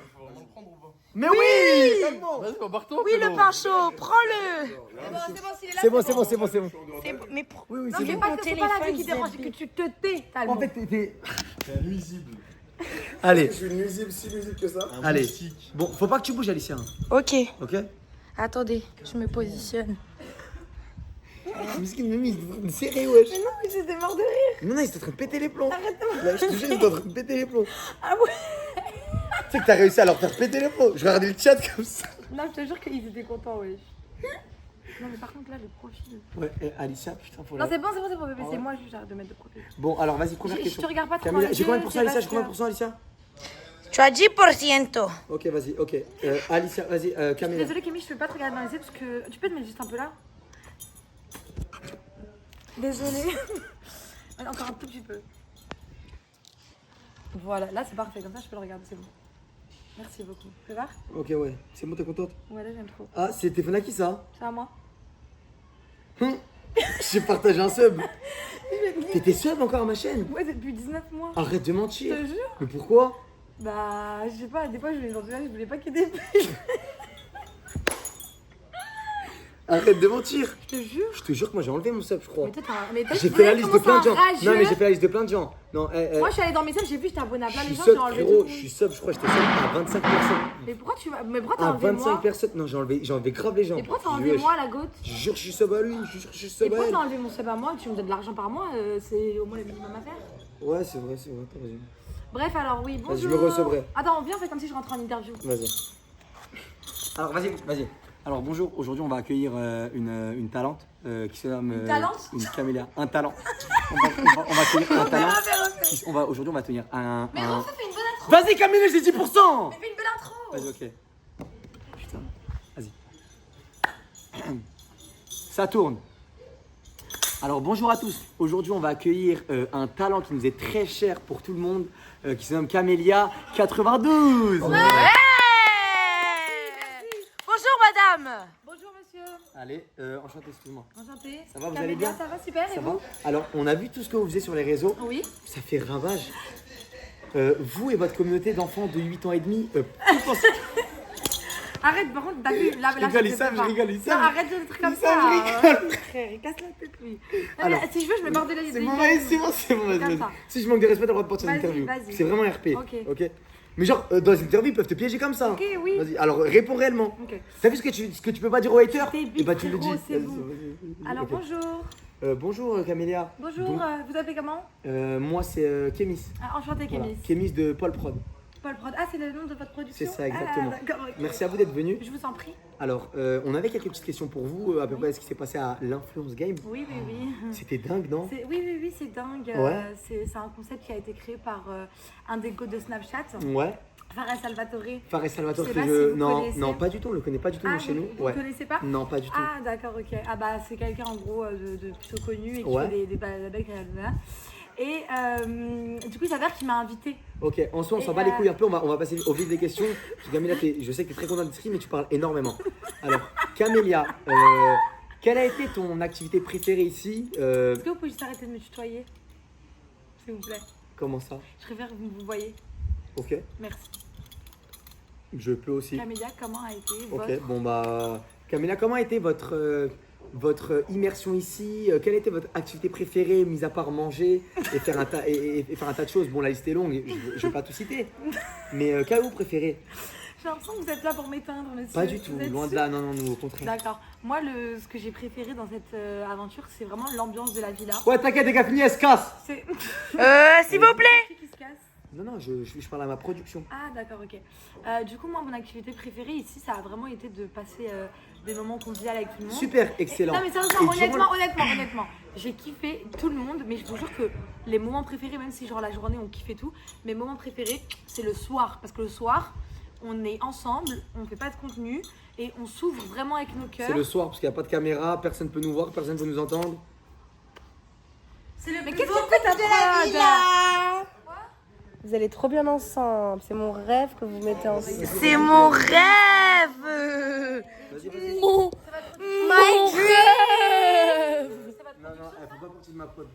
Mais oui Talmo. Vas-y, embarque-toi. Oui, le pain chaud, prends-le! C'est bon, s'il est là. C'est bon, c'est bon, c'est bon, c'est bon. C'est bon, mais pour... Oui, oui, Non, c'est c'est bon. pas Mon que c'est pas la téléphone, vie qui dérange, c'est que tu te tais, Talmo. En fait, t'es. C'est nuisible. Allez, Je suis nuisible, si nuisible que ça. allez. Bon, faut pas que tu bouges, Alicia. Ok, Ok? attendez, je me positionne. Miskin, Mimi, il est serré, wesh. Mais non, mais j'étais mort de rire. Non, il est en train de péter les plombs. Là, je te jure, il est en train de péter les plombs. Ah ouais. Tu sais que t'as réussi à leur faire péter les plombs. Je regardais le chat comme ça. Non, je te jure qu'ils étaient contents, wesh. Non, mais par contre, là, le profil. Ouais, Alicia, putain, faut Non, la. c'est bon, bébé. C'est moi, juste, j'arrête de mettre de profil. Bon, alors vas-y, première Je question. te regarde pas trop. Camilla, dans les j'ai combien de yeux, pourcents, Alicia? J'ai Sébastien. combien de pourcents, Alicia? Tu as 10%. Ok, vas-y, ok. Alicia, vas-y, Camilla. Désolée, Camille, je peux pas te regarder dans les yeux parce que. Tu peux te mettre juste un peu là? Désolée. Encore un tout petit peu. Voilà, là c'est parfait, comme ça je peux le regarder, c'est bon. Merci beaucoup. Tu peux voir? Ok, ouais. C'est bon, t'es contente? Ouais, là j'aime trop. Ah, c'est le téléphone à qui ça? C'est à moi. J'ai partagé un sub. T'étais sub encore à ma chaîne? Ouais, depuis 19 mois. Arrête de Je mentir. te jure. Mais pourquoi? Bah, je sais pas, des fois je les entendu là, je voulais pas qu'il y ait des pubs. Arrête de mentir. Je te jure. Je te jure que moi j'ai enlevé mon sub, je crois. Mais toi, mais toi, J'ai tu fait la vois, liste de comment plein de c'est gens. un rageux. Non, mais j'ai fait la liste de plein de gens. Non, Moi je suis allée dans mes subs, j'ai vu, j'étais abonné à je plein de suis gens, sub, j'ai enlevé frérot. tout. Je suis sub, je crois que j'étais sub à 25 personnes. Mais pourquoi tu vas. Mais pourquoi t'as À enlevé 25 moi? personnes. Non, j'ai enlevé grave les gens. Mais pourquoi t'as J'ai enlevé dit, moi la gote? Je jure que je suis sub à lui, je jure que je suis Et sub à pourquoi elle. t'as enlevé mon sub à moi? Tu me donnes de l'argent par mois, c'est au moins le minimum à faire. Ouais, c'est vrai, t'as raison. Bref, alors oui, bonjour. Vas-y, je me recevrai. Attends, on vient, on fait comme si je rentre en interview. Vas-y. Alors, vas-y. Alors, bonjour. Aujourd'hui, on va accueillir une talente qui se nomme. Une talente? Une camélia. Un talent. on va accueillir un talent. Aujourd'hui, on va tenir un. Mais un... refais, fais une bonne intro. Vas-y, Camille, j'ai 10%. Mais fais une belle intro. Vas-y, ok. Putain. Vas-y. Ça tourne. Alors, bonjour à tous. Aujourd'hui, on va accueillir un talent qui nous est très cher pour tout le monde, qui se nomme Camélia 92. Bonjour madame. Bonjour monsieur. Allez, enchanté, excuse-moi. Enchanté. Ça va, vous Camélia, allez bien? Ça va super, Ça et va? vous? Alors, on a vu tout ce que vous faisiez sur les réseaux. Oui. Ça fait ravage. Vous et votre communauté d'enfants de 8 ans et demi, Arrête, par contre, t'as vu, là, Je rigole, ils savent, pas. je rigole, ils Non, savent. arrête de trucs comme Ils ça. savent, je Frère, il casse la tête, lui. Alors, Si je veux, je me barre de la c'est bon, vas-y. Comme ça. Si je manque de respect, t'as le droit de porter une Vas-y, interview. vas-y. C'est vraiment RP. Ok. Mais genre, dans une interview, ils peuvent te piéger comme ça. Ok, oui. Vas-y, alors réponds réellement. Ok. T'as vu ce que tu peux pas dire aux haters? T'es Et bah tu le dis. frérot, c'est Vas-y, bon. vas-y. Alors, Ok. bonjour. Bonjour Camélia. Bonjour, Donc, vous appelez comment? moi c'est Kémis. Ah, enchanté, Voilà. Kémis. Kémis de Paul Prod. Paul Prod. Ah, c'est le nom de votre production? C'est ça, exactement. Ah, d'accord, ok. Merci à vous d'être venu. Je vous en prie. Alors, on avait quelques petites questions pour vous, à peu près ce qui s'est passé à l'Influence Game. Oui, oui, oui. C'était dingue, non? Oui, c'est dingue. Ouais. C'est un concept qui a été créé par un des go de Snapchat, Ouais. Fares Salvatore. Fares Salvatore, Je que sais pas je. si vous non, connaissez. non, pas du tout, on le connaît pas du tout nous, chez nous. Vous ne connaissez pas? Non, pas du tout. Ah, d'accord, ok. Ah, bah, c'est quelqu'un en gros de plutôt connu et qui Ouais. fait des belles créations. Et du coup, il s'avère qu'il m'a invité. Ok, en soi, on s'en Et, bat les couilles un peu, on va passer au vif des questions. Parce que Camélia, je sais que tu es très contente d'être ici, mais tu parles énormément. Alors, Camélia, quelle a été ton activité préférée ici? Est-ce que vous pouvez juste arrêter de me tutoyer? S'il vous plaît. Comment ça? Je préfère que vous me voyez. Ok, Merci. je peux aussi. Camélia, comment a été Ok, votre... bon bah. Camélia, comment a été votre immersion ici? Quelle était votre activité préférée, mis à part manger et faire un tas, et faire un tas de choses? Bon, la liste est longue, je vais pas tout citer. Mais qu'avez-vous préféré? J'ai l'impression que vous êtes là pour m'éteindre, monsieur. Pas du tout, Vous êtes loin de sûr? là, non, nous, au contraire. D'accord. Moi, ce que j'ai préféré dans cette aventure, c'est vraiment l'ambiance de la villa. Ouais, t'inquiète, les gars, fini, elle se casse! C'est... S'il vous plaît. Qui se casse? Non, Non, je parle à ma production. Ah, d'accord, ok. Du coup, moi, mon activité préférée ici, ça a vraiment été de passer des moments conviviaux avec tout le monde. Super, excellent. Non, mais sérieusement, Et durant honnêtement, j'ai kiffé tout le monde, mais je vous jure que les moments préférés, même si genre la journée on kiffe et tout, mes moments préférés, c'est le soir. Parce que le soir, on est ensemble, on fait pas de contenu et on s'ouvre vraiment avec nos cœurs. C'est le soir parce qu'il n'y a pas de caméra, personne peut nous voir, personne peut nous entendre. C'est le Mais plus qu'est-ce beau que tu fais de la villa. Vous allez trop bien ensemble. C'est mon rêve que vous mettez ensemble. C'est mon rêve. Vas-y, vas-y. My dream. Non, elle fait pas partie de ma prod.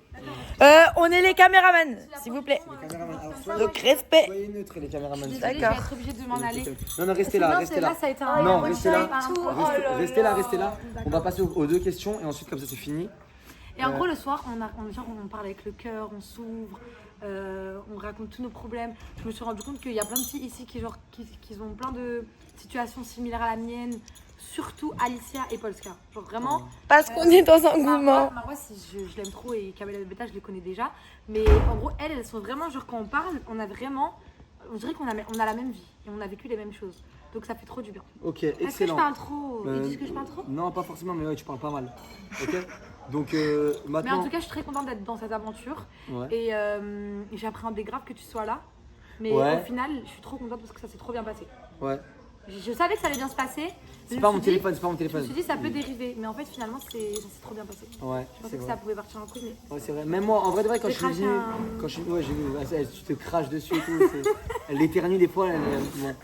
On est les caméramans, s'il vous plaît. Les caméramans, alors Donc respect. soyez neutres les caméramans. Désolée, je vais être obligée de m'en aller. Non, restez là, restez là. Ça a été un Non, one restez shot, là. un point. Restez là, restez là. On va passer aux deux questions et ensuite comme ça c'est fini. Et en gros, le soir, on parle avec le cœur, on s'ouvre, on raconte tous nos problèmes. Je me suis rendu compte qu'il y a plein de filles ici qui ont plein de situations similaires à la mienne, surtout Alicia et Polska. Genre vraiment. Parce qu'on est dans un mouvement. Marwa, je l'aime trop et Kamela Beta, je les connais déjà. Mais en gros, elles sont vraiment, genre quand on parle, on dirait qu'on a la même vie et on a vécu les mêmes choses. Donc ça fait trop du bien. Ok, Est-ce que je excellent. parle trop Ils disent que je parle trop? Non, pas forcément, mais ouais, tu parles pas mal. Ok. Donc Mais en maintenant. tout cas, je suis très contente d'être dans cette aventure. Ouais. Et j'appréhendais grave que tu sois là. Mais Ouais. au final, je suis trop contente parce que ça s'est trop bien passé. Ouais. Je savais que ça allait bien se passer. C'est pas mon téléphone, c'est pas mon Je téléphone. me suis dit, ça peut dériver. Mais en fait, finalement, ça s'est trop bien passé. Ouais, Je pensais c'est que vrai. ça pouvait partir en couille. Mais Ouais, c'est vrai. Même moi, en vrai de vrai, quand J'ai je suis craché venu, un- quand je suis, ouais, j'ai vu, ouais, tu te craches dessus et tout. Elle éternue des fois. Bon.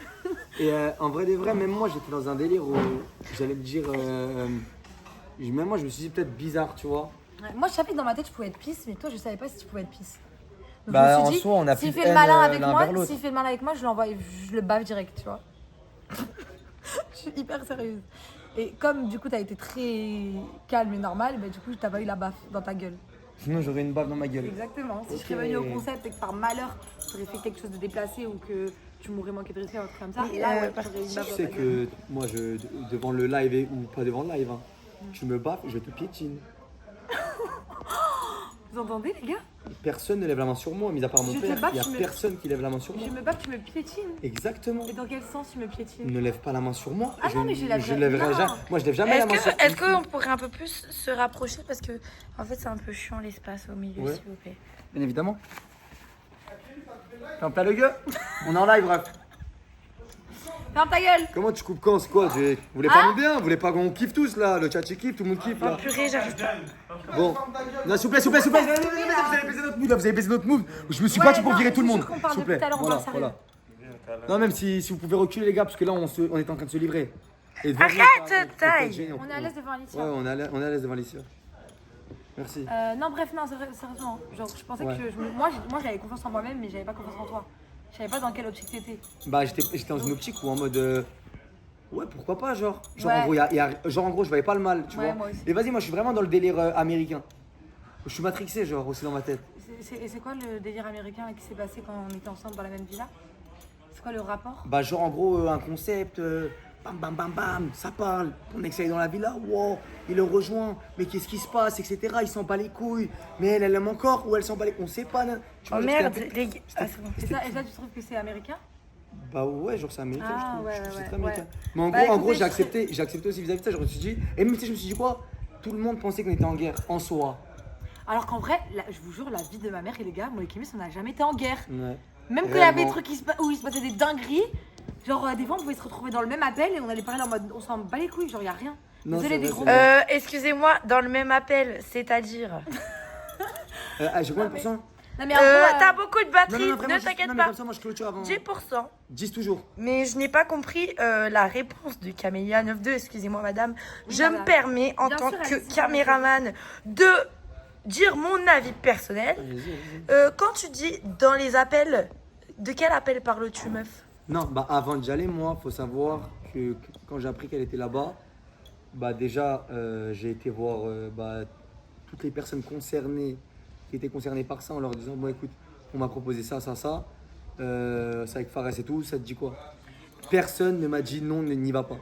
Et en vrai de vrai, même moi, j'étais dans un délire où j'allais me dire, même moi, je me suis dit peut-être bizarre, tu vois. Ouais, moi, je savais que dans ma tête, je pouvais être pisse. Mais toi, je savais pas si tu pouvais être pisse. Donc, Bah, je me en suis dit, soi, on a s'il plus fait de le malin haine, avec l'un moi, vers l'autre. s'il fait le malin avec moi, je le bave direct, tu vois. Je suis hyper sérieuse. Et comme du coup, t'as été très calme et normal, bah, du coup, t'as pas eu la baffe dans ta gueule. Sinon, j'aurais une baffe dans ma gueule. Exactement. Si je Ok. serais venue au concept et que par malheur, j'aurais fait quelque chose de déplacé ou que tu m'aurais manqué de respect ou un truc comme ça, Oui, là, ouais, parce j'aurais une Tu baffe dans sais ta gueule. que moi, devant le live ou pas devant le live, hein, tu me baffes, je te piétine. Vous entendez, les gars? Personne ne lève la main sur moi, mis à part mon Je te père. baffe, Il n'y a tu me- personne qui lève la main sur moi. Je me bats, tu me piétines. Exactement. Et dans quel sens tu me piétines? Ne lève pas la main sur moi. Ah non, mais je lèverai- lèverai non. jamais. Moi, je lève jamais la main sur Est-ce qu'on pourrait un peu plus se rapprocher parce que en fait c'est un peu chiant l'espace au milieu, Ouais. s'il vous plaît. Bien évidemment. Ferme pas le gueule. On est en live, bref. Ferme ta gueule! Comment tu coupes quand? C'est quoi? Vous voulez pas nous bien? Vous voulez pas qu'on kiffe tous là? Le chat il kiffe, tout le monde kiffe là. Purée, j'arrive pas. Bon. Non, s'il vous plaît, s'il vous plaît, s'il vous plaît. Vous avez baisé notre mood là, vous avez baisé notre mood. Je me suis battu pour virer tout le monde. qu'on parle S'il vous plaît. depuis tout à l'heure, on Voilà, parle sérieux. voilà. Non, même si vous pouvez reculer les gars, parce que là on est en train de se livrer. Et devant Arrête, nous, ça va être taille. génial. On est à l'aise devant Alicia. Ouais, on est à l'aise devant Alicia. Merci. Non, bref, non, sérieusement. Genre, je pensais Ouais. que. Moi, j'avais confiance en moi-même, mais j'avais pas confiance en toi. Je savais pas dans quelle optique t'étais. Bah j'étais dans une optique où en mode ouais pourquoi pas genre Ouais. en gros genre en gros je voyais pas le mal tu Ouais, vois. moi aussi. Et vas-y moi je suis vraiment dans le délire américain. Je suis matrixé genre aussi dans ma tête. Et c'est quoi le délire américain qui s'est passé quand on était ensemble dans la même villa? C'est quoi le rapport? Bah genre en gros un concept bam bam bam bam ça parle. Ton ex est dans la villa, wow, il le rejoint, mais qu'est-ce qui se passe etc. Il s'en bat les couilles, mais elle aime encore ou elle s'en bat les on sait pas là. Tu Oh vois, merde, c'était un peu- les gars. Ah, c'est bon. Et ça, tu trouves que c'est américain? Bah ouais, genre c'est américain, Ah, je trouve. ouais, Je trouve ouais, c'est très ouais. américain. Mais en Bah, gros, écoutez, j'ai accepté aussi vis-à-vis de ça. Je me suis dit, et même tu sais, je me suis dit quoi? Tout le monde pensait qu'on était en guerre, en soi. Alors qu'en vrai, je vous jure, la vie de ma mère et les gars, moi et Kémis, on n'a jamais été en guerre. Ouais. Même qu'il y avait des Réellement. trucs où il se passait des dingueries, genre des fois on pouvait se retrouver dans le même appel et on allait parler en mode on s'en bat les couilles, genre y a rien. Non, Désolé c'est des vrai, gros. c'est vrai. Excusez-moi, dans le même appel, c'est-à-dire. J'ai combien de pourcents? Non mais en gros, T'as beaucoup de batterie, vraiment, ne t'inquiète non, mais pas. comme ça, moi je clôture avant. 10%. 10 toujours. Mais je n'ai pas compris la réponse de Camélia 92, excusez-moi madame. Oui, Je madame. me permets, en Bien tant sûr, que Alice, caméraman, de dire mon avis personnel. Quand tu dis dans les appels, de quel appel parles-tu, meuf? Non, bah avant d'y aller, moi, faut savoir que quand j'ai appris qu'elle était là-bas, bah déjà, j'ai été voir bah, toutes les personnes concernées, qui étaient concernées par ça, en leur disant, bon écoute, on m'a proposé ça, ça, ça, c'est avec Fares et tout, ça te dit quoi? Personne ne m'a dit non, n'y va pas.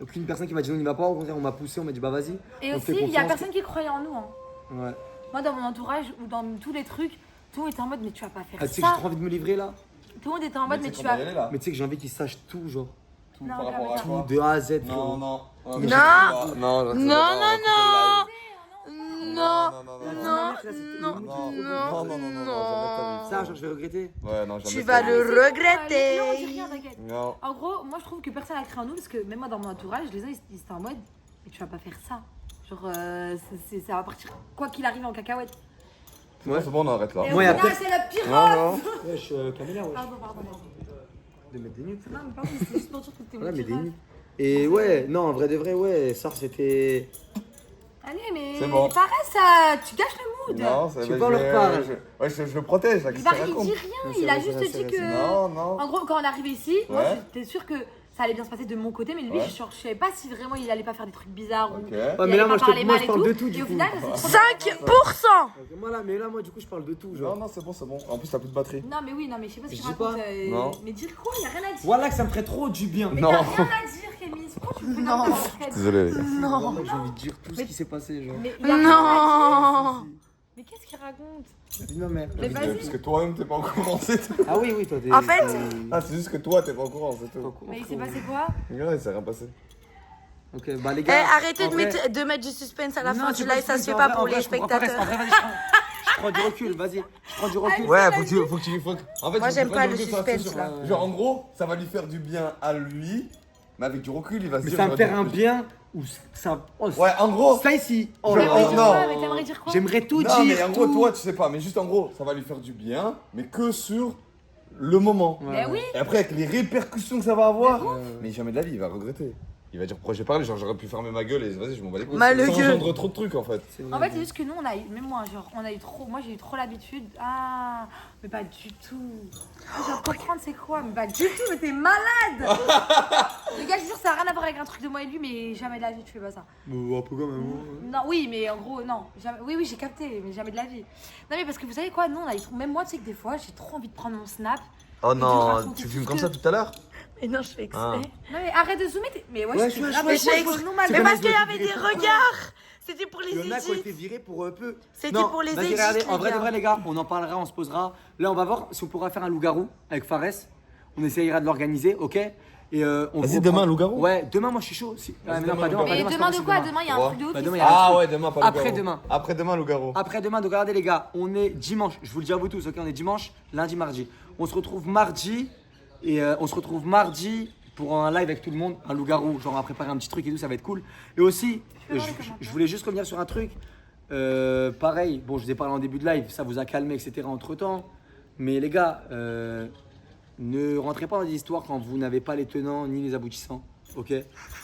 Aucune personne qui m'a dit non, n'y va pas, au contraire, on m'a poussé, on m'a dit bah vas-y. et on te fait aussi, il y a confiance. personne qui croyait en nous. Hein. Ouais. Moi, dans mon entourage ou dans tous les trucs, tout était en mode mais tu vas pas faire Ah, tu sais que ça. j'ai trop envie de me livrer là. Tout le monde était en mode, mais tu vas. Mais tu sais que j'ai envie qu'ils sachent tout, genre. Tout Non, par regarde, rapport à regarde. quoi De A à Z. Non, frérot. non. Non. Non, Ça, genre, je vais regretter. Ouais, non, jamais. Tu vas le Non, regretter. dis rien, t'inquiète. Non. En gros, moi je trouve que personne n'a cru en nous parce que même moi dans mon entourage, les gens ils étaient en mode, mais tu vas pas faire ça. Genre, ça va partir quoi qu'il arrive en cacahuète. Ouais, c'est bon, on arrête là. Et Moi, au y a final, peut-être- c'est la pire. Non, non. Wesh, Camélia, wesh. Pardon. De mettre des nuques. Non, mais pardon, c'est juste pour dire que t'es Voilà, mon mais des pirate. nuques. Et ouais, non, en vrai de vrai, ouais, ça c'était. Allez, mais C'est bon. pareil, ça, tu gâches le mood. Non, c'est Tu peux leur parler. Ouais, je le protège, là, Il qu'est-ce va que tu il racontes? dit rien, c'est il a vrai, juste c'est dit vrai, que. Non, non. En gros, quand on est arrivé ici, moi Ouais. j'étais sûre que ça allait bien se passer de mon côté, mais lui, Ouais. je savais pas si vraiment il allait pas faire des trucs bizarres ou. Ok. Il Ouais, allait mais là, pas moi, parler moi, mal je et parle tout. de tout, Et du au coup. final, c'est trop 5%. Moi, là, mais là, moi, du coup, je parle de tout, Non, genre. non, c'est bon. En plus, t'as plus de batterie. Non, mais oui, non, mais je sais pas ce Je qu'il dis raconte. pas. Non. Mais dire quoi? Il y a rien à dire. Voilà que ça me ferait trop du bien. Mais Non. y a rien à dire, Kémis. Pourquoi tu me fais Non. comme ça, en fait Désolé, les gars. Non. J'ai envie de dire tout ce qui s'est passé, genre. Mais y a rien à dire. Non. Mais qu'est-ce qu'il raconte? Dis ma mère. Mais vas-y. Parce que toi-même, t'es pas au courant, c'est tout. Ah oui, toi, t'es. En fait- Ah, c'est juste que toi, t'es pas au courant, c'est tout. Mais il s'est passé quoi? Regarde, il s'est rien passé. Ok, bah les Eh, gars. arrêtez en de vrai- de mettre du suspense à la Non, fin c'est du pas live, ça se suspense, fait en pas vrai, pour en les vrai, je comprends pas, spectateurs. en vrai, vas-y, je prends du recul, vas-y. Je prends du recul. Ouais, faut que tu. En fait, Moi, faut j'aime que tu pas prennes le du recul sur la suspense, situation. là. Genre, en gros, ça va lui faire du bien à lui, mais avec du recul, il va se Mais dire. ça me j'aurais faire dû un plus. bien ou ça. Oh, Ouais, en gros. ça ici. Oh Je- là T'aimerais là. dire non. quoi? Mais t'aimerais dire quoi? J'aimerais tout Non, dire. mais en gros, tout. toi, tu sais pas, mais juste en gros, ça va lui faire du bien, mais que sur le moment. Ouais. Mais oui. Et après, avec les répercussions que ça va avoir, mais jamais de la vie, il va regretter. Il va dire pourquoi j'ai parlé, genre j'aurais pu fermer ma gueule et vas-y, je m'en bats les couilles. Malheureux. Ça engendre trop de trucs en fait. C'est vrai. En fait, c'est juste que nous, on a eu, même moi, genre, on a eu trop, moi j'ai eu trop l'habitude. Ah, mais pas du tout. Genre, comprendre c'est quoi, mais pas du tout, mais t'es malade! Les gars, je te jure, ça n'a rien à voir avec un truc de moi et lui, mais jamais de la vie, tu fais pas ça. Un peu quand même. hein. Non, oui, mais en gros, non. Jamais, oui, j'ai capté, mais jamais de la vie. Non, mais parce que vous savez quoi, nous, on a eu trop, même moi, tu sais que des fois, j'ai trop envie de prendre mon snap. Oh non, tu tu filmes filmes comme que- ça tout à l'heure? Mais non, je fais exprès. Ah. Non, mais arrête de zoomer, mais ouais, Ouais, je je fais vois, grave je vois, des je vois. choses, nous, mal. C'est Mais comme parce ça, qu'il y je avait dirais des pas. regards. C'était pour les Il y en a qui ont été édits. virés pour peu. C'était Non, pour les vas-y, édits, regardez, les en vrai de gars. vrai, les gars, on en parlera, on se posera. Là, on va voir si on pourra faire un loup-garou avec Fares. On essayera de l'organiser, ok? Et on Vas-y, reprend- demain, un loup-garou? Ouais, demain, moi je suis chaud. Ah, mais non, demain, pas demain, loup-garou. pas Mais demain, c'est demain pas de possible quoi? demain. Demain, il y a un truc de ouf. Bah, demain, qui il y a se un passe. Ah ouais, demain, pas Après loup-garou. demain. Après-demain, loup-garou. Après-demain, donc regardez les gars, on est dimanche, je vous le dis à vous tous, ok? On est dimanche, lundi, mardi. On se retrouve mardi et on se retrouve mardi pour un live avec tout le monde, un loup-garou, genre on va préparer un petit truc et tout, ça va être cool. Et aussi, je voulais juste revenir sur un truc. Pareil, bon, je vous ai parlé en début de live, ça vous a calmé, etc. entre temps. Mais les gars, ne rentrez pas dans des histoires quand vous n'avez pas les tenants ni les aboutissants, ok?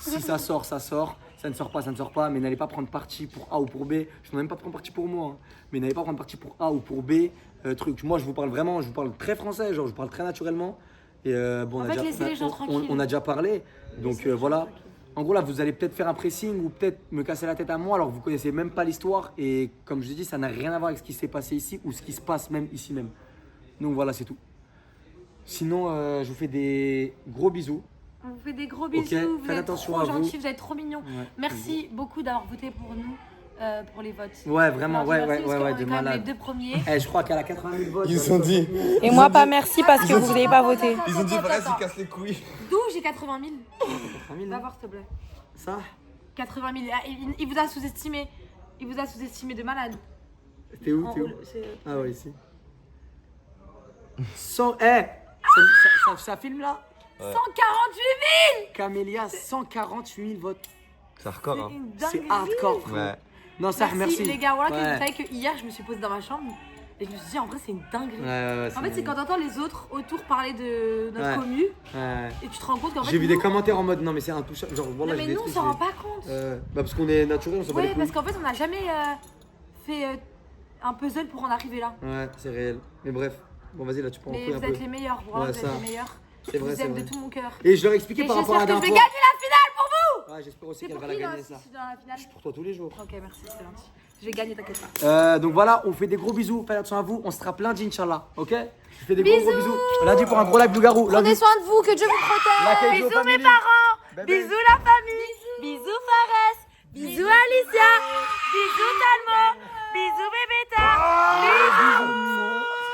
Si ça sort, ça sort. Ça ne sort pas, ça ne sort pas. Mais n'allez pas prendre parti pour A ou pour B. Je ne veux même pas prendre parti pour moi. hein. Mais n'allez pas prendre parti pour A ou pour B. Truc. Moi, je vous parle vraiment, je vous parle très français, genre je parle très naturellement. Et bon, En fait, laissez les gens tranquilles. on a déjà parlé. Donc voilà. En gros, là, vous allez peut-être faire un pressing ou peut-être me casser la tête à moi alors que vous connaissez même pas l'histoire. Et comme je dis, ça n'a rien à voir avec ce qui s'est passé ici ou ce qui se passe même ici même. Donc voilà, c'est tout. Sinon, je vous fais des gros bisous. On vous fait des gros bisous. Vous faites êtes attention trop à vous. gentils, vous êtes trop mignons. Ouais. Merci beaucoup d'avoir voté pour nous, pour les votes. Ouais, vraiment, Alors, ouais, merci ouais, parce ouais, qu'on ouais, est de quand même malade. les deux premiers. Eh, je crois qu'elle a 80 000 votes. Ils se sont dit. Et moi, pas merci parce que vous n'avez pas voté. Ils ont dit, Attends, Fares, attends. il casse les couilles. D'où j'ai 80 000? 80 000, Va non voir, s'il te plaît. Ça 80 000. Ah, il vous a sous-estimé. Il vous a sous-estimé de malade. T'es où, En t'es où haut, c'est- Ah ouais, ici. 100. Ça filme là 148 Camélia, 148 000 votes. C'est hardcore, 000. hein. C'est C'est une dinguerie. hardcore, frérot. Ouais. Non, ça, Merci, merci. les gars. Voilà, que Ouais. vous savez que hier, je me suis posée dans ma chambre et je me suis dit, en vrai, c'est une dinguerie. Ouais, En fait, c'est quand t'entends les autres autour parler de notre Ouais. commu Ouais. et tu te rends compte qu'en fait. J'ai vu des nous- commentaires en mode non, mais c'est intouchable. Genre, voilà, Non, j'ai mais des nous, on trucs, s'en j'ai- rend pas compte. Bah, parce qu'on est naturel, on s'en bat les Ouais, couilles. parce qu'en fait, on n'a jamais fait un puzzle pour en arriver là. Ouais, c'est réel. Mais bref, bon, vas-y, là, tu prends Mais un coup vous un êtes peu. les meilleurs, vraiment, Ouais, vous ça. êtes les meilleurs. C'est vrai, Je vous c'est aime vrai. de tout mon cœur. Et je leur ai expliqué Et par rapport à la j'espère que je dernière vais fois. gagner la finale pour vous. Ouais, j'espère aussi C'est qu'elle pour va qui la là, gagner, si ça. je suis dans la finale? Pour toi tous les jours. Ok, merci, c'est gentil. Je vais gagner, t'inquiète pas. Donc voilà, on fait des gros bisous. Faites attention à vous. On se rattrape lundi, Inch'Allah. Ok? Je fais des gros Bisous. bisous. Lundi pour un gros live loup-garou. Prenez Lundi. soin de vous, que Dieu vous protège. Bisous mes parents. Bisous la famille. Bisous Fares. Bisous Alicia. Bisous Talmo. Bisous Bébéta. Bisous.